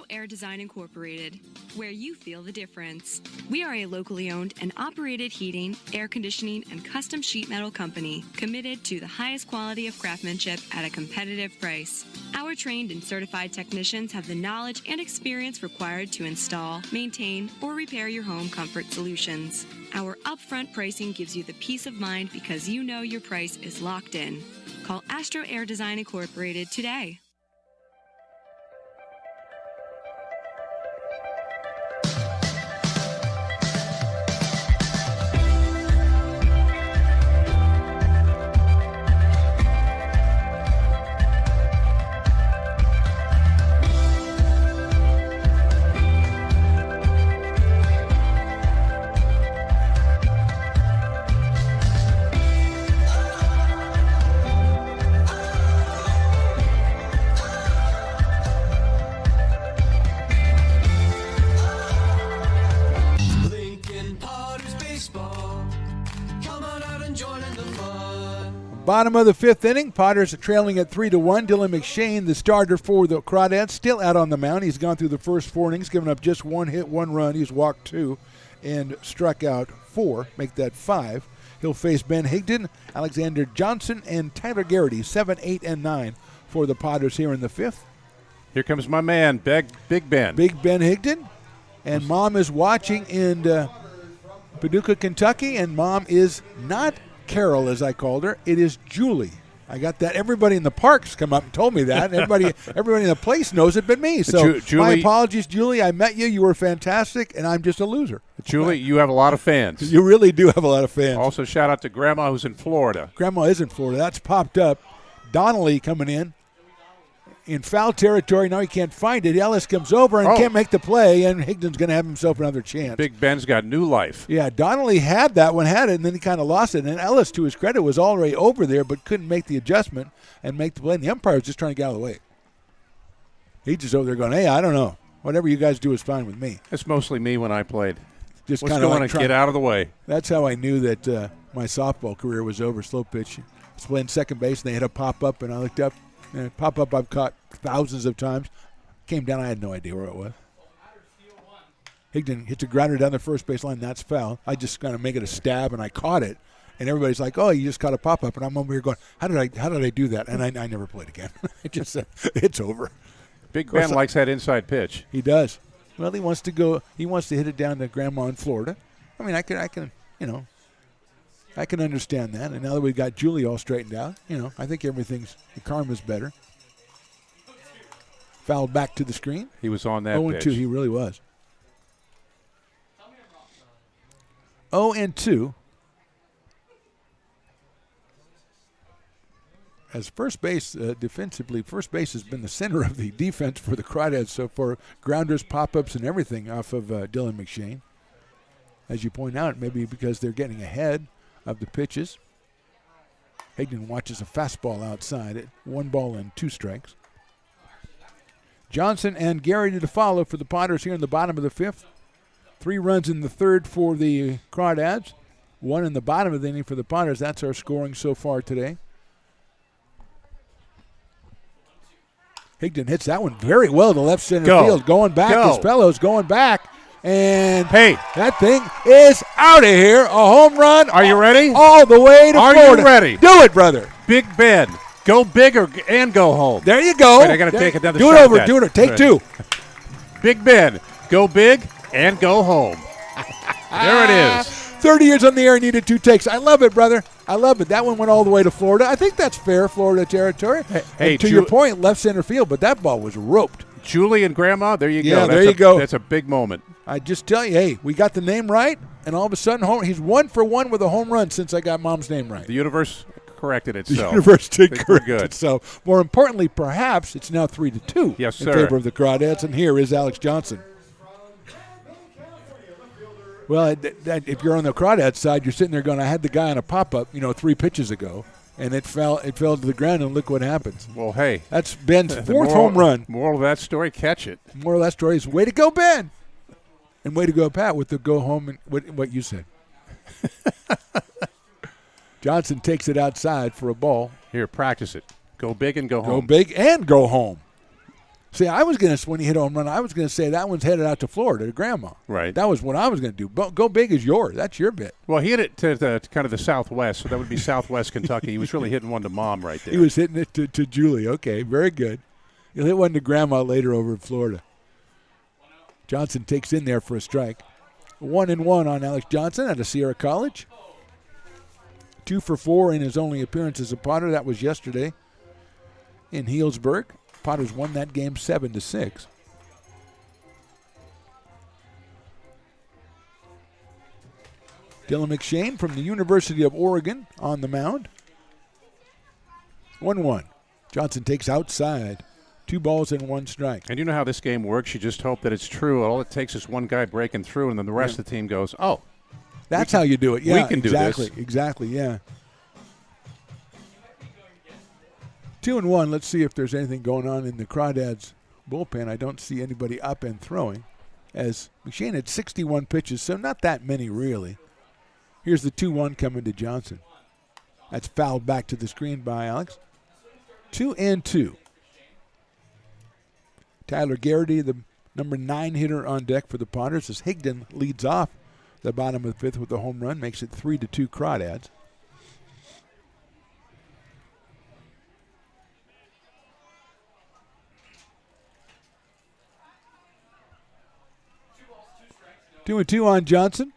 Air Design Incorporated, where you feel the difference. We are a locally owned and operated heating, air conditioning, and custom sheet metal company committed to the highest quality of craftsmanship at a competitive price. Our trained and certified technicians have the knowledge and experience required to install, maintain, or repair your home comfort solutions. Our upfront pricing gives you the peace of mind because you know your price is locked in. Call Astro Air Design Incorporated today. Bottom of the 5th inning, Potters are trailing at 3-1. Dylan McShane, the starter for the Crawdads, still out on the mound. He's gone through the first 4 innings, given up just 1 hit, 1 run. He's walked 2 and struck out 4, make that 5. He'll face Ben Higdon, Alexander Johnson, and Tyler Garrity, 7, 8, and 9 for the Potters here in the 5th. Here comes my man, Big Ben. Big Ben Higdon. And Mom is watching in Paducah, Kentucky, and Mom is not Carol, as I called her. It is Julie. I got that. Everybody in the parks come up and told me that. Everybody in the place knows it but me. So Julie, my apologies, Julie. I met you. You were fantastic, and I'm just a loser. Julie, you have a lot of fans. You really do have a lot of fans. Also, shout out to Grandma who's in Florida. Grandma is in Florida. That's popped up. Donnelly coming in foul territory. Now he can't find it. Ellis comes over and can't make the play, and Higdon's going to have himself another chance. Big Ben's got new life. Yeah, Donnelly had it, and then he kind of lost it. And Ellis, to his credit, was already over there but couldn't make the adjustment and make the play. And the umpire was just trying to get out of the way. He's just over there going, hey, I don't know. Whatever you guys do is fine with me. It's mostly me when I played. Just kind of get out of the way. That's how I knew that my softball career was over. Slow pitch. I was playing second base, and they had a pop-up, and I looked up. And pop-up I've caught thousands of times. Came down, I had no idea where it was. Higdon hits a grounder down the first base line. That's foul. I just kind of make it a stab, and I caught it. And everybody's like, oh, you just caught a pop-up. And I'm over here going, how did I do that? And I never played again. It just said, it's over. Big Ben likes that inside pitch. He does. Well, he wants to hit it down to Grandma in Florida. I mean, I can understand that. And now that we've got Julie all straightened out, I think the karma's better. Fouled back to the screen. He was on that 0-2, he really was. 0-2. As first base, defensively, first base has been the center of the defense for the Crawdads so far. Grounders, pop-ups, and everything off of Dylan McShane. As you point out, maybe because they're getting ahead of the pitches. Higdon watches a fastball outside. 1 ball and 2 strikes. Johnson and Garrity to follow for the Potters here in the bottom of the 5th. 3 runs in the 3rd for the Crawdads. 1 in the bottom of the inning for the Potters. That's our scoring so far today. Higdon hits that one very well to left center field. Going back. Cospello's going back. And that thing is out of here. A home run. Are you ready? All the way to Florida. Are you ready? Do it, brother. Big Ben. Go big and go home. There you go. Wait, I got to take another shot. Do it over. Take 2. Big Ben. Go big and go home. There it is. 30 years on the air, needed 2 takes. I love it, brother. I love it. That one went all the way to Florida. I think that's fair, Florida territory. Hey, to your point, left center field, but that ball was roped. Julie and Grandma, there you go. Yeah, there you go. That's a big moment. I just tell you, hey, we got the name right, and all of a sudden, he's 1 for 1 with a home run since I got Mom's name right. The universe corrected itself. The universe did correct itself. More importantly, perhaps, it's now 3-2 in favor of the Crawdads, and here is Alex Johnson. Well, if you're on the Crawdads side, you're sitting there going, I had the guy on a pop-up, 3 pitches ago, and it fell to the ground, and look what happens. Well, hey. That's Ben's 4th home run. Moral of that story, catch it. Moral of that story is way to go, Ben. And way to go, Pat, with the go home and what you said. Johnson takes it outside for a ball. Here, practice it. Go big and go home. Go big and go home. See, when he hit a home run, I was going to say that one's headed out to Florida to Grandma. Right. That was what I was going to do. Go big is yours. That's your bit. Well, he hit it to kind of the southwest, so that would be southwest Kentucky. He was really hitting one to Mom right there. He was hitting it to Julie. Okay, very good. He'll hit one to Grandma later over in Florida. Johnson takes in there for a strike. 1-1 on Alex Johnson out of Sierra College. 2 for 4 in his only appearance as a Potter. That was yesterday in Healdsburg. Potters won that game 7-6. Dylan McShane from the University of Oregon on the mound. 1-1. Johnson takes outside. 2 balls and 1 strike. And you know how this game works. You just hope that it's true. All it takes is one guy breaking through, and then the rest of the team goes, oh. That's how you do it. Yeah, we can do this. Exactly, yeah. 2-1. Let's see if there's anything going on in the Crawdads bullpen. I don't see anybody up and throwing, as McShane had 61 pitches, so not that many really. Here's the 2-1 coming to Johnson. That's fouled back to the screen by Alex. 2-2. Tyler Garrity, the number 9 hitter on deck for the Potters, as Higdon leads off The bottom of the fifth with the home run makes it 3-2 Crawdads. 2-2 on Johnson.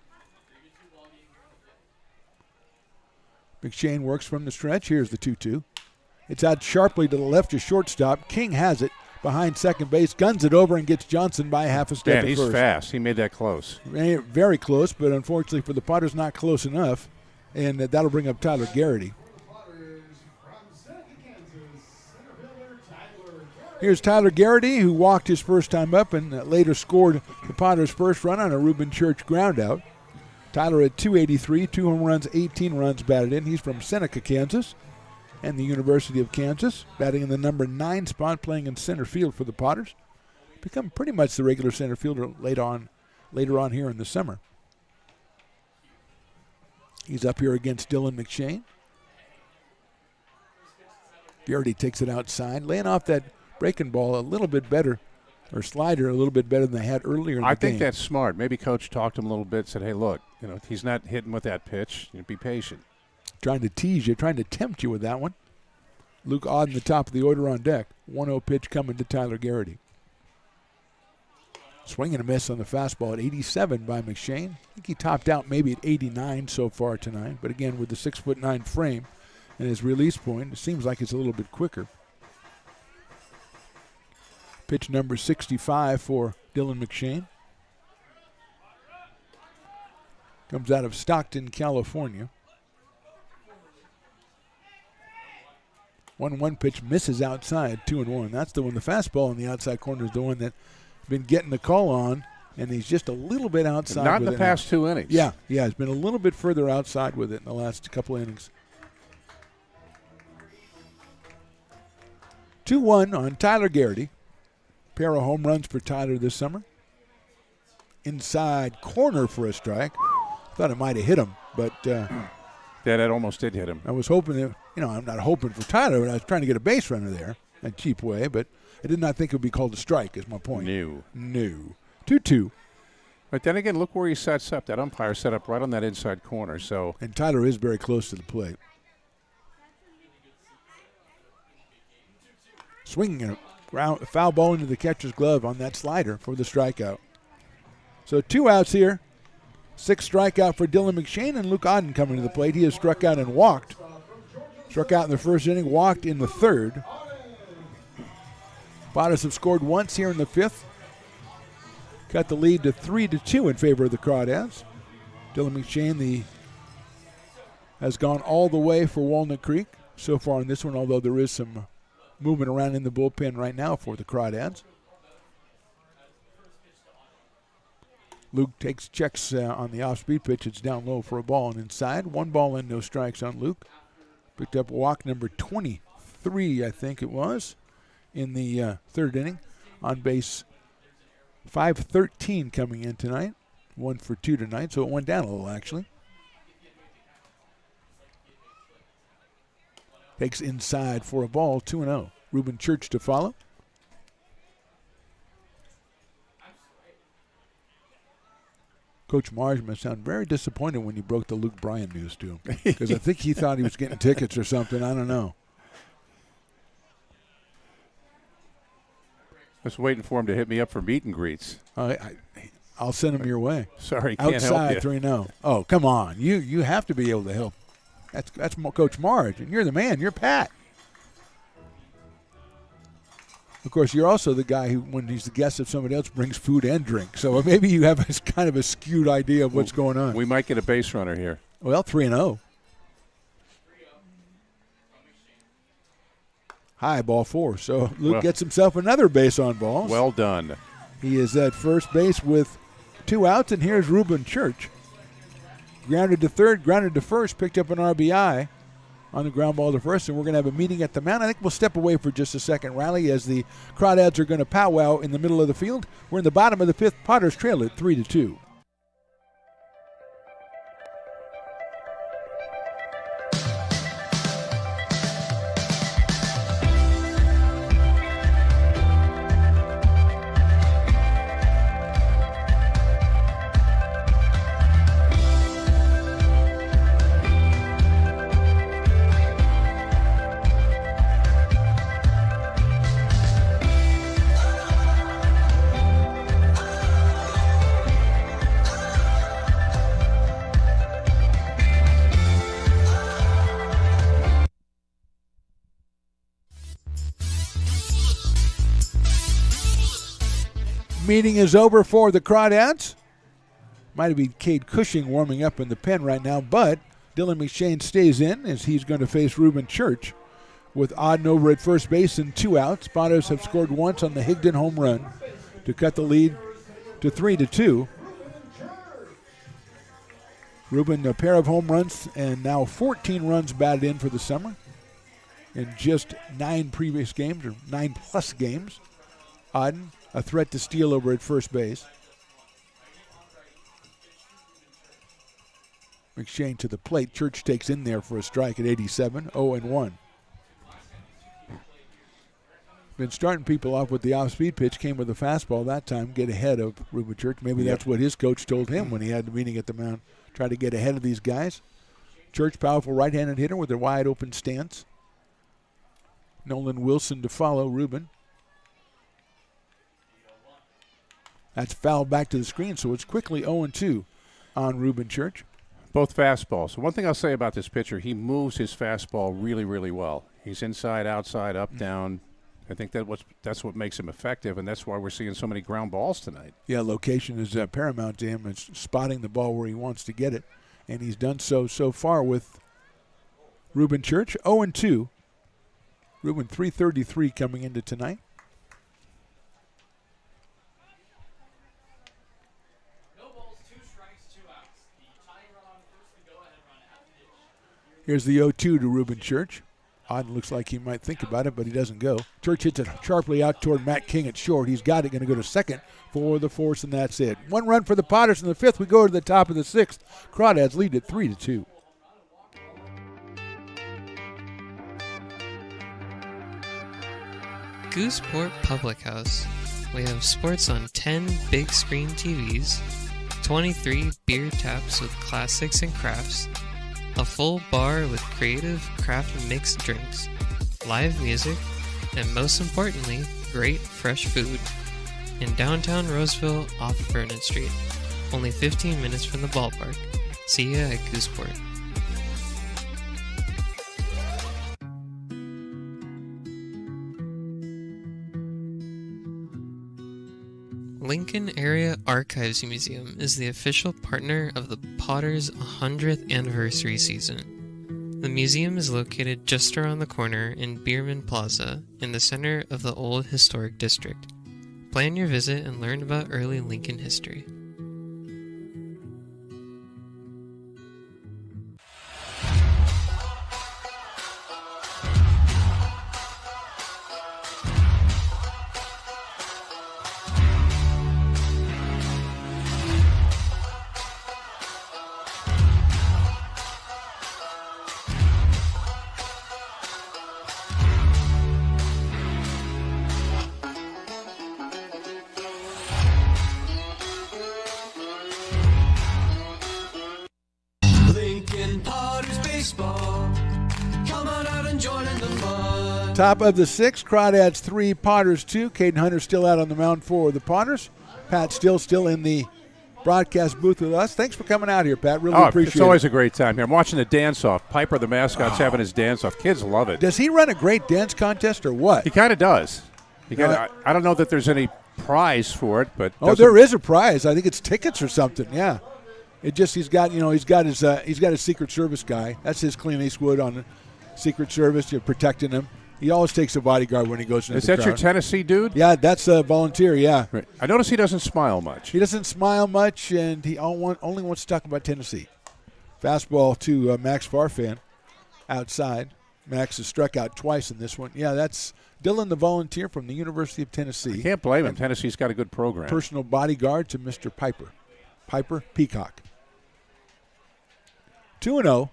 McShane works from the stretch. Here's the 2-2. It's out sharply to the left to shortstop. King has it behind second base, guns it over and gets Johnson by half a step at he's first. fast. He made that close. Very close, but unfortunately for the Potters, not close enough. And that'll bring up Tyler Garrity. Here's Tyler Garrity, who walked his first time up and later scored the Potters' first run on a Reuben Church groundout. Tyler at 283, 2 home runs, 18 runs batted in. He's from Seneca, Kansas, and the University of Kansas, batting in the number 9 spot, playing in center field for the Potters. Become pretty much the regular center fielder later on here in the summer. He's up here against Dylan McShane. Garrity takes it outside, laying off that breaking ball a little bit better, or slider a little bit better than they had earlier in the game. I think that's smart. Maybe Coach talked to him a little bit, said, hey, look, he's not hitting with that pitch. Be patient. Trying to tease you, trying to tempt you with that one. Luke Auden, the top of the order on deck. 1-0 pitch coming to Tyler Garrity. Swing and a miss on the fastball at 87 by McShane. I think he topped out maybe at 89 so far tonight. But again, with the 6'9" frame and his release point, it seems like it's a little bit quicker. Pitch number 65 for Dylan McShane. Comes out of Stockton, California. 1-1 pitch misses outside, 2-1. That's the one. The fastball in the outside corner is the one that's been getting the call on, and he's just a little bit outside. Not in with the it past now. 2 innings. Yeah, he's been a little bit further outside with it in the last couple innings. 2-1 on Tyler Garrity. Pair of home runs for Tyler this summer. Inside corner for a strike. Thought it might have hit him, but that almost did hit him. I was hoping that, I'm not hoping for Tyler, but I was trying to get a base runner there in a cheap way, but I did not think it would be called a strike, is my point. No. 2-2. But then again, look where he sets up. That umpire set up right on that inside corner. So, and Tyler is very close to the plate. Swinging a foul ball into the catcher's glove on that slider for the strikeout. So 2 outs here. 6th strikeout for Dylan McShane, and Luke Auden coming to the plate. He has struck out and walked. Struck out in the first inning, walked in the third. Potters have scored once here in the 5th. Cut the lead to 3-2 in favor of the Crawdads. Dylan McShane has gone all the way for Walnut Creek so far in this one, although there is some movement around in the bullpen right now for the Crawdads. Luke checks on the off-speed pitch. It's down low for a ball and inside. 1 ball and no strikes on Luke. Picked up walk number 23, I think it was, in the 3rd inning. On base 513 coming in tonight. 1 for 2 tonight, so it went down a little actually. Takes inside for a ball, 2-0. Reuben Church to follow. Coach Marge must sound very disappointed when you broke the Luke Bryan news to him, because I think he thought he was getting tickets or something. I don't know. Just waiting for him to hit me up for meet and greets. I'll send him your way. Sorry, can't outside help you. 3-0. Oh, come on. You have to be able to help. That's Coach Marge, and you're the man. You're Pat. Of course, you're also the guy who, when he's the guest of somebody else, brings food and drink. So maybe you have kind of a skewed idea of what's going on. We might get a base runner here. Well, 3-0. High, ball 4. So Luke gets himself another base on balls. Well done. He is at first base with 2 outs, and here's Reuben Church. Grounded to third, grounded to first, picked up an RBI on the ground ball to first, and we're going to have a meeting at the mound. I think we'll step away for just a second, Riley, as the Crawdads are going to powwow in the middle of the field. We're in the bottom of the 5th. Potters trail it 3-2. meeting is over for the Crawdads. Might have been Cade Cushing warming up in the pen right now, but Dylan McShane stays in as he's going to face Reuben Church with Auden over at first base and 2 outs. Potters have scored once on the Higdon home run to cut the lead to 3-2. Reuben, a pair of home runs and now 14 runs batted in for the summer in just 9 previous games, or 9+ games. Auden, a threat to steal over at first base. McShane to the plate. Church takes in there for a strike at 87, 0-1. Been starting people off with the off-speed pitch, came with a fastball that time, get ahead of Reuben Church. Maybe that's what his coach told him when he had the meeting at the mound. Try to get ahead of these guys. Church, powerful right-handed hitter with a wide-open stance. Nolan Wilson to follow Reuben. That's fouled back to the screen, so it's quickly 0-2 on Reuben Church. Both fastballs. So one thing I'll say about this pitcher, he moves his fastball really, really well. He's inside, outside, up, down. I think that's what makes him effective, and that's why we're seeing so many ground balls tonight. Yeah, location is paramount to him. It's spotting the ball where he wants to get it, and he's done so far with Reuben Church. 0-2. Reuben 333 coming into tonight. Here's the 0-2 to Reuben Church. Auden looks like he might think about it, but he doesn't go. Church hits it sharply out toward Matt King at short. He's got it, going to go to second for the force, and that's it. 1 run for the Potters in the 5th. We go to the top of the 6th. Crawdads lead at 3-2. Gooseport Public House. We have sports on 10 big screen TVs, 23 beer taps with classics and crafts, a full bar with creative craft mixed drinks, live music, and most importantly, great fresh food. In downtown Roseville off Vernon Street, only 15 minutes from the ballpark. See ya at Gooseport. Lincoln Area Archives Museum is the official partner of the Potters' 100th anniversary season. The museum is located just around the corner in Bierman Plaza in the center of the Old Historic District. Plan your visit and learn about early Lincoln history. Top of the 6th, Crawdads 3, Potters 2. Caden Hunter still out on the mound for the Potters. Pat still in the broadcast booth with us. Thanks for coming out here, Pat. Really appreciate it. It's always a great time here. I'm watching the dance-off. Piper, the mascot's having his dance-off. Kids love it. Does he run a great dance contest or what? He kind of does. I don't know that there's any prize for it, but there is a prize. I think it's tickets or something. Yeah, it just he's got his Secret Service guy. That's his Clint Eastwood on the Secret Service. You're protecting him. He always takes a bodyguard when he goes into the crowd. Is that your Tennessee dude? Yeah, that's a volunteer, yeah. Right. I notice he doesn't smile much. He doesn't smile much, and he only wants to talk about Tennessee. Fastball to Max Farfan outside. Max has struck out twice in this one. Yeah, that's Dylan, the volunteer from the University of Tennessee. I can't blame him. Tennessee's got a good program. Personal bodyguard to Mr. Piper. Piper Peacock. 2-0.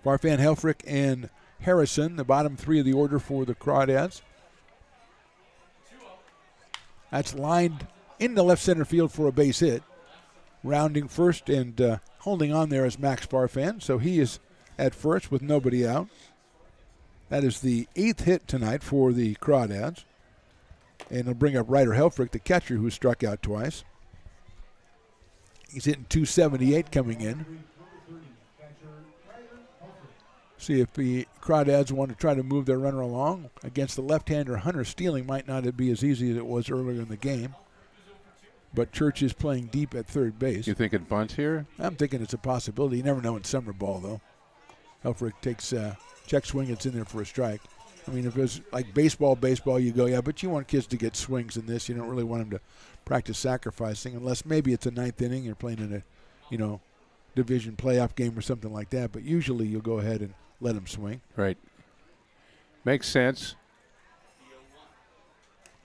Farfan, Helfrich, and Harrison, the bottom 3 of the order for the Crawdads. That's lined into left center field for a base hit. Rounding first and holding on there is Max Farfan, so he is at first with nobody out. That is the 8th hit tonight for the Crawdads. And it'll bring up Ryder Helfrich, the catcher, who struck out twice. He's hitting .278 coming in. See if the Crawdads want to try to move their runner along. Against the left-hander, Hunter, stealing might not be as easy as it was earlier in the game. But Church is playing deep at third base. You think it bunt here? I'm thinking it's a possibility. You never know in summer ball, though. Helfrich takes check swing. It's in there for a strike. I mean, if it was like baseball, you go, yeah, but you want kids to get swings in this. You don't really want them to practice sacrificing unless maybe it's a ninth inning. You're playing in a, division playoff game or something like that. But usually you'll go ahead and let them swing. Right. Makes sense.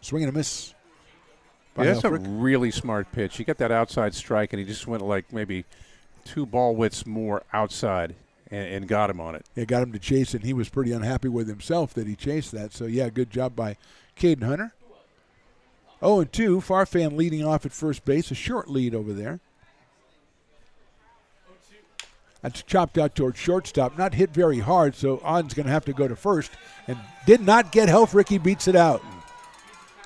Swing and a miss. Yeah, that's a really smart pitch. He got that outside strike, and he just went like maybe 2 ball widths more outside and got him on it. Yeah, got him to chase it, and he was pretty unhappy with himself that he chased that. So, yeah, good job by Caden Hunter. 0-2, Farfan leading off at first base, a short lead over there. That's chopped out towards shortstop, not hit very hard, so Aden's going to have to go to first, and did not get Helfrich. He beats it out.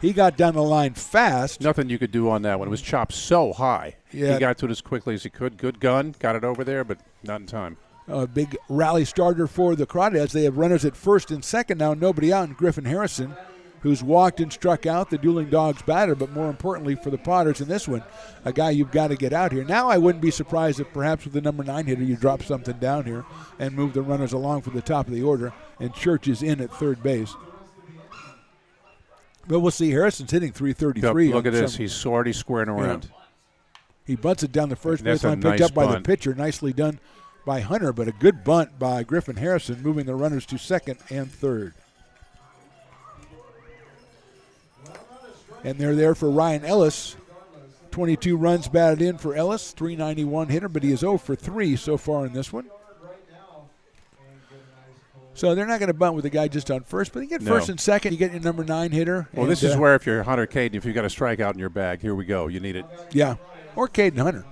He got down the line fast. Nothing you could do on that one. It was chopped so high. Yeah. He got to it as quickly as he could. Good gun. Got it over there, but not in time. A big rally starter for the Crawdads. They have runners at first and second now, nobody out, and Griffin Harrison, who's walked and struck out, the Dueling Dogs batter, but more importantly for the Potters in this one, a guy you've got to get out here. Now I wouldn't be surprised if perhaps with the number 9 hitter you drop something down here and move the runners along for the top of the order, and Church is in at third base. But we'll see. Harrison's hitting .333. Look at this. He's already squaring around. Yeah. He bunts it down the first base line, picked up by the pitcher. Nicely done by Hunter, but a good bunt by Griffin Harrison, moving the runners to second and third. And they're there for Ryan Ellis. 22 runs batted in for Ellis, .391 hitter, but he is 0 for 3 so far in this one. So they're not going to bunt with the guy just on first, but you get first and second, you get your number 9 hitter. Well, this is where if you're Hunter Caden, if you've got a strikeout in your bag, here we go. You need it. Yeah, or Caden Hunter.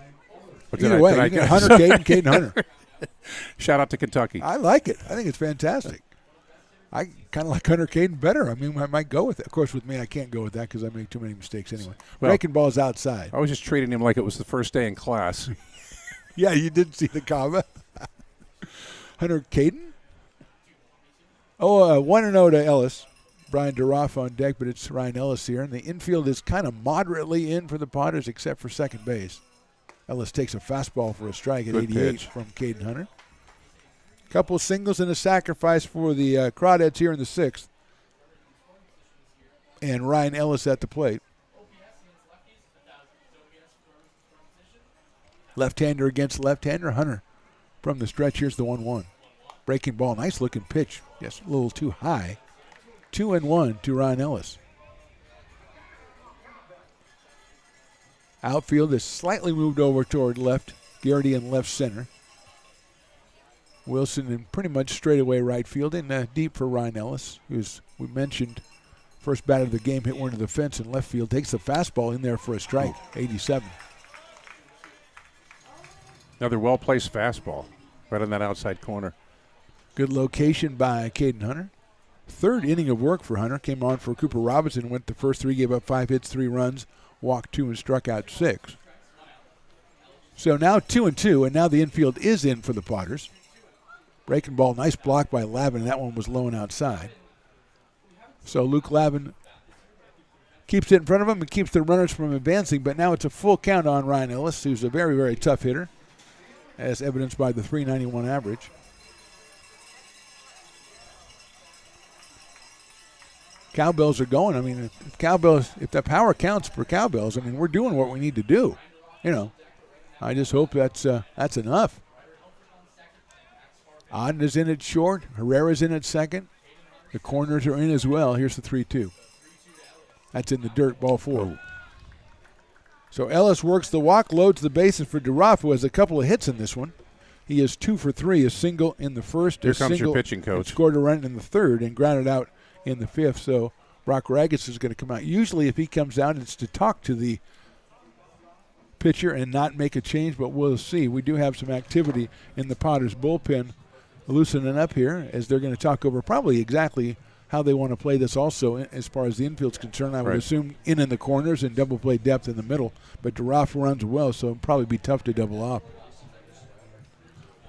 Either way, you get Hunter Caden, Caden Hunter. Shout out to Kentucky. I like it. I think it's fantastic. I kind of like Hunter Caden better. I mean, I might go with it. Of course, with me, I can't go with that because I make too many mistakes anyway. Well, breaking ball's outside. I was just treating him like it was the first day in class. Yeah, you didn't see the comma. Hunter Caden? 1-0 to Ellis. Brian DeRoff on deck, but it's Ryan Ellis here. And the infield is kind of moderately in for the Potters except for second base. Ellis takes a fastball for a strike at 88 from Caden Hunter. Couple singles and a sacrifice for the Crawdads here in the 6th. And Ryan Ellis at the plate. Left-hander against left-hander. Hunter from the stretch. Here's the 1-1. Breaking ball. Nice looking pitch. Yes, a little too high. 2-1 to Ryan Ellis. Outfield is slightly moved over toward left. Garrity in left center. Wilson in pretty much straightaway right field, and deep for Ryan Ellis, who's, we mentioned, first batter of the game, hit one to the fence in left field, takes the fastball in there for a strike, 87. Another well-placed fastball right on that outside corner. Good location by Caden Hunter. Third inning of work for Hunter. Came on for Cooper Robinson, went the first 3, gave up 5 hits, 3 runs, walked 2, and struck out 6. So now 2-2, and now the infield is in for the Potters. Breaking ball, nice block by Lavin, and that one was low and outside. So Luke Lavin keeps it in front of him and keeps the runners from advancing, but now it's a full count on Ryan Ellis, who's a very, very tough hitter, as evidenced by the .391 average. Cowbells are going. I mean, if the power counts for cowbells, I mean, we're doing what we need to do. You know, I just hope that's enough. Aden is in at short. Herrera's in at second. The corners are in as well. Here's the 3-2. That's in the dirt, ball 4. So Ellis works the walk, loads the bases for DeRoff, who has a couple of hits in this one. He is 2 for 3, a single in the first. Here comes your pitching coach. Scored a run in the third and grounded out in the 5th. So Brock Ragus is going to come out. Usually if he comes out, it's to talk to the pitcher and not make a change, but we'll see. We do have some activity in the Potters bullpen loosening up here as they're going to talk over probably exactly how they want to play this also as far as the infield's concerned. I would assume in the corners and double play depth in the middle, but DeRoff runs well, so it'll probably be tough to double off.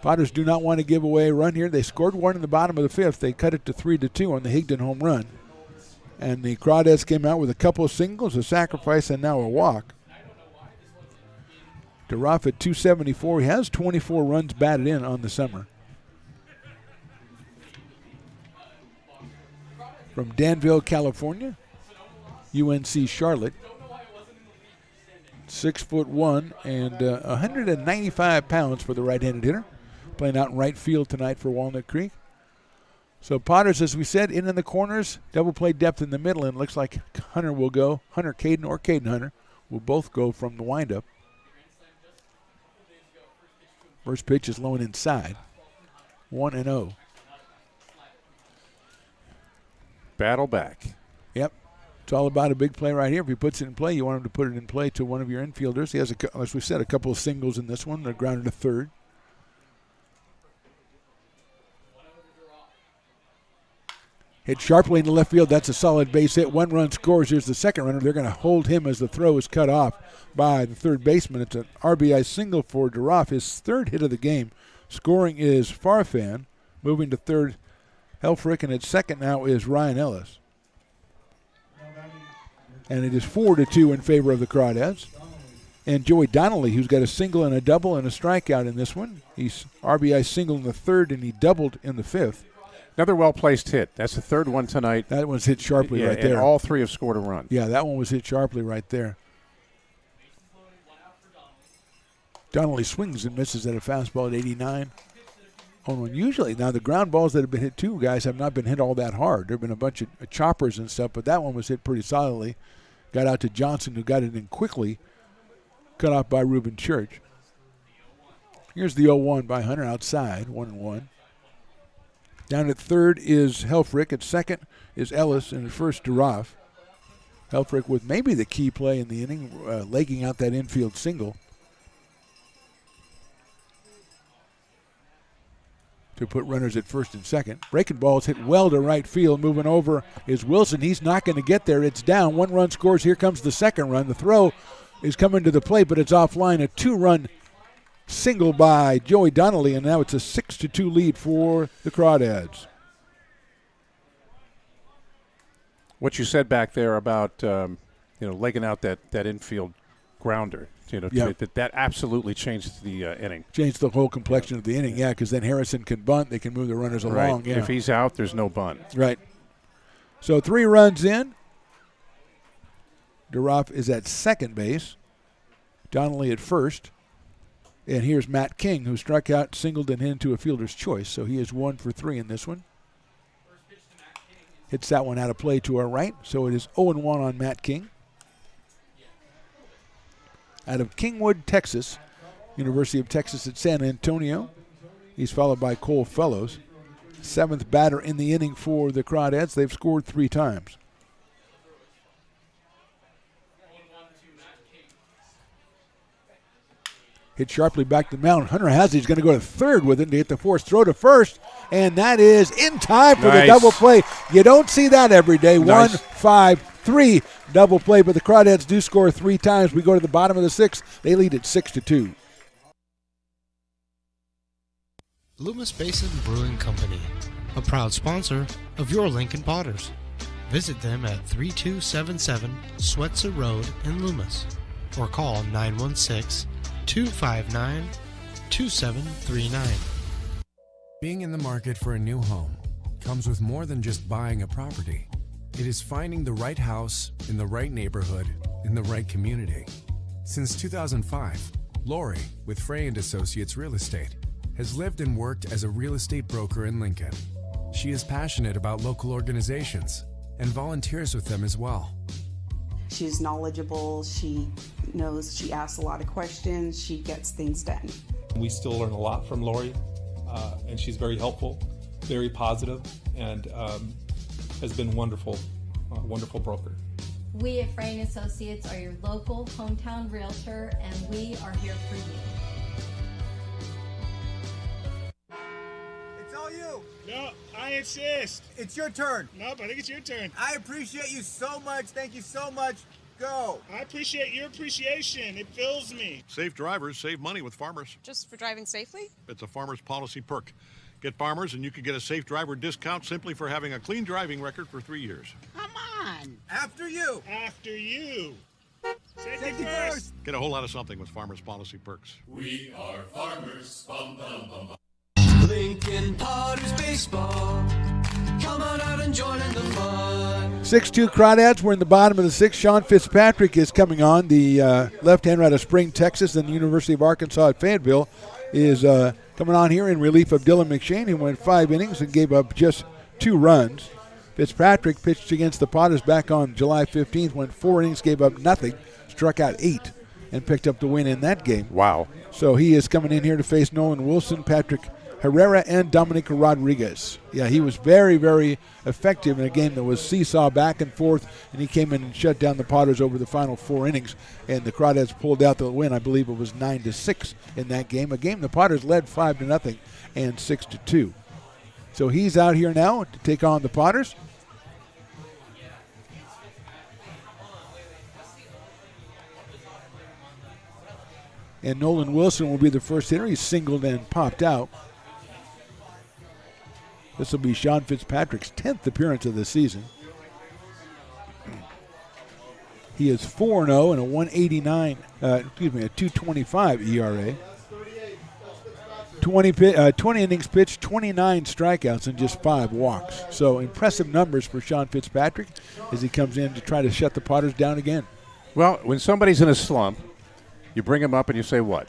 Potters do not want to give away a run here. They scored one in the bottom of the fifth. They cut it to 3-2 on the Higdon home run. And the Crawdads came out with a couple of singles, a sacrifice, and now a walk. DeRoff at 274. He has 24 runs batted in on the summer. From Danville, California, UNC Charlotte. 6'1" and 195 pounds for the right-handed hitter. Playing out in right field tonight for Walnut Creek. So Potters, as we said, in the corners, double play depth in the middle, and it looks like Hunter will go. Hunter Caden or Caden Hunter will both go from the windup. First pitch is low and inside. 1-0. Battle back. Yep. It's all about a big play right here. If he puts it in play, you want him to put it in play to one of your infielders. He has, as we said, a couple of singles in this one. They're grounded to third. Hit sharply in the left field. That's a solid base hit. 1 run scores. Here's the second runner. They're going to hold him as the throw is cut off by the third baseman. It's an RBI single for DeRoff, his third hit of the game. Scoring is Farfan. Moving to third, Helfrich, and at second now is Ryan Ellis. And it is 4-2 in favor of the Crawdads. And Joey Donnelly, who's got a single and a double and a strikeout in this one. He's RBI single in the third, and he doubled in the fifth. Another well-placed hit. That's the third one tonight. That one's hit sharply right there. And all three have scored a run. Yeah, that one was hit sharply right there. Donnelly swings and misses at a fastball at 89. Usually, now the ground balls that have been hit too, guys, have not been hit all that hard. There have been a bunch of choppers and stuff, but that one was hit pretty solidly. Got out to Johnson, who got it in quickly. Cut off by Reuben Church. Here's the 0-1 by Hunter outside, 1-1. Down at third is Helfrich. At second is Ellis, and at first DeRoff. Helfrich with maybe the key play in the inning, legging out that infield single to put runners at first and second. Breaking ball's hit well to right field. Moving over is Wilson. He's not going to get there. It's down. 1 run scores. Here comes the second run. The throw is coming to the plate, but it's offline. A 2-run single by Joey Donnelly, and now it's a 6-2 lead for the Crawdads. What you said back there about legging out that infield grounder, Yep. that absolutely changed the inning. Changed the whole complexion of the inning, yeah, because then Harrison can bunt. They can move the runners along. Right. Yeah. If he's out, there's no bunt. Right. So 3 runs in. DeRoff is at second base. Donnelly at first. And here's Matt King, who struck out, singled, and hit into a fielder's choice. So he is 1 for 3 in this one. Hits that one out of play to our right. So it is 0-1 on Matt King. Out of Kingwood, Texas, University of Texas at San Antonio. He's followed by Cole Fellows. 7th batter in the inning for the Crawdads. They've scored 3 times. Hit sharply back to the mound. Hunter has it. He's going to go to third with it to hit the force throw to first. And that is in time for the double play. You don't see that every day. Nice. 1-5-3 double play, but the Crawdads do score 3 times. We go to the bottom of the 6th. They lead at 6-2. Loomis Basin Brewing Company, a proud sponsor of your Lincoln Potters. Visit them at 3277 Swetzer Road in Loomis or call 916-259-2739. Being in the market for a new home comes with more than just buying a property. It is finding the right house in the right neighborhood in the right community. Since 2005, Lori with Frey & Associates Real Estate has lived and worked as a real estate broker in Lincoln. She is passionate about local organizations and volunteers with them as well. She's knowledgeable, she knows, she asks a lot of questions, she gets things done. We still learn a lot from Lori, and she's very helpful, very positive, and has been wonderful broker. We at Frey & Associates are your local hometown realtor, and we are here for you. It's all you. No, I insist. It's your turn. Nope, I think it's your turn. I appreciate you so much. Thank you so much. Go! I appreciate your appreciation. It fills me. Safe drivers save money with Farmers. Just for driving safely? It's a Farmers policy perk. Get Farmers and you can get a safe driver discount simply for having a clean driving record for 3 years. Come on! After you! After you! Safety first! Get a whole lot of something with Farmers policy perks. We are farmers. Bum, bum, bum, bum. Lincoln Potters Baseball. Come on out and join in the fun. 6-2 Crawdads. We're in the bottom of the sixth. Sean Fitzpatrick is coming on. The left-hander out of Spring, Texas, and the University of Arkansas at Fayetteville is coming on here in relief of Dylan McShane, who went 5 innings and gave up just 2 runs. Fitzpatrick pitched against the Potters back on July 15th, went 4 innings, gave up nothing, struck out 8, and picked up the win in that game. Wow. So he is coming in here to face Nolan Wilson, Patrick Herrera, and Dominic Rodriguez. Yeah, he was very, very effective in a game that was seesaw back and forth, and he came in and shut down the Potters over the final 4 innings, and the Crawdads pulled out the win. I believe it was 9-6 in that game, a game the Potters led 5-0 and 6-2. So he's out here now to take on the Potters. And Nolan Wilson will be the first hitter. He's singled and popped out. This will be Sean Fitzpatrick's 10th appearance of the season. He is 4-0 and a 2.25 ERA. 20 innings pitched, 29 strikeouts, and just 5 walks. So impressive numbers for Sean Fitzpatrick as he comes in to try to shut the Potters down again. Well, when somebody's in a slump, you bring them up and you say what?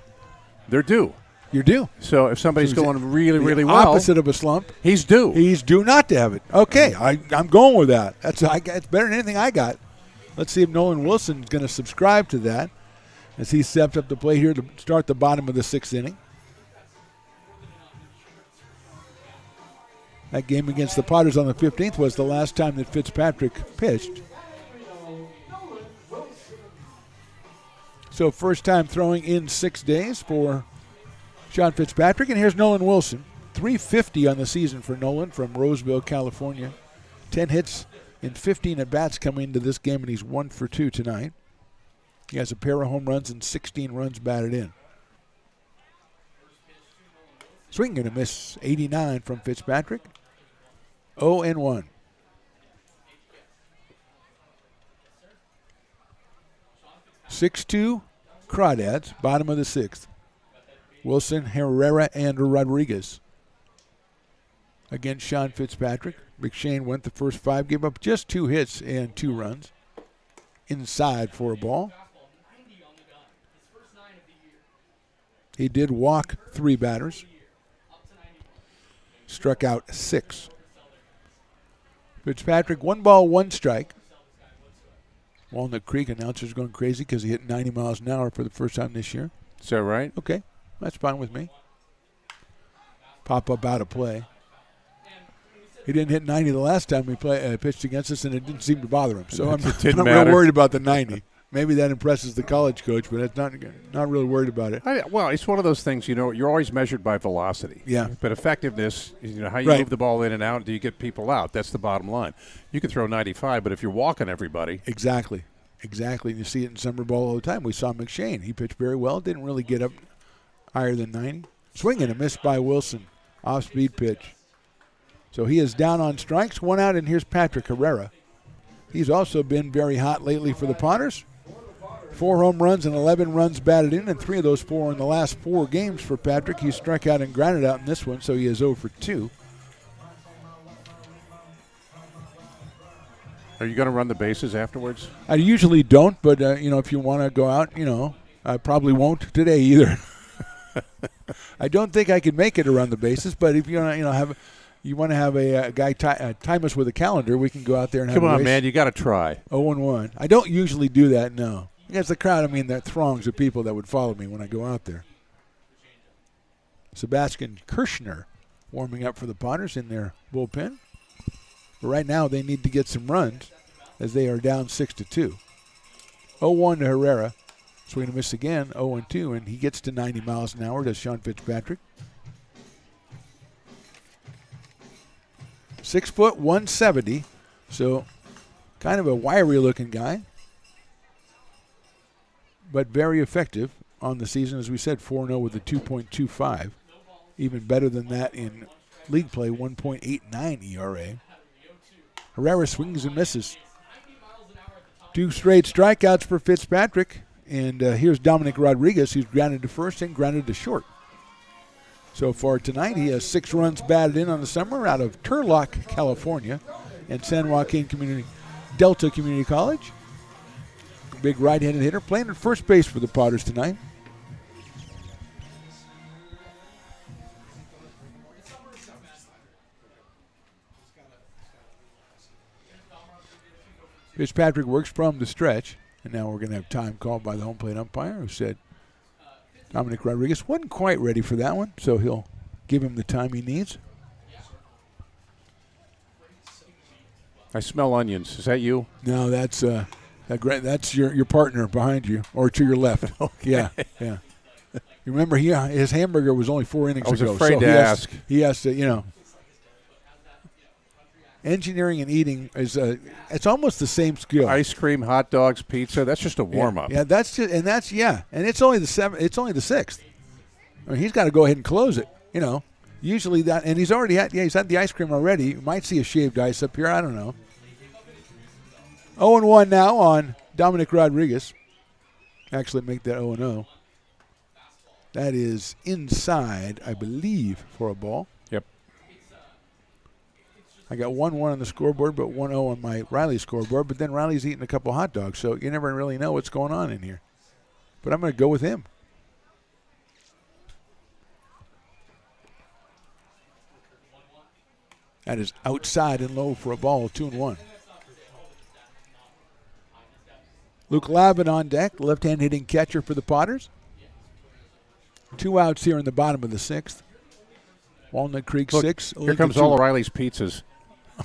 They're due. You're due. So if somebody's going really, really well. Opposite of a slump. He's due. He's due not to have it. Okay, I'm going with that. It's better than anything I got. Let's see if Nolan Wilson's going to subscribe to that as he steps up to plate here to start the bottom of the 6th inning. That game against the Potters on the 15th was the last time that Fitzpatrick pitched. So first time throwing in 6 days for Sean Fitzpatrick. And here's Nolan Wilson. .350 on the season for Nolan from Roseville, California. 10 hits in 15 at-bats coming into this game, and he's 1 for 2 tonight. He has a pair of home runs and 16 runs batted in. Swing and a miss, 89 from Fitzpatrick. 0-1. (6-2) Crawdads, bottom of the 6th. Wilson, Herrera, and Rodriguez against Sean Fitzpatrick. McShane went the first 5, gave up just 2 hits and 2 runs. Inside for a ball. He did walk 3 batters. Struck out 6. Fitzpatrick, 1 ball, 1 strike. Walnut Creek announcers going crazy because he hit 90 miles an hour for the first time this year. Is that right? Okay, that's fine with me. Pop up out of play. He didn't hit 90 the last time he pitched against us, and it didn't seem to bother him. So I'm not real worried about the 90. Maybe that impresses the college coach, but it's not really worried about it. Well, it's one of those things, you're always measured by velocity. Yeah. But effectiveness, how you move the ball in and out, do you get people out? That's the bottom line. You can throw 95, but if you're walking everybody. Exactly. You see it in summer ball all the time. We saw McShane. He pitched very well, didn't really get up higher than 90. Swing and a miss by Wilson. Off-speed pitch. So he is down on strikes, 1 out, and here's Patrick Herrera. He's also been very hot lately for the Potters. 4 home runs and 11 runs batted in, and 3 of those 4 in the last 4 games for Patrick. He struck out and grounded out in this one, so he is 0 for 2. Are you going to run the bases afterwards? I usually don't, but if you want to go out, I probably won't today either. I don't think I could make it around the bases, but if you want to have a guy time us with a calendar, we can go out there and have a race. Come on, man, you got to try. 0-1. I don't usually do that, no. Against the crowd, that throngs of people that would follow me when I go out there. Sebastian Kirshner warming up for the Potters in their bullpen. But right now they need to get some runs as they are down 6-2. 0-1 to Herrera. Swing and miss again, 0-2, and he gets to 90 miles an hour, does Sean Fitzpatrick. 6 foot, 170, so kind of a wiry-looking guy. but very effective on the season. As we said, 4-0 with a 2.25. Even better than that in league play, 1.89 ERA. Herrera swings and misses. 2 straight strikeouts for Fitzpatrick. And here's Dominic Rodriguez, who's grounded to first and grounded to short. So far tonight, he has 6 runs batted in on the summer out of Turlock, California, and San Joaquin Delta Community College. Big right-handed hitter, playing at first base for the Potters tonight. Fitzpatrick works from the stretch, and now we're going to have time called by the home plate umpire, who said Dominic Rodriguez wasn't quite ready for that one, so he'll give him the time he needs. I smell onions. Is that you? No, that's your partner behind you, or to your left. Okay. Yeah. You remember his hamburger was only 4 innings ago. I was afraid to ask. He has to, engineering and eating is it's almost the same skill. Ice cream, hot dogs, pizza. That's just a warm up. Yeah, and it's only the 7th. It's only the 6th. I mean, he's got to go ahead and close it. Usually that, and he's already had. Yeah, he's had the ice cream already. You might see a shaved ice up here. I don't know. 0-1 now on Dominic Rodriguez. Actually, make that 0-0. That is inside, I believe, for a ball. Yep. I got 1-1 on the scoreboard, but 1-0 on my Riley scoreboard. But then Riley's eating a couple hot dogs, so you never really know what's going on in here. But I'm going to go with him. That is outside and low for a ball, 2-1. Luke Lavin on deck, left-hand hitting catcher for the Potters. 2 outs here in the bottom of the 6th. Walnut Creek 6. Here comes all O'Reilly's pizzas.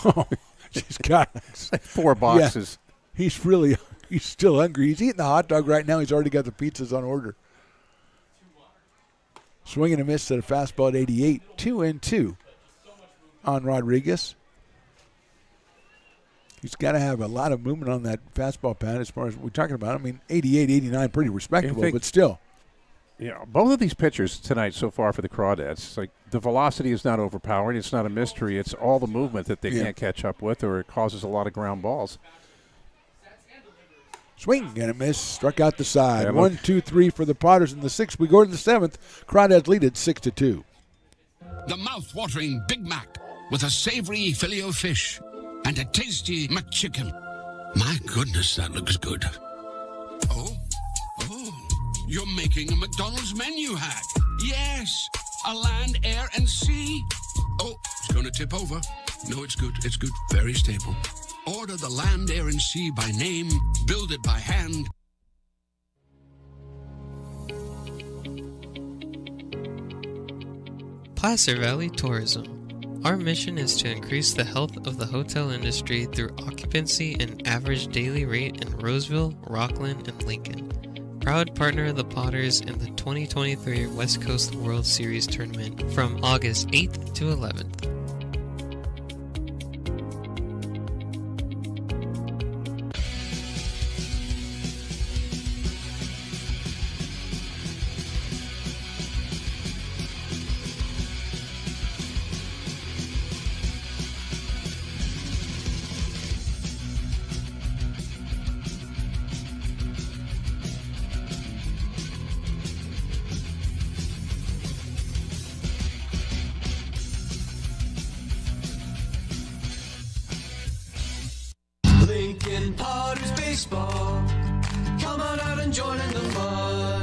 Oh, he's got 4 boxes. Yeah, he's still hungry. He's eating the hot dog right now. He's already got the pizzas on order. Swing and a miss at a fastball at 88. 2-2 on Rodriguez. He's got to have a lot of movement on that fastball pad as far as we're talking about. I mean, 88, 89, pretty respectable, but still. Yeah, both of these pitchers tonight so far for the Crawdads, it's like the velocity is not overpowering. It's not a mystery. It's all the movement that they can't catch up with, or it causes a lot of ground balls. Swing and a miss. Struck out the side. 1, 2, 3 for the Potters in the 6th. We go to the 7th. Crawdads lead it 6-2. The mouth-watering Big Mac with a savory Filet-O-Fish and a tasty McChicken. My goodness, that looks good. Oh, you're making a McDonald's menu hack. Yes, a land, air, and sea. Oh, it's going to tip over. No, it's good. It's good. Very stable. Order the land, air, and sea by name. Build it by hand. Placer Valley Tourism. Our mission is to increase the health of the hotel industry through occupancy and average daily rate in Roseville, Rockland, and Lincoln. Proud partner of the Potters in the 2023 West Coast World Series Tournament from August 8th to 11th.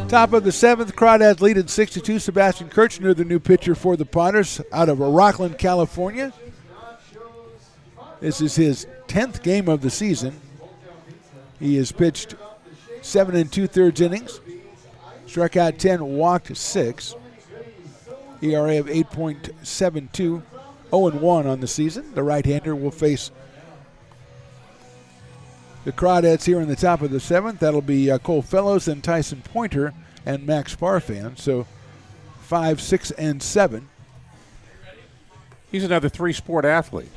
Top of the 7th, Crawdads lead at 6-2. Sebastian Kirchner, the new pitcher for the Potters out of Rockland, California. This is his 10th game of the season. He has pitched 7 2/3 innings, struck out 10, walked 6. ERA of 8.72, 0-1 on the season. The right-hander will face the Crawdads here in the top of the 7th. That'll be Cole Fellows and Tyson Pointer and Max Farfan. So 5, 6, and 7. He's another 3-sport athlete.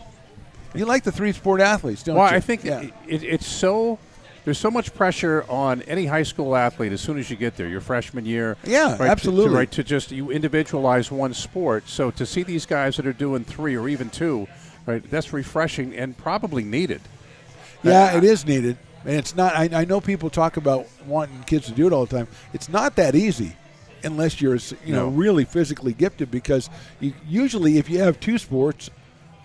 You like the 3-sport athletes, don't well, you? I think it's so there's so much pressure on any high school athlete as soon as you get there, your freshman year. Yeah, absolutely. To just you individualize one sport. So to see these guys that are doing 3 or even 2, right, that's refreshing and probably needed. Yeah, it is needed. And it's not, I know people talk about wanting kids to do it all the time. It's not that easy unless you're, really physically gifted, because usually if you have 2 sports,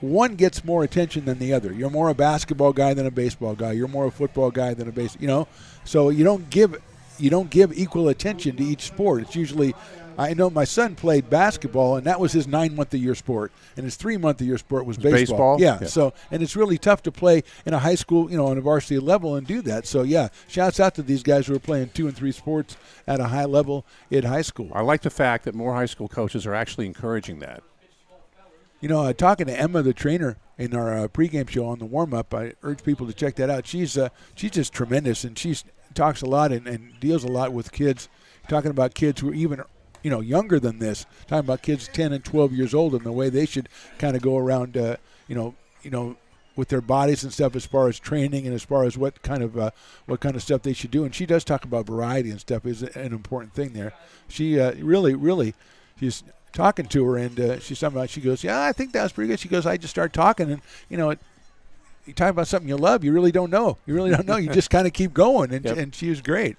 one gets more attention than the other. You're more a basketball guy than a baseball guy. You're more a football guy than a So you don't give equal attention to each sport. It's usually, I know my son played basketball, and that was his 9-month-a-year sport, and his 3-month-a-year sport was baseball. Yeah. So, and it's really tough to play in a high school, on a varsity level and do that. So, yeah, shouts out to these guys who are playing 2 and 3 sports at a high level in high school. I like the fact that more high school coaches are actually encouraging that. Talking to Emma, the trainer, in our pregame show on the warm-up, I urge people to check that out. She's just tremendous, and she talks a lot and deals a lot with kids, talking about kids who are even younger than this, talking about kids 10 and 12 years old and the way they should kind of go around, with their bodies and stuff, as far as training and as far as what kind of stuff they should do. And she does talk about variety and stuff is an important thing there. She really, she's talking to her, and she's talking about, she goes, yeah, I think that was pretty good. She goes, I just started talking, and, you talk about something you love, you really don't know. You just kind of keep going, and, and she was great.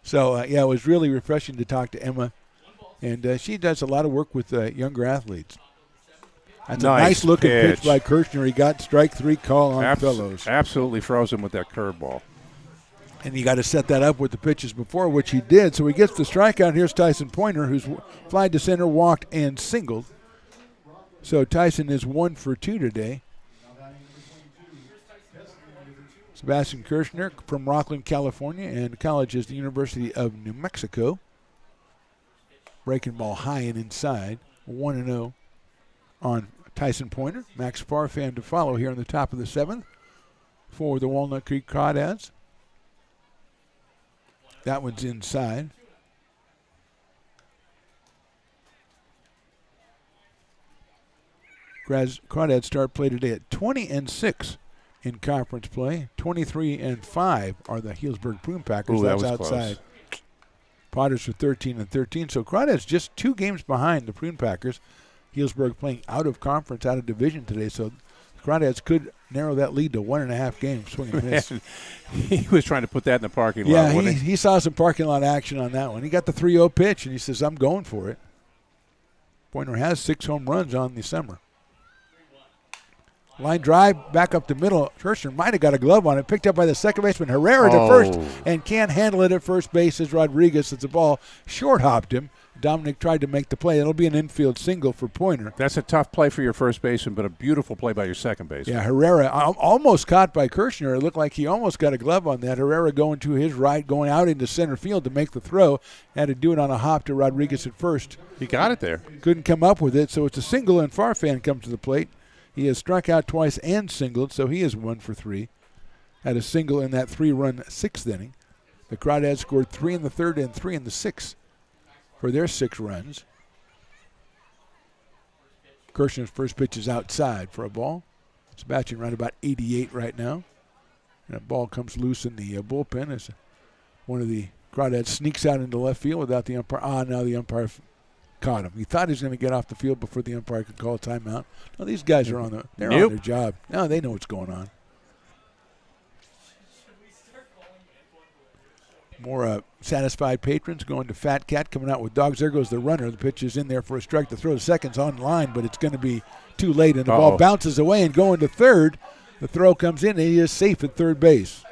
So, it was really refreshing to talk to Emma, and she does a lot of work with younger athletes. That's a nice-looking pitch by Kirshner. He got strike 3 call on Fellows. Absolutely froze him with that curveball. And you got to set that up with the pitches before, which he did. So he gets the strikeout. Here's Tyson Pointer, who's flied to center, walked, and singled. So Tyson is 1 for 2 today. Sebastian Kirshner from Rockland, California, and college is the University of New Mexico. Breaking ball high and inside. 1-0 on Tyson Pointer. Max Farfan to follow here on the top of the 7th for the Walnut Creek Crawdads. That one's inside. Crawdads start play today at 20-6 in conference play. 23-5 are the Healdsburg Prune Packers. Ooh, that's that was outside. Close. Potters are 13-13. So Crawdads just 2 games behind the Prune Packers. Healdsburg playing out of conference, out of division today. So Crawdads could narrow that lead to 1.5 games. Swing and miss. He was trying to put that in the parking lot. Yeah, he saw some parking lot action on that one. He got the 3-0 pitch, and he says, I'm going for it. Pointer has 6 home runs on the summer. Line drive back up the middle. Kirshner might have got a glove on it. Picked up by the second baseman Herrera to first, and can't handle it at first base as Rodriguez as the ball short hopped him. Dominic tried to make the play. It'll be an infield single for Pointer. That's a tough play for your first baseman, but a beautiful play by your second baseman. Yeah, Herrera almost caught by Kirshner. It looked like he almost got a glove on that. Herrera going to his right, going out into center field to make the throw. Had to do it on a hop to Rodriguez at first. He got it there. Couldn't come up with it, so it's a single, and Farfan comes to the plate. He has struck out twice and singled, so he is 1 for 3. Had a single in that 3-run 6th inning. The Crawdads scored 3 in the 3rd and 3 in the 6th for their 6 runs. Kirshner's first pitch is outside for a ball. Sebastian right about 88 right now. And a ball comes loose in the bullpen as one of the Crawdads sneaks out into left field without the umpire. Now the umpire caught him. He thought he was going to get off the field before the umpire could call a timeout. No, these guys are on their job. Now they know what's going on. More satisfied patrons going to Fat Cat, coming out with dogs. There goes the runner. The pitch is in there for a strike. The throw to second's on line, but it's going to be too late, and the ball bounces away and going to third. The throw comes in, and he is safe at third base.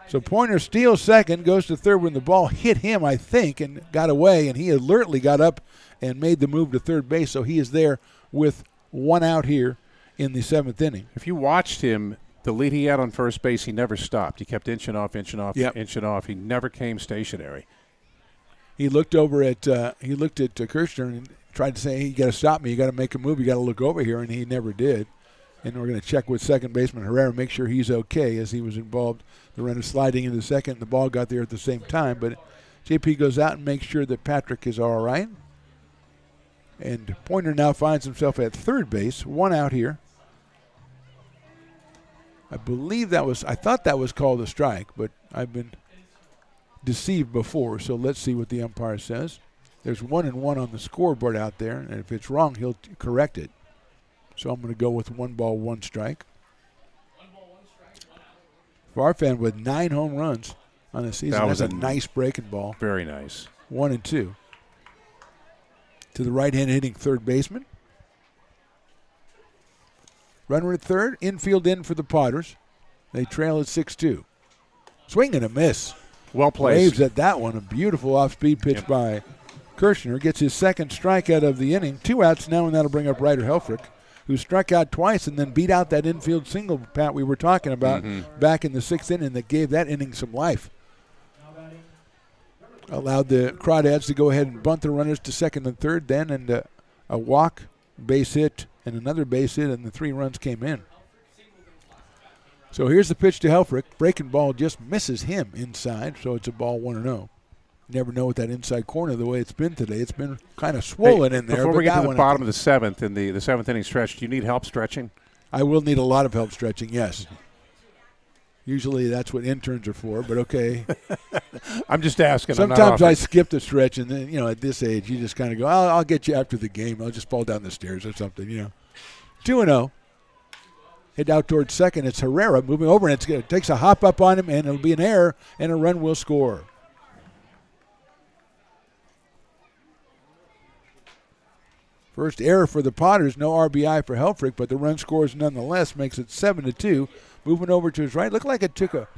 So Pointer steals second, goes to third when the ball hit him, I think, and got away, and he alertly got up and made the move to third base, so he is there with 1 out here in the 7th inning. If you watched him, the lead he had on first base, he never stopped. He kept inching off, inching off. He never came stationary. He looked over at Kirshner and tried to say, hey, you got to stop me. You got to make a move. You got to look over here, and he never did. And we're going to check with second baseman Herrera, make sure he's okay, as he was involved. The runner sliding into second, and the ball got there at the same time. But JP goes out and makes sure that Patrick is all right. And Pointer now finds himself at third base, 1 out here. I thought that was called a strike, but I've been deceived before, so let's see what the umpire says. There's 1-1 on the scoreboard out there, and if it's wrong, he'll correct it. So I'm going to go with 1 ball, 1 strike. Farfan with 9 home runs on the season. That's a nice breaking ball. Very nice. 1-2. To the right-hand hitting third baseman. Runner at third, infield in for the Potters. They trail at 6-2. Swing and a miss. Well placed. Waves at that one. A beautiful off-speed pitch by Kirshner. Gets his second strikeout of the inning. 2 outs now, and that'll bring up Ryder Helfrich, who struck out twice and then beat out that infield single, Pat, we were talking about back in the 6th inning that gave that inning some life. Allowed the Crawdads to go ahead and bunt the runners to second and third then, and a walk, base hit, and another base hit, and the 3 runs came in. So here's the pitch to Helfrich. Breaking ball just misses him inside, so it's a ball 1-0. Never know with that inside corner the way it's been today. It's been kind of swollen in there. Before we get to the bottom of the 7th, in the 7th inning stretch, do you need help stretching? I will need a lot of help stretching, yes. Usually that's what interns are for, but okay. I'm just asking. Sometimes I skip the stretch, and then, at this age, you just kind of go, I'll get you after the game. I'll just fall down the stairs or something, 2-0. Hit out towards second. It's Herrera moving over, and it takes a hop up on him, and it'll be an error, and a run will score. First error for the Potters, no RBI for Helfrich, but the run scores nonetheless, makes it 7-2. Moving over to his right, looked like it took a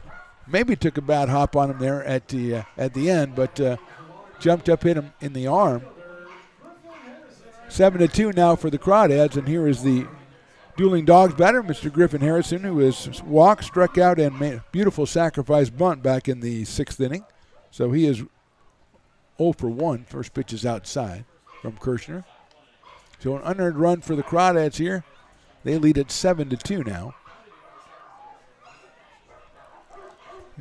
bad hop on him there at the end, but jumped up, hit him in the arm. 7-2 now for the Crawdads, and here is the dueling dogs batter, Mr. Griffin Harrison, who has walked, struck out, and made a beautiful sacrifice bunt back in the 6th inning. So he is 0 for 1. First pitch is outside from Kirshner. So an unearned run for the Crawdads here. They lead at 7-2 now.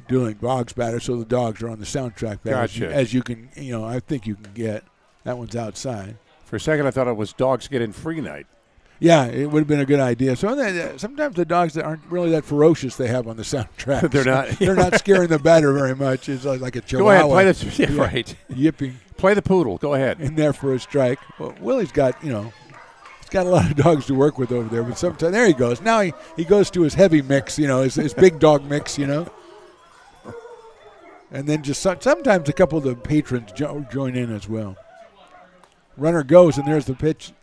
Dueling dogs batter, so the dogs are on the soundtrack batter. Gotcha. As you can, I think you can get. That one's outside. For a second, I thought it was dogs get in free night. Yeah, it would have been a good idea. So sometimes the dogs that aren't really that ferocious they have on the soundtrack. They're not. They're not scaring the batter very much. It's like a chihuahua. Go ahead, play the right. Yipping. Play the poodle. Go ahead. In there for a strike. Well, Willie's got he's got a lot of dogs to work with over there. But sometimes there he goes. Now he goes to his heavy mix. His big dog mix. And then just sometimes a couple of the patrons join in as well. Runner goes, and there's the pitch.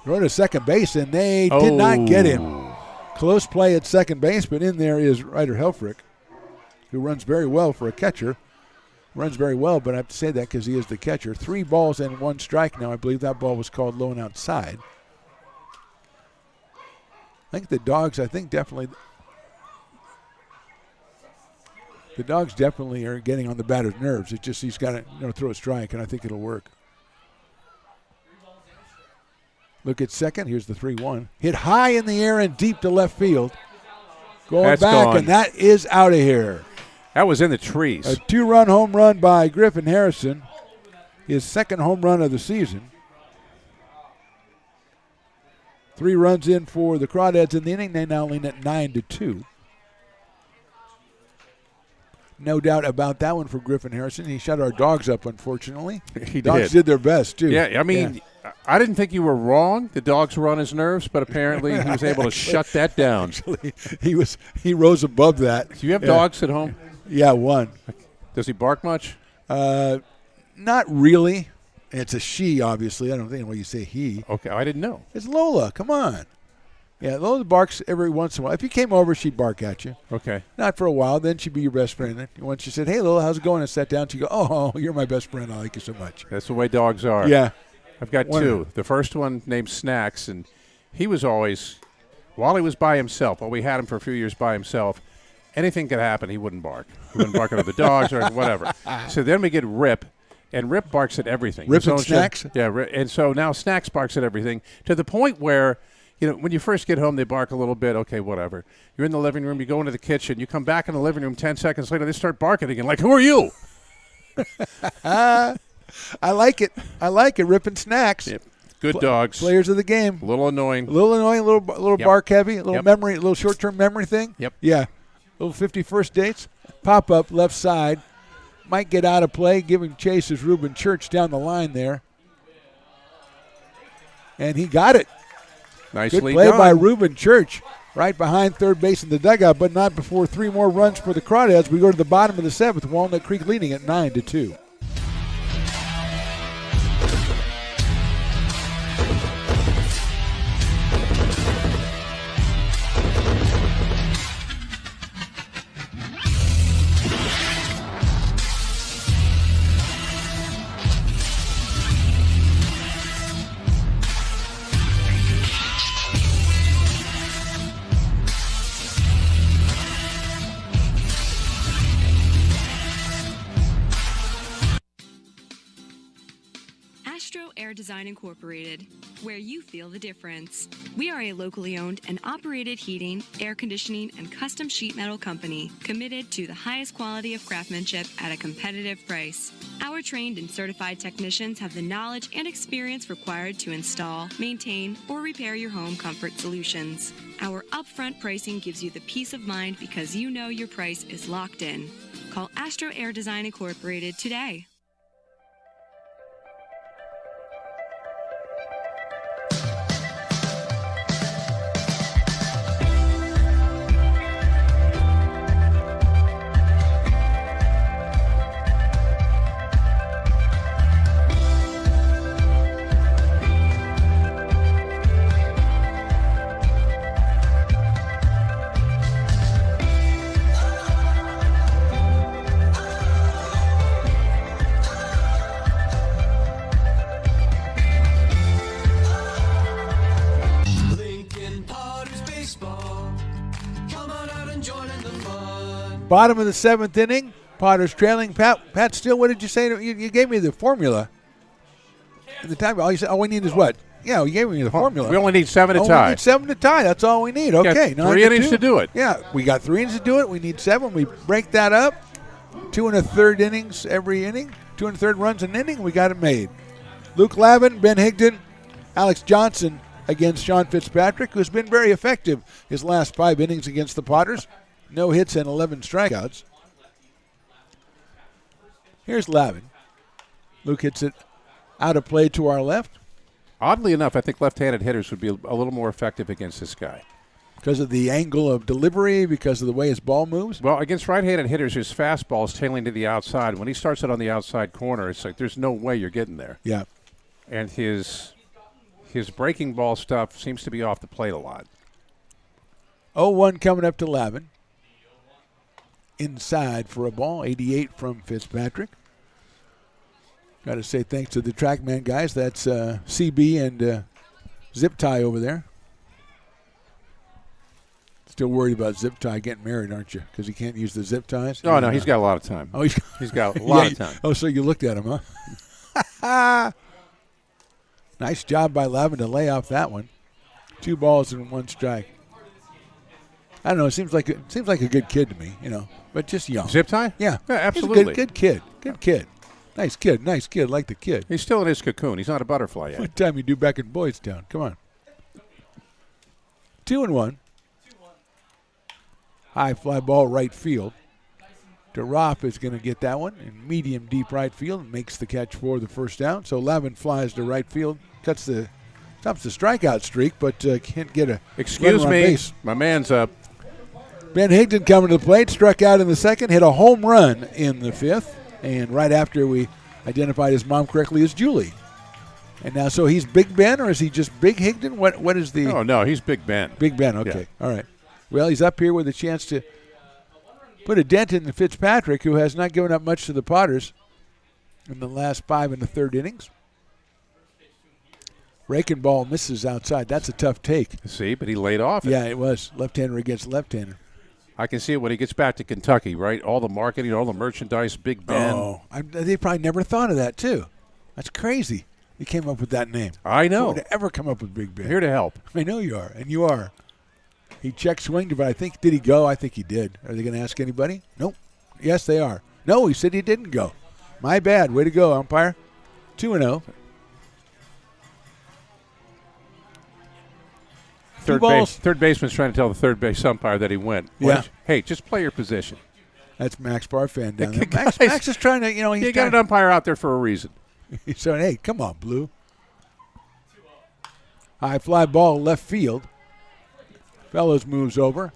Throw to second base, and they did not get him. Close play at second base, but in there is Ryder Helfrich, who runs very well for a catcher. Runs very well, but I have to say that because he is the catcher. 3 balls and 1 strike now. I believe that ball was called low and outside. I think the dogs, definitely are getting on the batter's nerves. It's just he's got to throw a strike, and I think it'll work. Look at second. Here's the 3-1. Hit high in the air and deep to left field. That's back, gone. And that is out of here. That was in the trees. A 2-run home run by Griffin Harrison. His second home run of the season. 3 runs in for the Crawdads in the inning. They now lean at 9-2. No doubt about that one for Griffin Harrison. He shut our dogs up, unfortunately. Dogs did their best, too. Yeah, I mean, I didn't think you were wrong. The dogs were on his nerves, but apparently he was able to shut that down. Actually, he rose above that. Do you have dogs at home? Yeah, 1. Does he bark much? Not really. It's a she, obviously. I don't think when you say he. Okay, I didn't know. It's Lola. Come on. Yeah, Lola barks every once in a while. If you came over, she'd bark at you. Okay. Not for a while. Then she'd be your best friend. And once you said, "Hey, Lola, how's it going?" and sat down, she'd go, "Oh, you're my best friend. I like you so much." That's the way dogs are. Yeah. I've got 2. The first one named Snacks, and he was always, while he was by himself, while we had him for a few years by himself, anything could happen, he wouldn't bark. He wouldn't bark at other dogs or whatever. So then we get Rip, and Rip barks at everything. Rip and Snacks? Yeah, and so now Snacks barks at everything to the point where, when you first get home, they bark a little bit. Okay, whatever. You're in the living room. You go into the kitchen. You come back in the living room 10 seconds later, they start barking again. Like, who are you? I like it. Ripping Snacks. Yep. Good dogs. Players of the game. A little annoying. A little bark heavy, a little memory, a little short-term memory thing. Yep. Yeah. Little 51st dates. Pop up left side. Might get out of play. Giving chase is Reuben Church down the line there. And he got it. Nicely Good play done. by Reuben Church. Right behind third base in the dugout, but not before 3 more runs for the Crawdads. We go to the bottom of the 7th. Walnut Creek leading at 9-2. Air Design Incorporated, where you feel the difference. We are a locally owned and operated heating, air conditioning, and custom sheet metal company committed to the highest quality of craftsmanship at a competitive price. Our trained and certified technicians have the knowledge and experience required to install, maintain, or repair your home comfort solutions. Our upfront pricing gives you the peace of mind because you know your price is locked in. Call Astro Air Design Incorporated today. Bottom of the 7th inning. Potter's trailing. Pat Steele, what did you say? You gave me the formula. At the time, all you said, all we need is what? Yeah, you gave me the formula. We only need 7 to tie. We need 7 to tie. That's all we need. Okay. 3 innings to do it. Yeah, we got 3 innings to do it. We need 7. We break that up. 2 1/3 innings every inning. 2 1/3 runs an inning. We got it made. Luke Lavin, Ben Higdon, Alex Johnson against Sean Fitzpatrick, who's been very effective his last 5 innings against the Potters. No hits and 11 strikeouts. Here's Lavin. Luke hits it out of play to our left. Oddly enough, I think left-handed hitters would be a little more effective against this guy. Because of the angle of delivery, because of the way his ball moves? Well, against right-handed hitters, his fastball is tailing to the outside. When he starts it on the outside corner, it's like there's no way you're getting there. Yeah. And his breaking ball stuff seems to be off the plate a lot. 0-1 coming up to Lavin. Inside for a ball, 88 from Fitzpatrick. Got to say thanks to the TrackMan guys. That's CB and Zip Tie over there. Still worried about Zip Tie getting married, aren't you? Because he can't use the zip ties? Oh, no, he's got a lot of time. Oh, he's got a lot of time. Oh, so you looked at him, huh? Nice job by Lavin to lay off that one. 2 balls and 1 strike. I don't know. It seems like a good kid to me, but just young. Zip Tie? Yeah, absolutely. He's a good kid. Good kid. Nice kid. Like the kid. He's still in his cocoon. He's not a butterfly yet. What time you do back in Boys Town? Come on. 2-1. High fly ball right field. DeRoff is going to get that one in medium deep right field and makes the catch for the first down. So Lavin flies to right field, stops the strikeout streak, but can't get a Excuse runner on me, base. My man's up. Ben Higdon coming to the plate, struck out in the 2nd, hit a home run in the 5th, and right after we identified his mom correctly as Julie. And now, so he's Big Ben, or is he just Big Higdon? What is the? Oh no, he's Big Ben. Big Ben. Okay, All right. Well, he's up here with a chance to put a dent in Fitzpatrick, who has not given up much to the Potters in the last 5 1/3 innings. Raking ball misses outside. That's a tough take. See, but he laid off. Yeah, it was left-hander against left-hander. I can see it when he gets back to Kentucky, right? All the marketing, all the merchandise, Big Ben. Oh, they probably never thought of that, too. That's crazy. He came up with that name. I know. Who would have ever come up with Big Ben? Here to help. I know you are, and you are. He checked swinged, but did he go? I think he did. Are they going to ask anybody? Nope. Yes, they are. No, he said he didn't go. My bad. Way to go, umpire. 2-0. Third baseman's trying to tell the third base umpire that he went. Yeah. Hey, just play your position. That's Max Barfan down there. Max is trying to, you got an umpire out there for a reason. He's saying, hey, come on, Blue. High fly ball left field. Fellows moves over.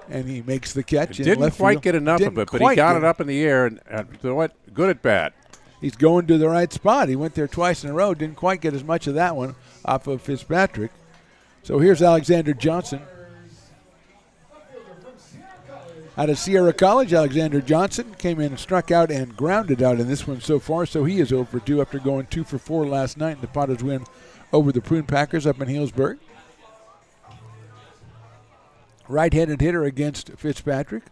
And he makes the catch. Didn't quite get enough of it, but he got it up in the air and good at bat. He's going to the right spot. He went there twice in a row. Didn't quite get as much of that one off of Fitzpatrick. So here's Alexander Johnson. Out of Sierra College, Alexander Johnson came in and struck out and grounded out in this one so far. So he is 0 for 2 after going 2 for 4 last night in the Potters win over the Prune Packers up in Healdsburg. Right-handed hitter against Fitzpatrick.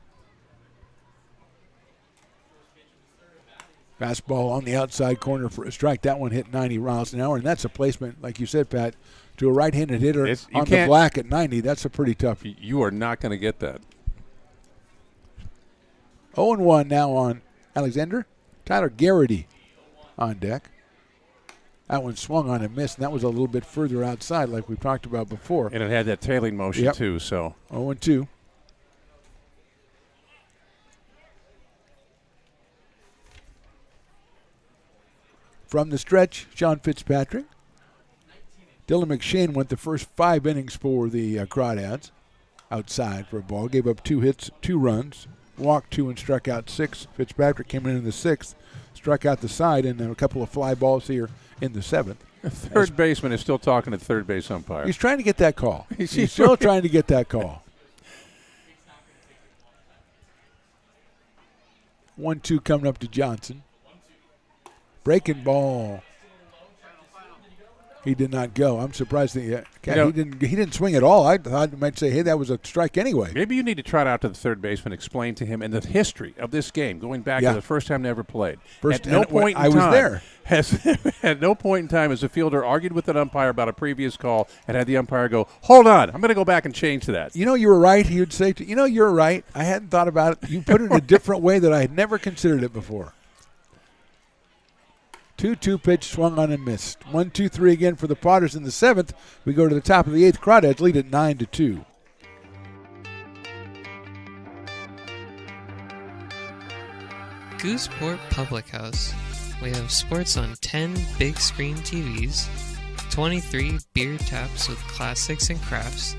Fastball on the outside corner for a strike. That one hit 90 miles an hour, and that's a placement, like you said, Pat, to a right-handed hitter on the black at 90. That's a pretty tough. You are not going to get that. 0-1 now on Alexander. Tyler Garrity on deck. That one swung on and missed, and that was a little bit further outside like we've talked about before. And it had that tailing motion, too. So 0-2. From the stretch, Sean Fitzpatrick. Dylan McShane went the first 5 innings for the Crawdads outside for a ball. Gave up 2 hits, 2 runs, walked 2 and struck out 6. Fitzpatrick came in the 6th, struck out the side, and a couple of fly balls here in the 7th. The third baseman is still talking to the third base umpire. He's trying to get that call. He's still trying to get that call. 1-2 coming up to Johnson. Breaking ball. He did not go. I'm surprised that he didn't swing at all. I thought you might say, hey, that was a strike anyway. Maybe you need to trot out to the third baseman, explain to him in the history of this game, going back to the first time they ever played. At no point in time at no point in time has a fielder argued with an umpire about a previous call and had the umpire go, hold on, I'm going to go back and change to that. You know, you were right. He would say, you're right. I hadn't thought about it. You put it in a different way that I had never considered it before. 2-2 pitch swung on and missed. 1-2-3 again for the Potters in the 7th. We go to the top of the 8th. Crawdads lead at 9-2. Gooseport Public House. We have sports on 10 big screen TVs, 23 beer taps with classics and crafts,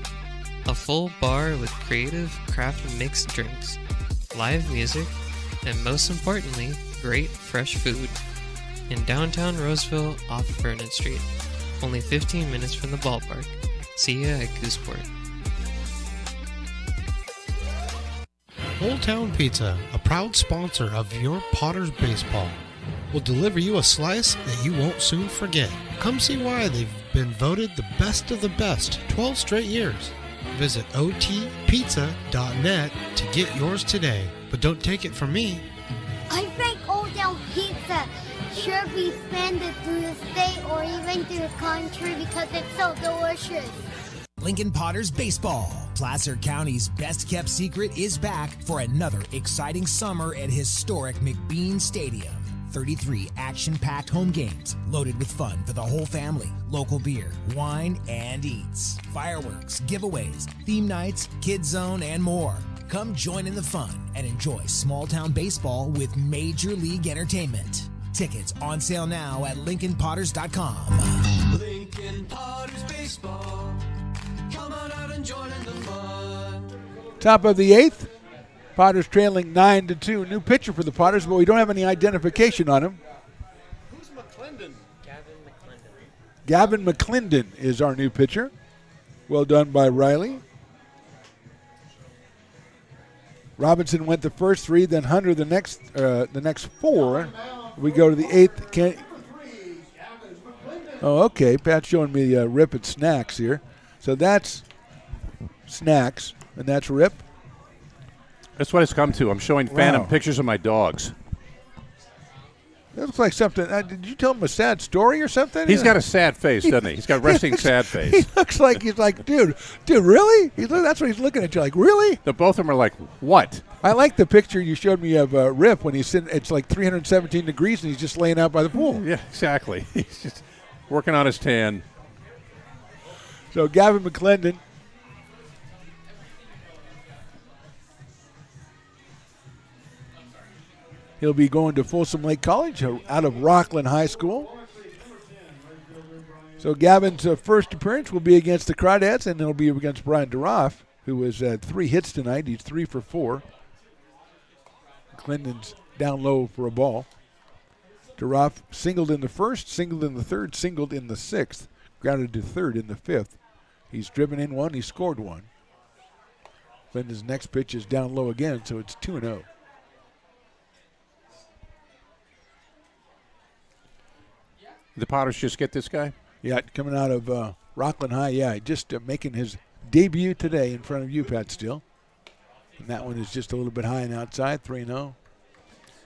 a full bar with creative craft mixed drinks, live music, and most importantly, great fresh food. In downtown Roseville off Vernon Street. Only 15 minutes from the ballpark. See ya at Gooseport. Old Town Pizza, a proud sponsor of your Potters baseball, will deliver you a slice that you won't soon forget. Come see why they've been voted the best of the best 12 straight years. Visit otpizza.net to get yours today. But don't take it from me. I think Old Town Pizza should be expanded through the state or even through the country because it's so delicious. Lincoln Potters Baseball. Placer County's best-kept secret is back for another exciting summer at historic McBean Stadium. 33 action-packed home games loaded with fun for the whole family. Local beer, wine, and eats. Fireworks, giveaways, theme nights, kids zone, and more. Come join in the fun and enjoy small-town baseball with Major League Entertainment. Tickets on sale now at LincolnPotters.com. Lincoln Potters Baseball. Come on out and join in the fun. Top of the 8th. Potters trailing 9-2. New pitcher for the Potters, but we don't have any identification on him. Who's McClendon? Gavin McClendon is our new pitcher. Well done by Riley. Robinson went the first 3, then Hunter the next 4. We go to the 8th. Okay. Pat's showing me Rip at Snacks here. So that's Snacks, and that's Rip. That's what it's come to. I'm showing Phantom pictures of my dogs. That looks like something. Did you tell him a sad story or something? He's got a sad face, doesn't he? He's got a resting sad face. He looks like he's like, dude, really? That's what he's looking at you like, really? The both of them are like, what? I like the picture you showed me of Rip when he's sitting. It's like 317 degrees and he's just laying out by the pool. Yeah, exactly. He's just working on his tan. So Gavin McClendon. He'll be going to Folsom Lake College out of Rockland High School. So Gavin's first appearance will be against the Crawdads, and it'll be against Brian DeRoff, who has had 3 hits tonight. He's 3 for 4. McClendon's down low for a ball. DeRoff singled in the first, singled in the third, singled in the sixth, grounded to third in the fifth. He's driven in 1, he scored 1. McClendon's next pitch is down low again, so it's 2-0. The Potters just get this guy? Yeah, coming out of Rockland High. Yeah, just making his debut today in front of you, Pat Steele. And that one is just a little bit high and outside, 3-0.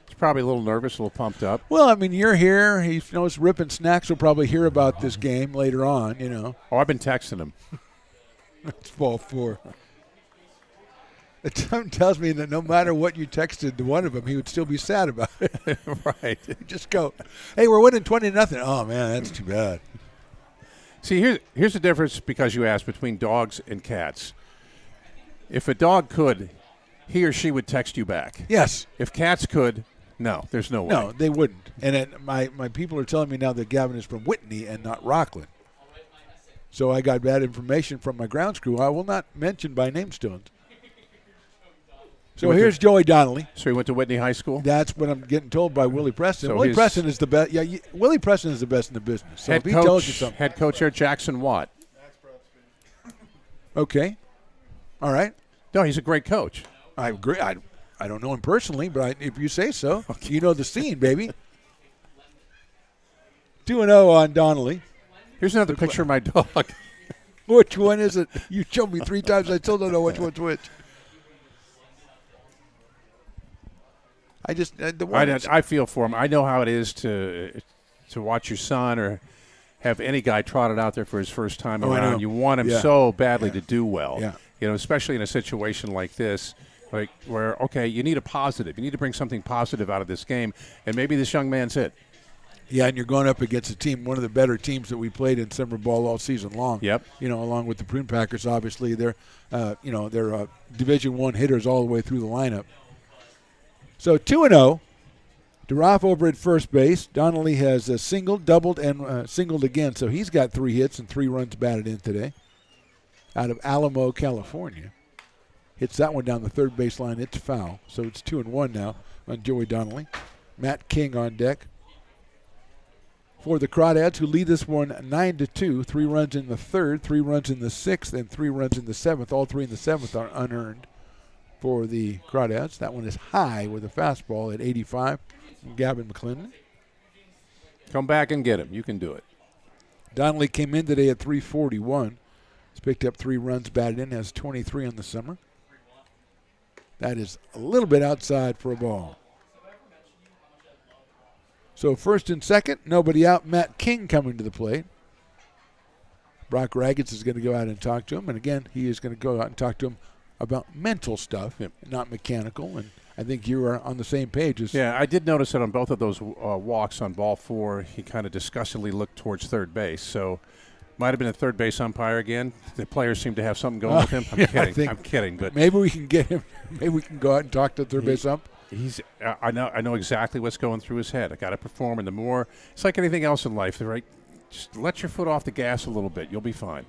He's probably a little nervous, a little pumped up. Well, I mean, you're here. He knows Rip and Snacks will probably hear about this game later on, you know. Oh, I've been texting him. That's ball 4. Something tells me that no matter what you texted to one of them, he would still be sad about it. Right. Just go, hey, we're winning 20-0. Oh, man, that's too bad. See, here's the difference, because you asked, between dogs and cats. If a dog could, he or she would text you back. Yes. If cats could, no, there's no way. No, they wouldn't. And my people are telling me now that Gavin is from Whitney and not Rockland. So I got bad information from my grounds crew. I will not mention by name stones. So here's Joey Donnelly. So he went to Whitney High School? That's what I'm getting told by Willie Preston. So Willie Preston is the best. Yeah, Willie Preston is the best in the business. So if he tells you something. Head coach there, Jackson Watt. Okay. All right. No, he's a great coach. I agree. I don't know him personally, but if you say so, you know the scene, baby. 2-0 on Donnelly. Here's another picture of my dog. Which one is it? You showed me 3 times. I still don't know which one's which. I feel for him. I know how it is to watch your son or have any guy trotted out there for his first time around. You want him so badly to do well. Yeah. You know, especially in a situation like this, like where, okay, you need a positive. You need to bring something positive out of this game, and maybe this young man's it. Yeah, and you're going up against a team, one of the better teams that we played in summer ball all season long. Yep. You know, along with the Prune Packers, obviously. They're Division I hitters all the way through the lineup. So 2-0. DeRoff over at first base. Donnelly has singled, doubled, and singled again. So he's got 3 hits and 3 runs batted in today. Out of Alamo, California. Hits that one down the third baseline. It's foul. So it's 2-1 now on Joey Donnelly. Matt King on deck. For the Crawdads, who lead this one 9-2. 3 runs in the third, 3 runs in the sixth, and 3 runs in the seventh. All 3 in the seventh are unearned for the Crawdads. That one is high with a fastball at 85 from Gavin McClendon. Come back and get him. You can do it. Donnelly came in today at 341. He's picked up 3 runs batted in, has 23 on the summer. That is a little bit outside for a ball. So first and second, nobody out. Matt King coming to the plate. Brock Raggets is going to go out and talk to him. And again, he is going to go out and talk to him about mental stuff, not mechanical. And I think you are on the same page. Yeah, I did notice that on both of those walks on ball 4, he kind of disgustedly looked towards third base. So might have been a third base umpire again. The players seem to have something going with him. I'm kidding. But maybe we can get him. Maybe we can go out and talk to the third base ump. I know exactly what's going through his head. I got to perform, and the more it's like anything else in life, right? Just let your foot off the gas a little bit. You'll be fine.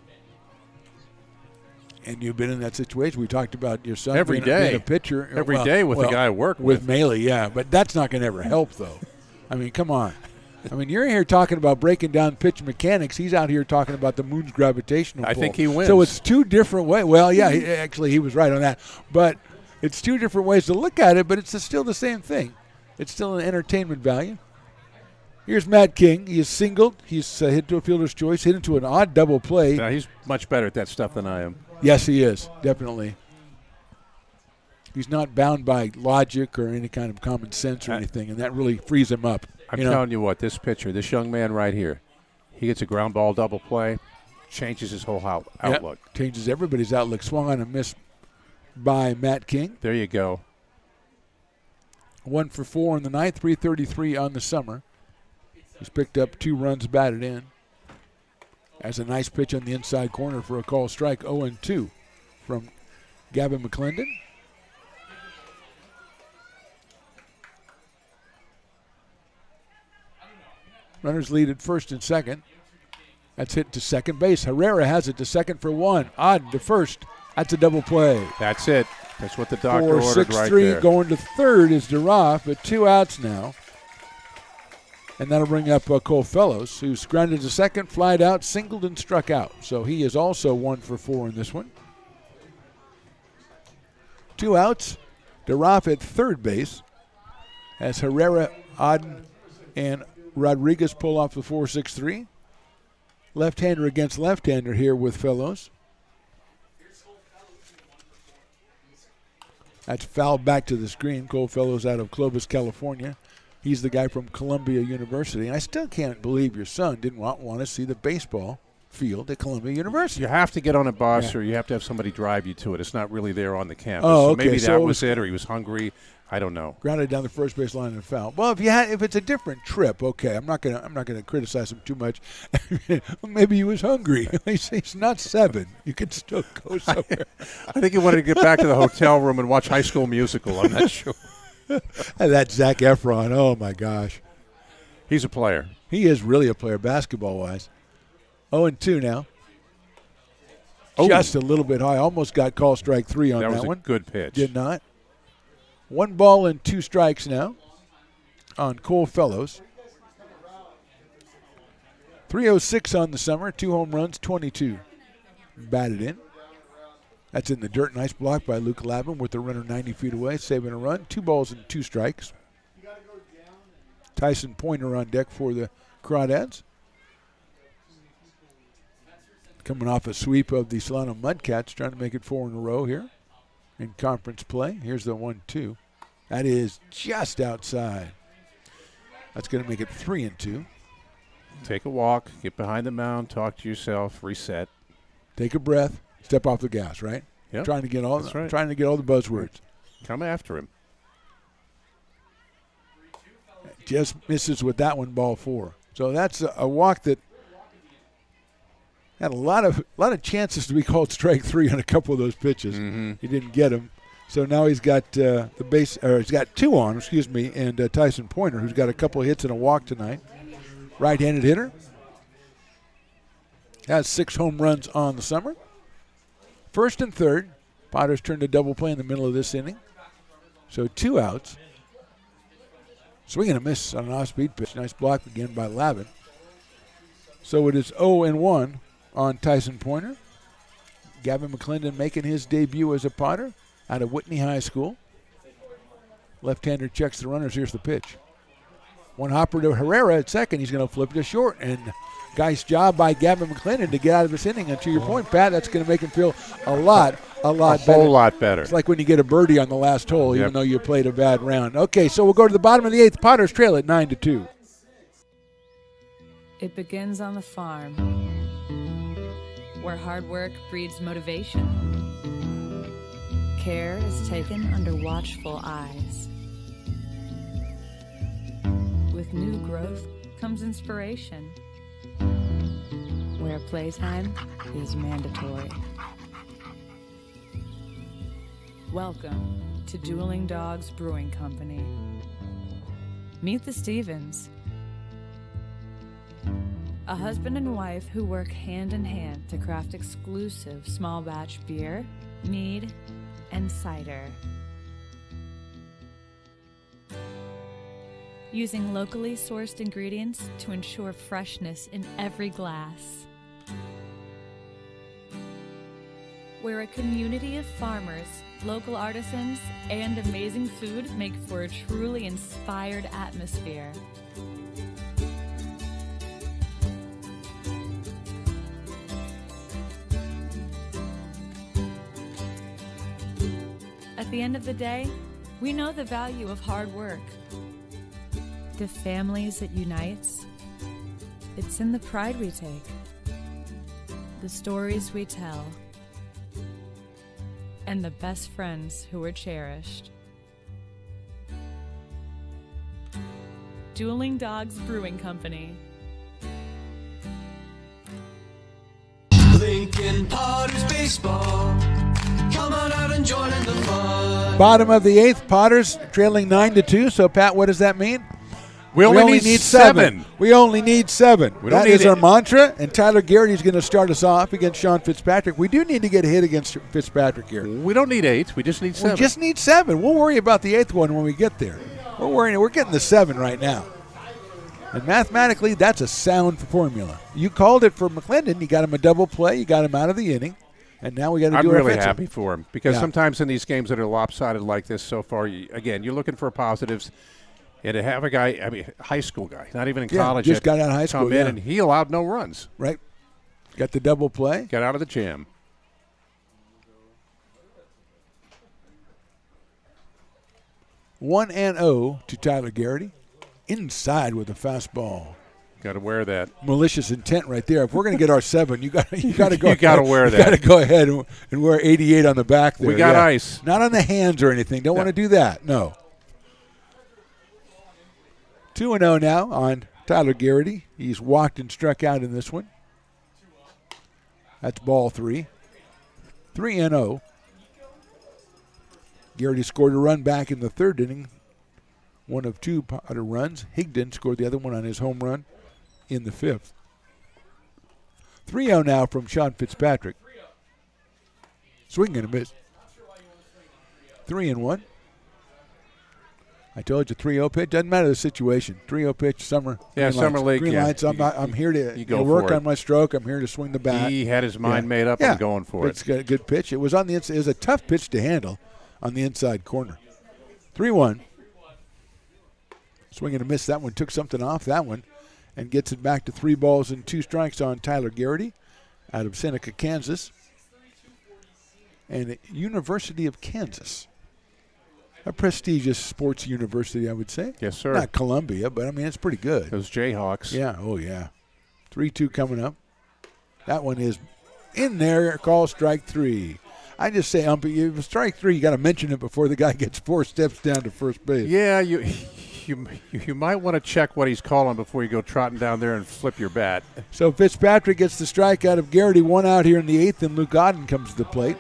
And you've been in that situation. We talked about your son every being day, a pitcher. Every day with the guy I work with. Maley, yeah. But that's not going to ever help, though. I mean, come on. I mean, you're here talking about breaking down pitch mechanics. He's out here talking about the moon's gravitational pull. I think he wins. So it's 2 different ways. Well, yeah, he was right on that. But it's 2 different ways to look at it, but it's still the same thing. It's still an entertainment value. Here's Matt King. He is singled. He's hit to a fielder's choice, hit into an odd double play. Now, he's much better at that stuff than I am. Yes, he is, definitely. He's not bound by logic or any kind of common sense or anything, and that really frees him up. I'm telling you what, this pitcher, this young man right here, he gets a ground ball double play, changes his whole outlook. Yep, changes everybody's outlook. Swung on a miss by Matt King. There you go. 1 for 4 in the ninth, 333 on the summer. He's picked up 2 runs batted in. That's a nice pitch on the inside corner for a call strike. 0-2 from Gavin McClendon. Runners lead at first and second. That's hit to second base. Herrera has it to second for one. Odd to first. That's a double play. That's it. That's what the doctor ordered right 4-6-3 there. going to third is DeRoff, but 2 outs now. And that'll bring up Cole Fellows, who's grounded to second, flied out, singled, and struck out. So he is also 1 for 4 in this one. 2 outs. DeRoff at third base as Herrera, Odden, and Rodriguez pull off the 4-6-3. Left-hander against left-hander here with Fellows. That's fouled back to the screen. Cole Fellows out of Clovis, California. He's the guy from Columbia University. And I still can't believe your son didn't want to see the baseball field at Columbia University. You have to get on a bus or you have to have somebody drive you to it. It's not really there on the campus. Oh, so okay. maybe So that was it, or he was hungry. I don't know. Grounded down the first base line and foul. Well, if it's a different trip, okay. I'm not gonna criticize him too much. Maybe he was hungry. He's not 7. You could still go somewhere. I think he wanted to get back to the hotel room and watch High School Musical. I'm not sure. And that Zac Efron. Oh my gosh. He's a player. He is really a player, basketball-wise. 0-2 now. Oh. Just a little bit high. Almost got call strike 3 on that one. That was a good pitch. Did not. 1 ball and 2 strikes now on Cole Fellows. 306 on the summer, 2 home runs, 22 batted in. That's in the dirt. Nice block by Luke Lavin with the runner 90 feet away, saving a run. 2 balls and 2 strikes. Tyson Pointer on deck for the Crawdads. Coming off a sweep of the Solano Mudcats, trying to make it 4 in a row here in conference play. Here's the 1-2. That is just outside. That's going to make it 3-2. Take a walk, get behind the mound, talk to yourself, reset. Take a breath, step off the gas, right? Yep. Trying to get all That's right. trying to get all the buzzwords. Come after him. Just misses with that one, ball 4. So that's a walk that had a lot of chances to be called strike 3 on a couple of those pitches. Mm-hmm. He didn't get them. So now he's got he's got 2 on, and Tyson Pointer, who's got a couple of hits and a walk tonight. Right-handed hitter. Has 6 home runs on the summer. First and third. Potter's turned a double play in the middle of this inning. So 2 outs. Swing and a miss on an off-speed pitch. Nice block again by Lavin. So it is 0-1 on Tyson Pointer. Gavin McClendon making his debut as a Potter out of Whitney High School. Left-hander checks the runners. Here's the pitch. One hopper to Herrera at second. He's going to flip it to short. And nice job by Gavin McClendon to get out of this inning. And to your point, Pat, that's going to make him feel a lot better. A whole lot better. It's like when you get a birdie on the last hole, even though you played a bad round. Okay, so we'll go to the bottom of the 8th. Potters trail at 9-2. It begins on the farm, where hard work breeds motivation. Care is taken under watchful eyes. With new growth comes inspiration, where playtime is mandatory. Welcome to Dueling Dogs Brewing Company. Meet the Stevens, a husband and wife who work hand in hand to craft exclusive small batch beer, mead, and cider. Using locally sourced ingredients to ensure freshness in every glass. Where a community of farmers, local artisans, and amazing food make for a truly inspired atmosphere. At the end of the day, we know the value of hard work. The families it unites, it's in the pride we take, the stories we tell, and the best friends who are cherished. Dueling Dogs Brewing Company. Lincoln Potters Baseball. Come on out and join in the fun. Bottom of the 8th, Potters trailing 9-2. So, Pat, what does that mean? We only need 7. We only need 7. That is need our mantra, and Tyler Garrity's going to start us off against Sean Fitzpatrick. We do need to get a hit against Fitzpatrick here. We don't need 8. We just need 7. We just need 7. We'll worry about the 8th one when we get there. We're getting the 7 right now. And mathematically, that's a sound formula. You called it for McClendon. You got him a double play. You got him out of the inning. And now we got to do I'm really offensive. happy for him because sometimes in these games that are lopsided like this so far, you're looking for positives. And to have a guy, high school guy, not even in college, just got out of high school, come in and he allowed no runs. Right. Got the double play. Got out of the jam. One and 0 to Tyler Garrity. Inside with a fastball. Got to wear that. Malicious intent right there. If we're going to get our 7, you got to go. You got to wear that. You got to go ahead and wear 88 on the back there. We got ice. Not on the hands or anything. Don't want to do that. No. 2-0 now on Tyler Garrity. He's walked and struck out in this one. That's ball 3. 3-0. Garrity scored a run back in the 3rd inning. One of 2 Potter runs. Higdon scored the other one on his home run in the 5th. 3-0 now from Sean Fitzpatrick. Swing and a miss. 3-1. I told you 3-0 pitch. Doesn't matter the situation. 3-0 pitch, summer. Yeah, summer league. Green lights. I'm here to work on my stroke. I'm here to swing the bat. He had his mind made up and going for it. It's got a good pitch. It was on the inside. It was a tough pitch to handle on the inside corner. 3-1. Swing and a miss. That one took something off that one and gets it back to 3 balls and 2 strikes on Tyler Garrity out of Seneca, Kansas. And University of Kansas. A prestigious sports university, I would say. Yes, sir. Not Columbia, but, it's pretty good. Those Jayhawks. Yeah, oh, yeah. 3-2 coming up. That one is in there. Call strike 3. I just say, if strike 3, you got to mention it before the guy gets 4 steps down to first base. Yeah, you might want to check what he's calling before you go trotting down there and flip your bat. So Fitzpatrick gets the strike out of Garrity. 1 out here in the 8th, and Luke Odden comes to the plate.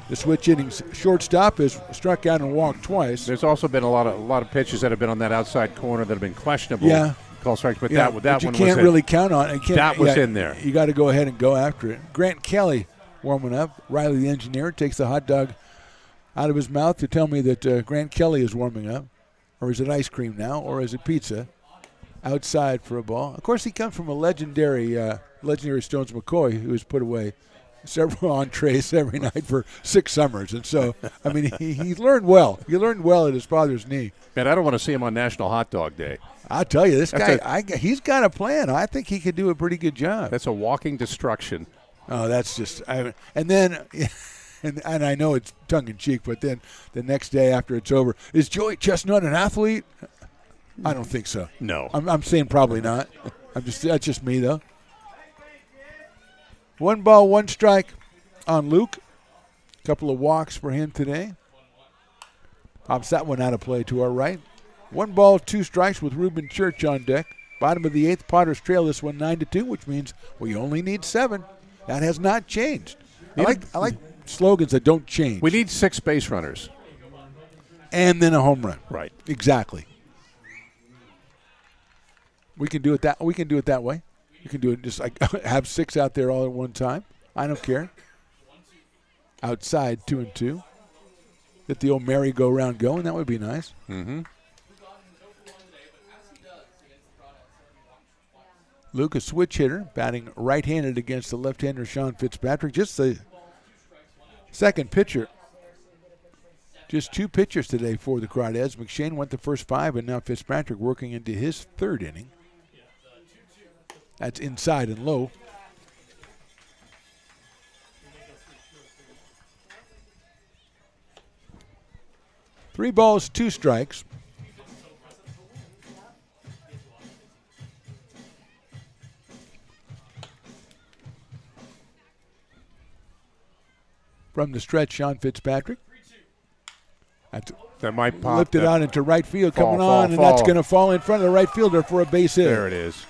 The switch innings shortstop has struck out and walked twice. There's also been a lot of pitches that have been on that outside corner that have been questionable. Yeah. Call strikes, but yeah, that you one can't was really count on it. That was in there. You got to go ahead and go after it. Grant Kelly warming up. Riley, the engineer, takes the hot dog out of his mouth to tell me that Grant Kelly is warming up. Or is it ice cream now? Or is it pizza? Outside for a ball. Of course, he comes from a legendary Stones McCoy, who has put away several entrees every night for 6 summers. And so, he learned well. He learned well at his father's knee. Man, I don't want to see him on National Hot Dog Day. I'll tell you, this guy, he's got a plan. I think he could do a pretty good job. That's a walking destruction. Oh, that's just – and then – and I know it's tongue-in-cheek, but then the next day after it's over, is Joey Chestnut an athlete? I don't think so. No. I'm saying probably not. That's just me, though. 1 ball, 1 strike on Luke. Couple of walks for him today. Pops that one out of play to our right. 1 ball, 2 strikes with Reuben Church on deck. Bottom of the 8th, Potters trail this one 9-2, which means we only need 7. That has not changed. I like slogans that don't change. We need 6 base runners. And then a home run. Right. Exactly. We can do it that way. You can do it just like have 6 out there all at one time. I don't care. Outside 2-2. Get the old merry-go-round going. That would be nice. Mm-hmm. Luke, a switch hitter, batting right-handed against the left-hander Sean Fitzpatrick. Just the second pitcher. Just 2 pitchers today for the Crawdads. McShane went the first 5, and now Fitzpatrick working into his 3rd inning. That's inside and low. Three balls, 2 strikes. From the stretch, Sean Fitzpatrick. That might pop. Lifted out into right field, coming on, and that's going to fall in front of the right fielder for a base hit. There it is.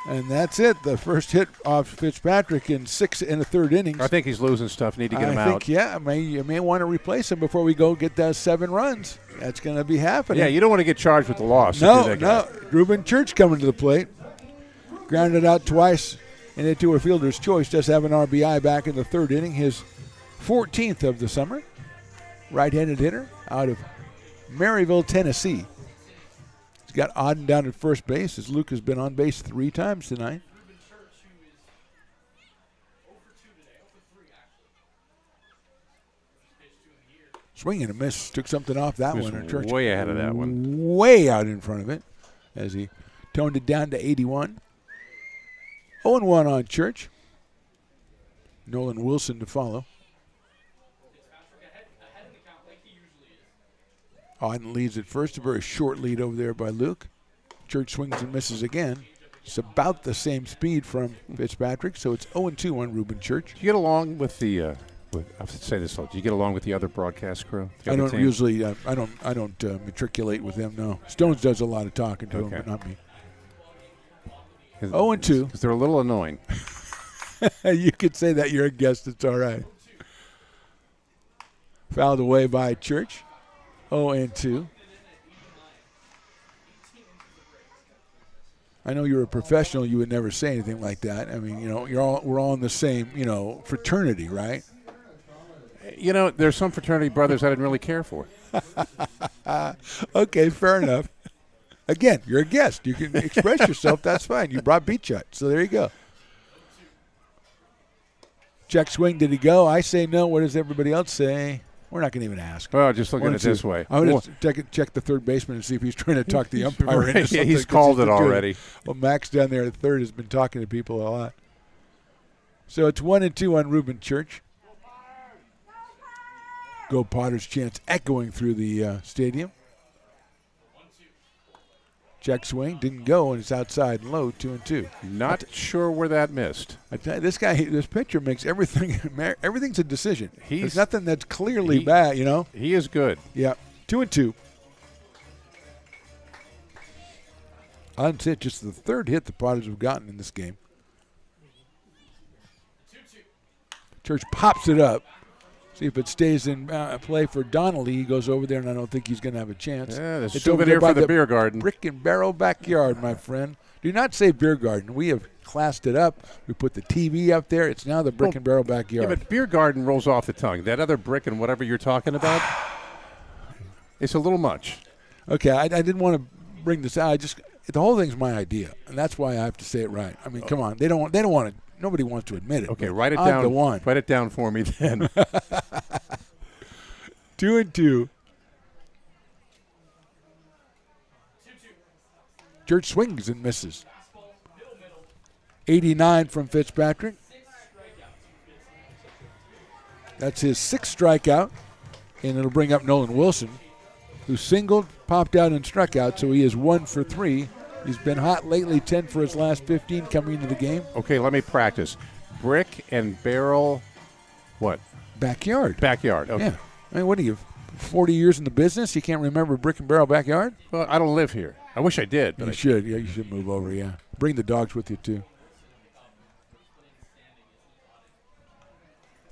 And that's it. The first hit off Fitzpatrick in 6 and a third innings. I think he's losing stuff. Need to get him out. I think, yeah, you may want to replace him before we go get those 7 runs. That's going to be happening. Yeah, you don't want to get charged with the loss. No. Reuben Church coming to the plate. Grounded out twice and into a fielder's choice. Does have an RBI back in the third inning. His 14th of the summer. Right-handed hitter out of Maryville, Tennessee. He's got Auden down at first base as Luke has been on base 3 times tonight. Swing and a miss. Took something off that one. Church way ahead of that one. Way out in front of it as he toned it down to 81. 0-1 on Church. Nolan Wilson to follow. Auden leads at first. A very short lead over there by Luke. Church swings and misses again. It's about the same speed from Fitzpatrick, so it's 0-2 on Reuben Church. Do you get along with the I have to say this, do you get along with the other broadcast crew? I don't usually. I don't matriculate with them. No, Stones does a lot of talking to them, but not me. 0-2 because they're a little annoying. You could say that you're a guest. It's all right. Fouled away by Church. 0-2. I know you're a professional. You would never say anything like that. I mean, we're all in the same, fraternity, right? There's some fraternity brothers I didn't really care for. Okay, fair enough. Again, you're a guest. You can express yourself. That's fine. You brought beach hut, so there you go. Check swing. Did he go? I say no. What does everybody else say? We're not going to even ask. Well, just look at it this way. I'm going to check the third baseman and see if he's trying to talk the umpire into something. Yeah, he's called it already. Well, Max down there at third has been talking to people a lot. So it's 1-2 on Reuben Church. Go Potters chants echoing through the stadium. Check swing, didn't go, and it's outside and low, 2-2. Not sure where that missed. I tell you, this pitcher makes everything. Everything's a decision. There's nothing that's clearly bad, He is good. Yeah, 2-2. That's it. Just the third hit the Potters have gotten in this game. Church pops it up. See if it stays in play for Donnelly. He goes over there, and I don't think he's going to have a chance. Yeah, there's a souvenir for the beer garden. Brick and Barrel backyard, my friend. Do not say beer garden. We have classed it up. We put the TV up there. It's now the Brick and Barrel backyard. Yeah, but beer garden rolls off the tongue. That other brick and whatever you're talking about, it's a little much. Okay, I didn't want to bring this out. The whole thing's my idea, and that's why I have to say it right. I mean, come on. They don't want to. Nobody wants to admit it. Okay, write it down. The one. Write it down for me then. 2-2. Church swings and misses. 89 from Fitzpatrick. That's his 6th strikeout, and it'll bring up Nolan Wilson, who singled, popped out, and struck out, so he is 1 for 3. He's been hot lately, 10 for his last 15 coming into the game. Okay, let me practice. Brick and Barrel, what? Backyard. Backyard, okay. Yeah. I mean, what are you, 40 years in the business? You can't remember Brick and Barrel backyard? Well, I don't live here. I wish I did. But you should. Yeah, you should move over, yeah. Bring the dogs with you, too.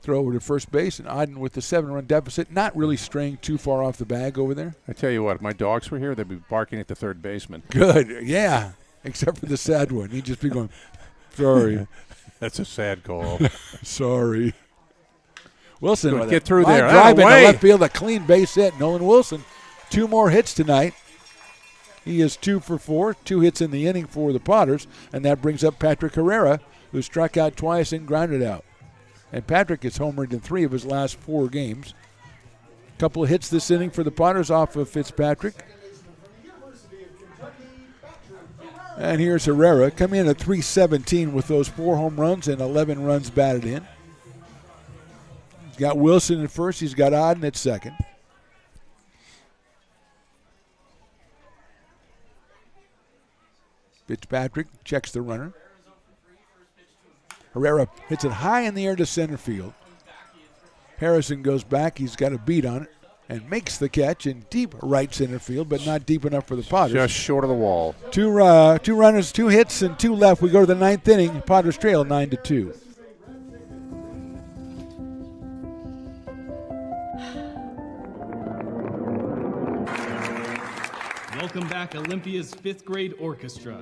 Throw over to first base, and Auden with the 7-run deficit, not really straying too far off the bag over there. I tell you what, if my dogs were here, they'd be barking at the third baseman. Good, yeah, except for the sad one. He'd just be going, sorry. That's a sad call. Sorry. Wilson, get through there. Drive into left field, a clean base hit. Nolan Wilson, 2 more hits tonight. He is 2 for 4, 2 hits in the inning for the Potters, and that brings up Patrick Herrera, who struck out twice and grounded out. And Patrick has homered in 3 of his last 4 games. A couple of hits this inning for the Potters off of Fitzpatrick. And here's Herrera, coming in at .317 with those 4 home runs and 11 runs batted in. He's got Wilson at first. He's got Auden at second. Fitzpatrick checks the runner. Herrera hits it high in the air to center field. Harrison goes back. He's got a beat on it, and makes the catch in deep right center field, but not deep enough for the Potters. Just short of the wall. Two runners, 2 hits, and 2 left. We go to the 9th inning. Potters trail 9-2. Welcome back, Olympia's 5th grade orchestra.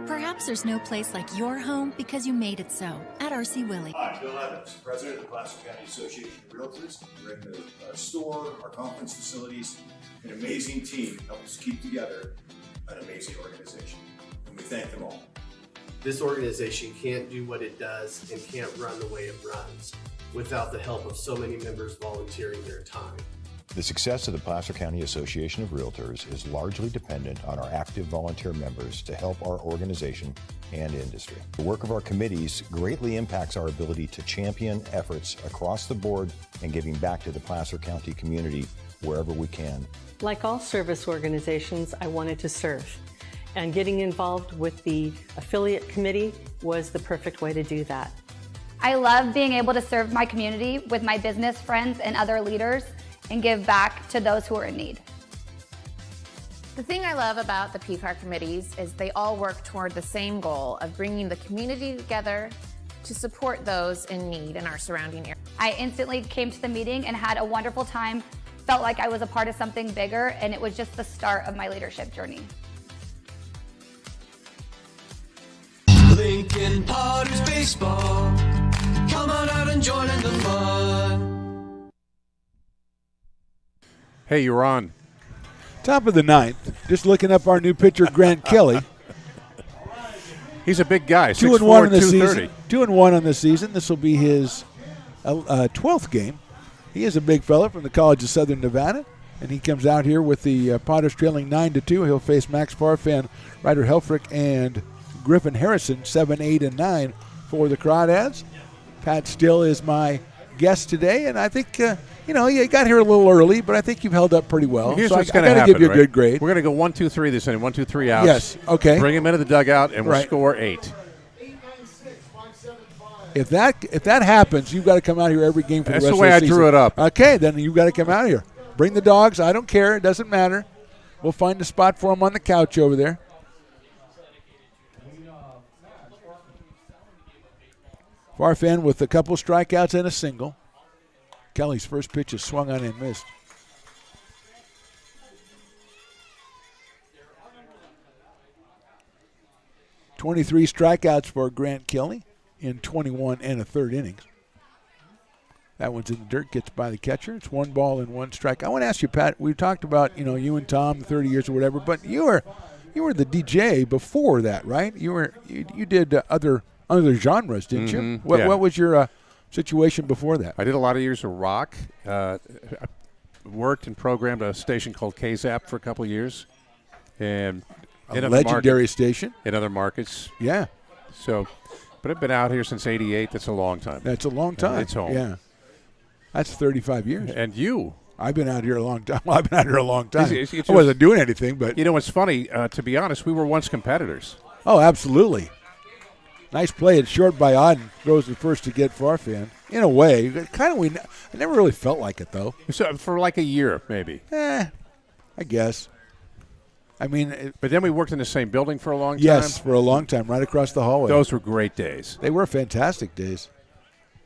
Perhaps there's no place like your home because you made it so at R.C. Willey. I'm Bill Evans, president of the Placer County Association of Realtors. We're in the store, our conference facilities, an amazing team helps keep together an amazing organization, and we thank them all. This organization can't do what it does and can't run the way it runs without the help of so many members volunteering their time. The success of the Placer County Association of Realtors is largely dependent on our active volunteer members to help our organization and industry. The work of our committees greatly impacts our ability to champion efforts across the board and giving back to the Placer County community wherever we can. Like all service organizations, I wanted to serve. And getting involved with the affiliate committee was the perfect way to do that. I love being able to serve my community with my business friends and other leaders and give back to those who are in need. The thing I love about the PCAR committees is they all work toward the same goal of bringing the community together to support those in need in our surrounding area. I instantly came to the meeting and had a wonderful time, felt like I was a part of something bigger, and it was just the start of my leadership journey. Lincoln Potters baseball. Come on out and join in the fun. Hey, you're on. Top of the 9th. Just looking up our new pitcher, Grant Kelly. He's a big guy. 2-1 in the 230. season. 2-1 on the season. This will be his 12th game. He is a big fella from the College of Southern Nevada, and he comes out here with the Potters trailing 9-2. He'll face Max Farfan, Ryder Helfrich, and Griffin Harrison, 7, 8, and 9 for the Crawdads. Pat Still is my guest today, and I think you got here a little early, but I think you've held up pretty well. Here's so what's I going to got happen. to give you a good grade. We're going to go 1-2-3 this inning. 1-2-3 outs. Yes. Okay. Bring him into the dugout, and we'll score 8. If that happens, you've got to come out here every game for the rest of the season. That's the way I drew it up. Okay, then you've got to come out here. Bring the dogs. I don't care. It doesn't matter. We'll find a spot for them on the couch over there. Farfan with a couple strikeouts and a single. Kelly's first pitch is swung on and missed. .23 strikeouts for Grant Kelly in 21 and a third innings. That one's in the dirt, gets by the catcher. It's 1 ball and 1 strike. I want to ask you, Pat, we talked about, you and Tom, 30 years or whatever, but you were the DJ before that, right? You did other genres, didn't you? What was your situation before that? I did a lot of years of rock. I worked and programmed a station called KZAP for a couple of years. And a legendary station. In other markets. Yeah. So, but I've been out here since '88. That's a long time. That's a long time. It's home. Yeah. That's 35 years. And you? I've been out here a long time. Well, I've been out here a long time. It's I wasn't doing anything, but. You know, it's funny. To be honest, we were once competitors. Oh, absolutely. Nice play. It's short by Auden. Throws the first to get Farfan. In a way. I never really felt like it, though. So for like a year, maybe. I guess. I mean. But then we worked in the same building for a long time. Yes, for a long time, right across the hallway. Those were great days. They were fantastic days.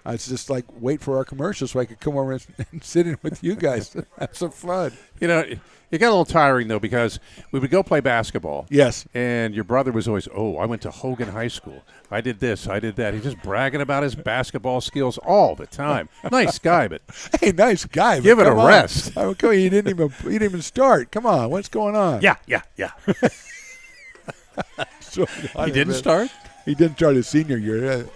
I was just like, wait for our commercials so I could come over and sit in with you guys. Have some fun. You know, it got a little tiring, though, because we would go play basketball. Yes. And your brother was always, I went to Hogan High School. I did this, I did that. He's just bragging about his basketball skills all the time. Nice guy, but. Hey, nice guy. Give it a rest. He didn't even start. Come on, what's going on? Yeah. So, he didn't start? He didn't start his senior year.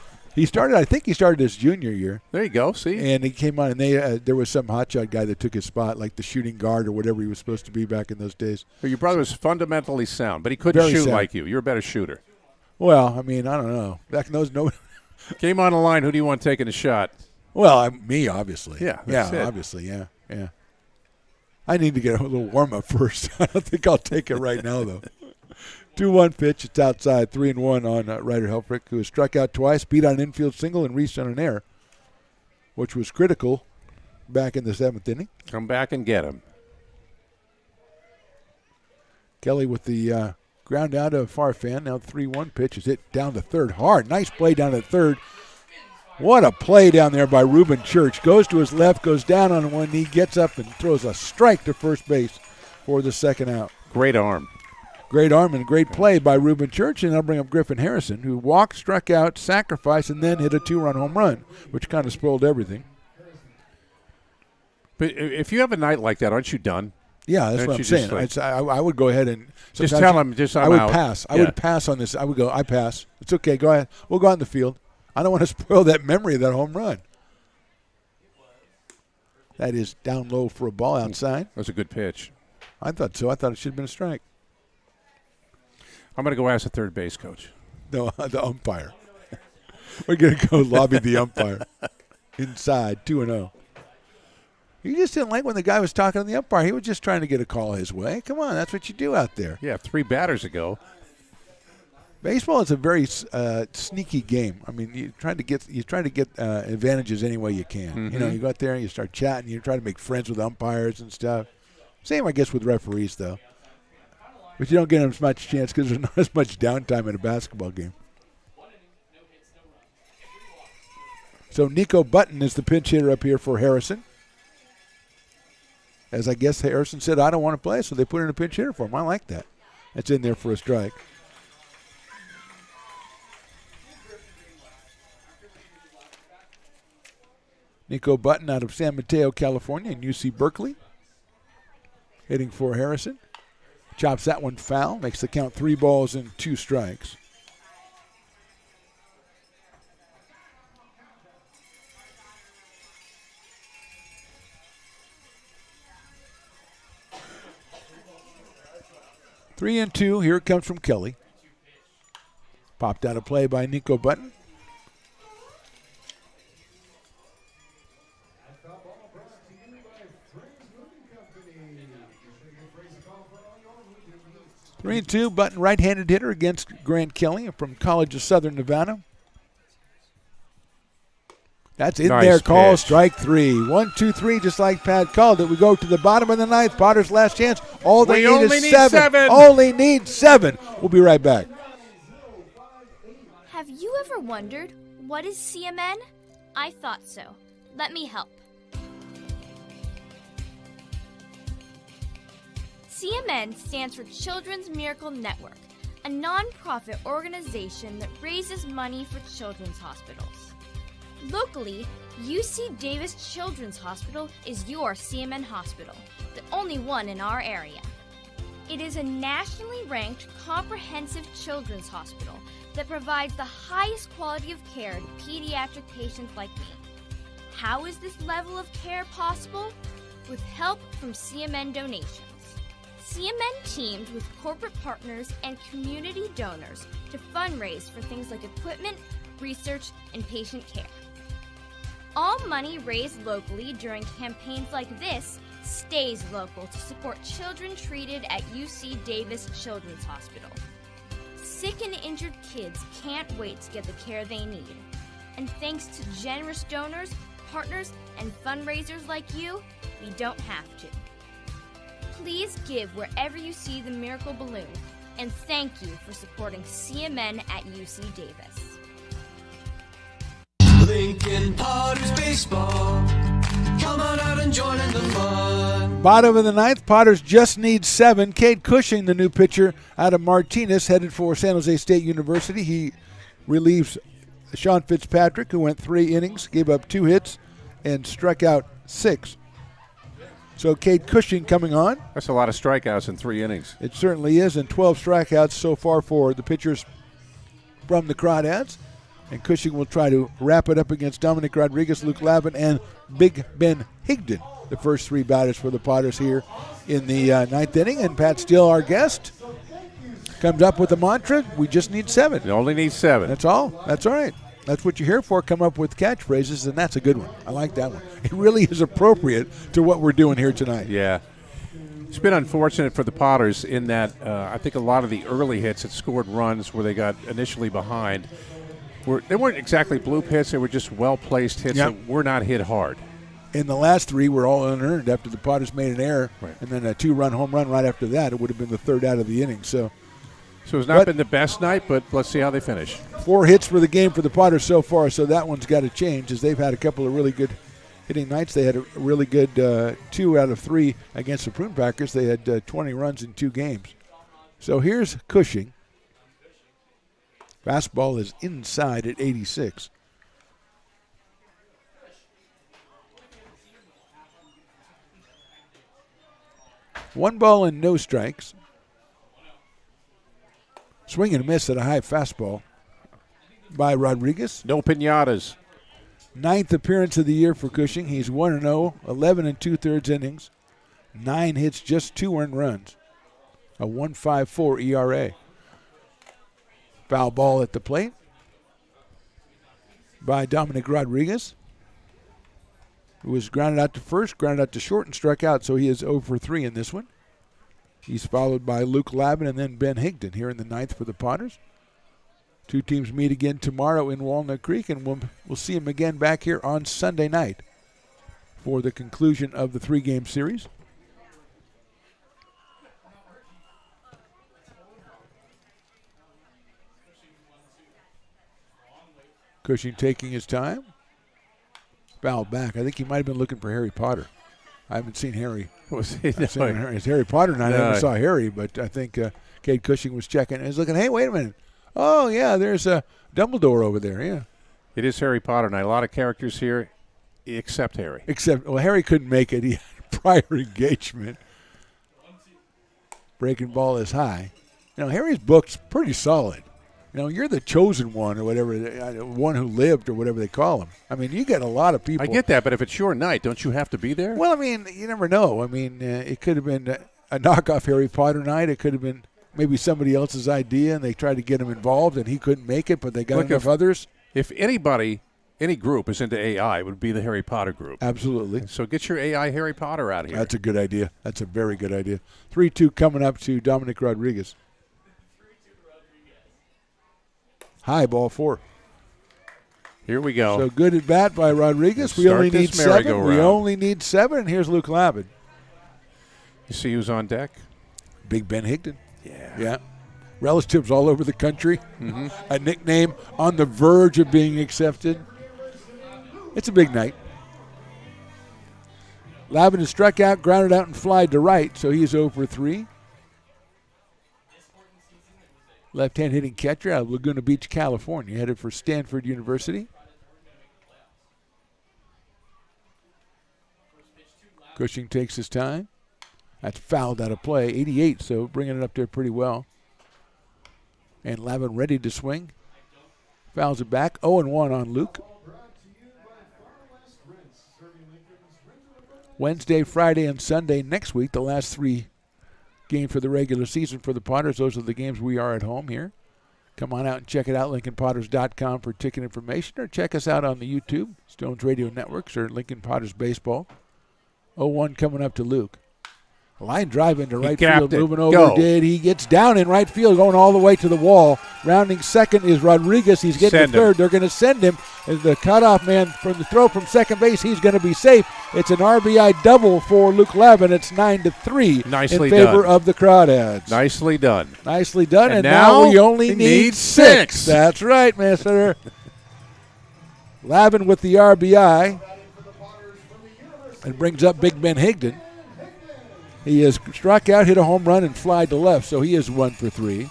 I think he started his junior year. There you go, see? And he came on, and there was some hotshot guy that took his spot, like the shooting guard or whatever he was supposed to be back in those days. Well, your brother was fundamentally sound, but he couldn't shoot like you. You're a better shooter. Well, I mean, I don't know. Back in those, no. Came on the line, who do you want taking a shot? Well, me, obviously. Yeah, that's it. Obviously, yeah. I need to get a little warm-up first. I don't think I'll take it right now, though. 2-1 pitch. It's outside. 3-1 on Ryder Helfrich, who has struck out twice, beat on an infield single, and reached on an error, which was critical back in the 7th inning. Come back and get him. Kelly with the ground out of far fan. Now 3-1 pitch is hit down to third hard. Nice play down to third. What a play down there by Reuben Church. Goes to his left, goes down on one knee, gets up and throws a strike to first base for the second out. Great arm. Great arm and great play by Reuben Church, and I'll bring up Griffin Harrison, who walked, struck out, sacrificed, and then hit a 2-run home run, which kind of spoiled everything. But if you have a night like that, aren't you done? Yeah, that's what I'm saying. I would go ahead and just tell him. I would pass. I would pass on this. I would go. I pass. It's okay. Go ahead. We'll go out in the field. I don't want to spoil that memory of that home run. That is down low for a ball outside. That was a good pitch. I thought so. I thought it should have been a strike. I'm going to go ask the third base coach. No, the umpire. We're going to go lobby the umpire. Inside, 2-0. You just didn't like when the guy was talking to the umpire. He was just trying to get a call his way. Come on, that's what you do out there. Yeah, 3 batters ago. Baseball is a very sneaky game. I mean, you try to get advantages any way you can. Mm-hmm. You know, you go out there and you start chatting. You try to make friends with umpires and stuff. Same, I guess, with referees though. But you don't get them as much chance because there's not as much downtime in a basketball game. So Nico Button is the pinch hitter up here for Harrison. As I guess Harrison said, I don't want to play, so they put in a pinch hitter for him. I like that. That's in there for a strike. Nico Button out of San Mateo, California, and UC Berkeley. Hitting for Harrison. Chops that one foul. Makes the count 3 balls and 2 strikes. Three and 2. Here it comes from Kelly. Popped out of play by Nico Button. Three and 2, Button right-handed hitter against Grant Kelly from College of Southern Nevada. That's in nice there, call, pitch. strike 3. 1, 2, 3, just like Pat called it. We go to the bottom of the ninth. Potter's last chance. All they need is 7. Only need 7. We'll be right back. Have you ever wondered, what is CMN? I thought so. Let me help. CMN stands for Children's Miracle Network, a non-profit organization that raises money for children's hospitals. Locally, UC Davis Children's Hospital is your CMN hospital, the only one in our area. It is a nationally ranked comprehensive children's hospital that provides the highest quality of care to pediatric patients like me. How is this level of care possible? With help from CMN donations. CMN teamed with corporate partners and community donors to fundraise for things like equipment, research, and patient care. All money raised locally during campaigns like this stays local to support children treated at UC Davis Children's Hospital. Sick and injured kids can't wait to get the care they need. And thanks to generous donors, partners, and fundraisers like you, we don't have to. Please give wherever you see the Miracle Balloon, and thank you for supporting CMN at UC Davis. Lincoln Potters Baseball. Come on out and join in the fun. Bottom of the ninth, Potters just need 7. Cade Cushing, the new pitcher out of Martinez, headed for San Jose State University. He relieves Sean Fitzpatrick, who went 3 innings, gave up 2 hits, and struck out 6. So Cade Cushing coming on. That's a lot of strikeouts in 3 innings. It certainly is, and 12 strikeouts so far for the pitchers from the Crawdads. And Cushing will try to wrap it up against Dominic Rodriguez, Luke Lavin, and Big Ben Higdon, the first 3 batters for the Potters here in the 9th inning. And Pat Steele, our guest, comes up with the mantra, we just need 7. You only need 7. That's all. That's all right. That's what you're here for, come up with catchphrases, and that's a good one. I like that one. It really is appropriate to what we're doing here tonight. Yeah. It's been unfortunate for the Potters in that I think a lot of the early hits that scored runs where they got initially behind, they weren't exactly bloop hits. They were just well-placed hits that were not hit hard. And the last 3 were all unearned after the Potters made an error, and then a 2-run home run right after that. It would have been the 3rd out of the inning. So it's not been the best night, but let's see how they finish. 4 hits for the game for the Potters so far, so that one's got to change as they've had a couple of really good hitting nights. They had a really good 2 out of 3 against the Prune Packers. They had 20 runs in 2 games. So here's Cushing. Fastball is inside at 86. One ball and no strikes. Swing and a miss at a high fastball by Rodriguez. No piñatas. 9th appearance of the year for Cushing. He's 1-0, 11 2/3 innings, 9 hits, just 2 earned runs, a 1.54 ERA. Foul ball at the plate by Dominic Rodriguez, who was grounded out to first, grounded out to short, and struck out, so he is 0 for 3 in this one. He's followed by Luke Lavin and then Ben Higdon here in the 9th for the Potters. 2 teams meet again tomorrow in Walnut Creek, and we'll see them again back here on Sunday night for the conclusion of the 3-game series. Cushing taking his time. Foul back. I think he might have been looking for Harry Potter. I haven't seen Harry. It's Harry Potter night. I never saw Harry, but I think Cade Cushing was checking. And he's looking, hey, wait a minute. Oh, yeah, there's a Dumbledore over there, yeah. It is Harry Potter night. A lot of characters here, except Harry. Well, Harry couldn't make it. He had a prior engagement. Breaking ball is high. Harry's book's pretty solid. You're the chosen one or whatever, one who lived or whatever they call him. I mean, you get a lot of people. I get that, but if it's your night, don't you have to be there? Well, I mean, you never know. I mean, it could have been a knockoff Harry Potter night. It could have been maybe somebody else's idea, and they tried to get him involved, and he couldn't make it, but they got enough others. If anybody, any group is into AI, it would be the Harry Potter group. Absolutely. So get your AI Harry Potter out of here. That's a good idea. That's a very good idea. 3-2 coming up to Dominic Rodriguez. High, ball 4. Here we go. So good at bat by Rodriguez. We only need 7. We only need 7, and here's Luke Lavin. You see who's on deck? Big Ben Higdon. Yeah. Relatives all over the country. Mm-hmm. A nickname on the verge of being accepted. It's a big night. Lavin is struck out, grounded out, and flied to right, so he's 0 for 3. Left-hand hitting catcher out of Laguna Beach, California, headed for Stanford University. Cushing takes his time. That's fouled out of play. 88, so bringing it up there pretty well. And Lavin ready to swing. Fouls it back. 0-1 on Luke. Wednesday, Friday, and Sunday next week, the last 3 games for the regular season for the Potters. Those are the games we are at home here. Come on out and check it out, LincolnPotters.com for ticket information, or check us out on the YouTube, Stones Radio Networks, or Lincoln Potters Baseball. 0-1 coming up to Luke. Line drive into right field, moving over. He gets down in right field, going all the way to the wall. Rounding second is Rodriguez. He's getting to third. They're going to send him. As the cutoff man from the throw from second base, he's going to be safe. It's an RBI double for Luke Lavin. It's 9-3 in favor of the Crawdads. Nicely done. Nicely done. And now we only need 6. That's right, mister. Lavin with the RBI. And brings up Big Ben Higdon. He has struck out, hit a home run, and flied to left, so he is 1 for 3.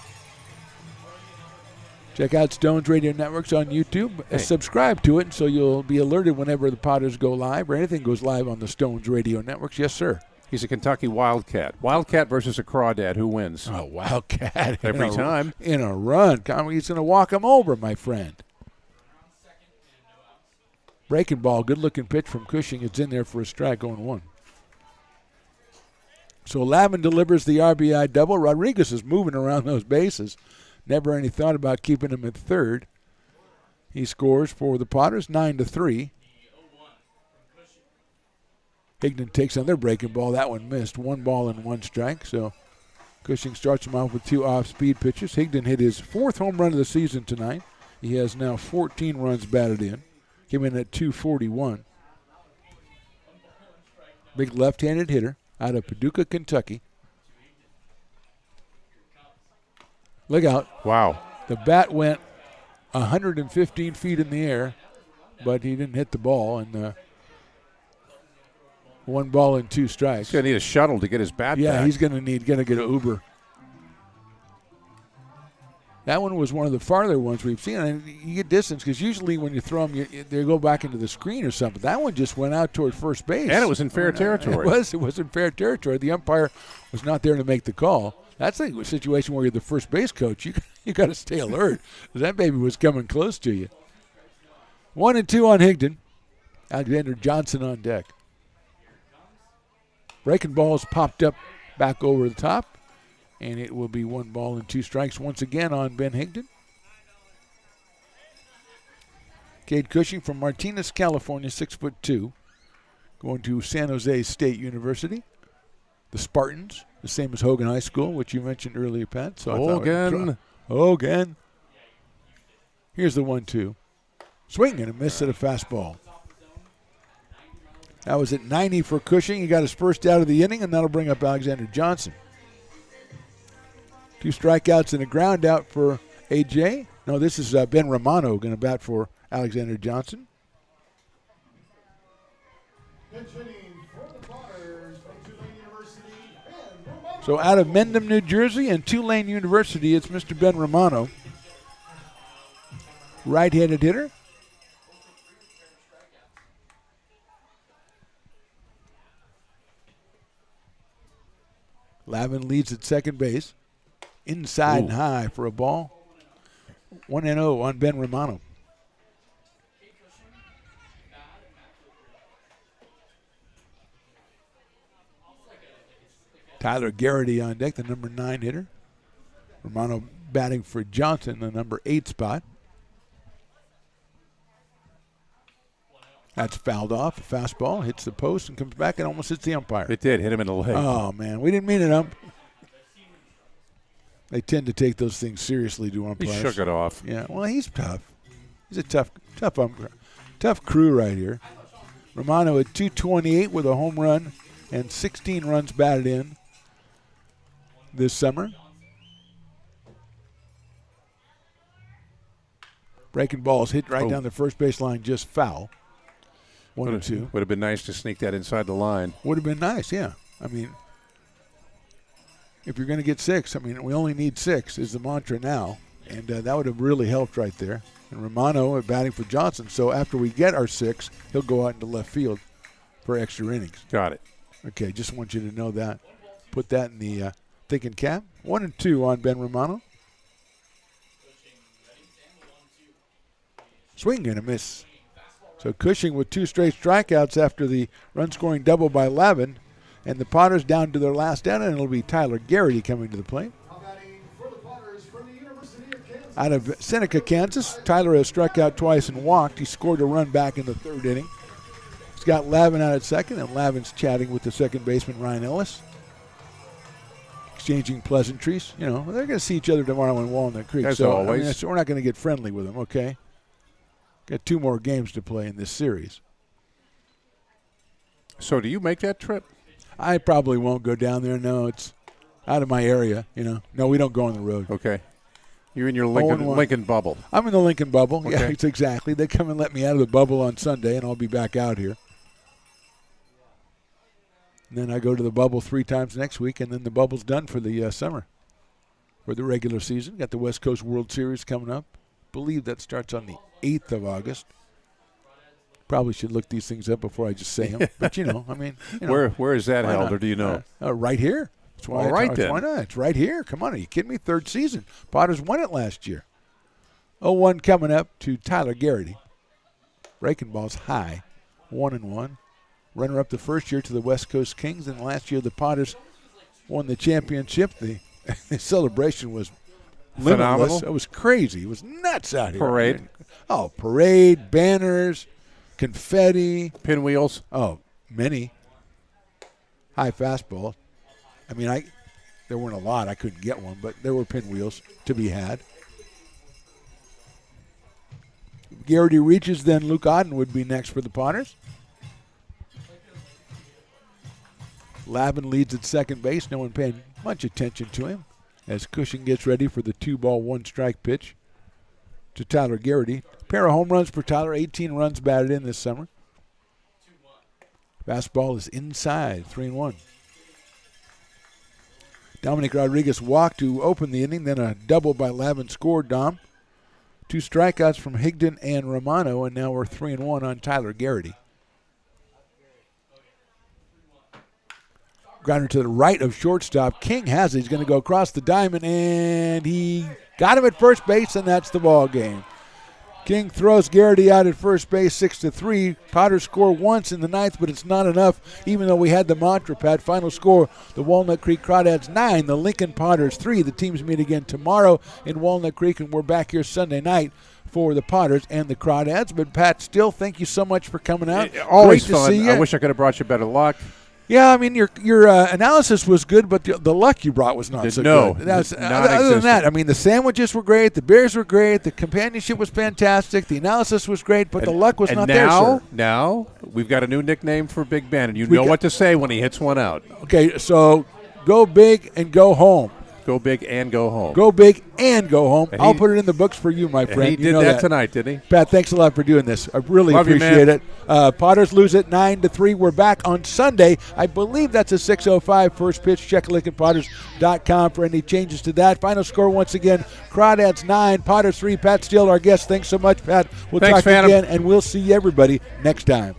Check out Stones Radio Networks on YouTube. Subscribe to it so you'll be alerted whenever the Potters go live or anything goes live on the Stones Radio Networks. Yes, sir. He's a Kentucky Wildcat. Wildcat versus a Crawdad. Who wins? Oh, Wildcat. Every time. In a run. He's going to walk him over, my friend. Breaking ball. Good-looking pitch from Cushing. It's in there for a strike, 0-1. So Lavin delivers the RBI double. Rodriguez is moving around those bases. Never any thought about keeping him at third. He scores for the Potters, 9-3. Higdon takes another breaking ball. That one missed. 1 ball and 1 strike. So Cushing starts him off with 2 off-speed pitches. Higdon hit his 4th home run of the season tonight. He has now 14 runs batted in. Came in at 241. Big left-handed hitter out of Paducah, Kentucky. Look out. Wow. The bat went 115 feet in the air, but he didn't hit the ball, and 1 ball and 2 strikes. He's going to need a shuttle to get his bat back. Yeah, he's going to get an Uber. That one was one of the farther ones we've seen. And you get distance because usually when you throw them, they go back into the screen or something. That one just went out toward first base. And it was in fair territory. It was in fair territory. The umpire was not there to make the call. That's a situation where you're the first base coach. You got to stay alert because that baby was coming close to you. 1-2 on Higdon. Alexander Johnson on deck. Breaking balls popped up back over the top, and it will be 1 ball and 2 strikes once again on Ben Higdon. Cade Cushing from Martinez, California, 6'2", going to San Jose State University. The Spartans, the same as Hogan High School, which you mentioned earlier, Pat. So Hogan. Here's the 1-2. Swing and a miss at a fastball. That was at 90 for Cushing. He got his first out of the inning, and that'll bring up Alexander Johnson. 2 strikeouts and a ground out for A.J. No, this is Ben Romano going to bat for Alexander Johnson. So out of Mendham, New Jersey, and Tulane University, it's Mr. Ben Romano. Right-handed hitter. Lavin leads at second base. Inside and high for a ball. 1-0 on Ben Romano. Tyler Garrity on deck, the number 9 hitter. Romano batting for Johnson, the number 8 spot. That's fouled off. A fastball hits the post and comes back and almost hits the umpire. It did hit him in the leg. Oh, man. We didn't mean it, ump. They tend to take those things seriously, do umpires. He shook it off. Yeah, well, he's tough. He's a tough umpire. Tough crew right here. Romano at 228 with a home run and 16 runs batted in this summer. Breaking balls hit right down the first base line, just foul. 1-2. Would have been nice to sneak that inside the line. Would have been nice, yeah. I mean, if you're going to get 6, I mean, we only need 6 is the mantra now, and that would have really helped right there. And Romano batting for Johnson, so after we get our 6, he'll go out into left field for extra innings. Got it. Okay, just want you to know that. Put that in the thinking cap. 1-2 on Ben Romano. Swing and a miss. So Cushing with 2 straight strikeouts after the run-scoring double by Lavin. And the Potters down to their last out, and it'll be Tyler Garrity coming to the plate. Out of Seneca, Kansas, Tyler has struck out twice and walked. He scored a run back in the 3rd inning. He's got Lavin out at second, and Lavin's chatting with the second baseman, Ryan Ellis. Exchanging pleasantries. You know, they're going to see each other tomorrow in Walnut Creek. As so, always. I mean, we're not going to get friendly with them, okay? Got 2 more games to play in this series. So do you make that trip? I probably won't go down there. No, it's out of my area, you know. No, we don't go on the road. Okay. You're in your Lincoln bubble. I'm in the Lincoln bubble. Okay. Yeah, it's exactly. They come and let me out of the bubble on Sunday, and I'll be back out here. And then I go to the bubble 3 times next week, and then the bubble's done for the summer, for the regular season. Got the West Coast World Series coming up. Believe that starts on the 8th of August. Probably should look these things up before I just say them. But, you know, I mean. You know, where is that held, or do you know? Right here. That's why. All right, then. Why not? It's right here. Come on. Are you kidding me? 3rd season. Potters won it last year. 0-1 coming up to Tyler Garrity. Breaking balls high. 1-1. Runner up the first year to the West Coast Kings, and last year the Potters won the championship. The celebration was limitless. Phenomenal. It was crazy. It was nuts out here. Parade. I mean, parade, banners, confetti. Pinwheels. Oh, many. High fastball. I mean, there weren't a lot. I couldn't get one, but there were pinwheels to be had. Garrity reaches, then Luke Odden would be next for the Potters. Lavin leads at second base. No one paying much attention to him as Cushing gets ready for the 2-ball, 1-strike pitch to Tyler Garrity. Pair of home runs for Tyler, 18 runs batted in this summer. Fastball is inside, 3-1. Dominic Rodriguez walked to open the inning, then a double by Lavin scored, Dom. 2 strikeouts from Higdon and Romano, and now we're 3-1 on Tyler Garrity. Grounder to the right of shortstop. King has it. He's going to go across the diamond, and he got him at first base, and that's the ball game. King throws Garrity out at first base, 6-3. Potters score once in the ninth, but it's not enough, even though we had the mantra pad. Final score, the Walnut Creek Crawdads 9, the Lincoln Potters 3. The teams meet again tomorrow in Walnut Creek, and we're back here Sunday night for the Potters and the Crawdads. But, Pat, still, thank you so much for coming out. Always Great fun. to see you. I wish I could have brought you better luck. Yeah, I mean, your analysis was good, but the luck you brought was not so good. Other than that, I mean, the sandwiches were great, the beers were great, the companionship was fantastic, the analysis was great, but the luck was not there, sir. Now, we've got a new nickname for Big Ben, and you know what to say when he hits one out. Okay, so go big and go home. Go big and go home. Go big and go home. I'll put it in the books for you, my friend. He did that tonight, didn't he? Pat, thanks a lot for doing this. I really appreciate it. Potters lose it 9-3. We're back on Sunday. I believe that's a 6:05 first pitch. Check LincolnPotters.com for any changes to that. Final score once again, Crawdads 9, Potters 3. Pat Steele, our guest. Thanks so much, Pat. We'll talk again, and we'll see everybody next time.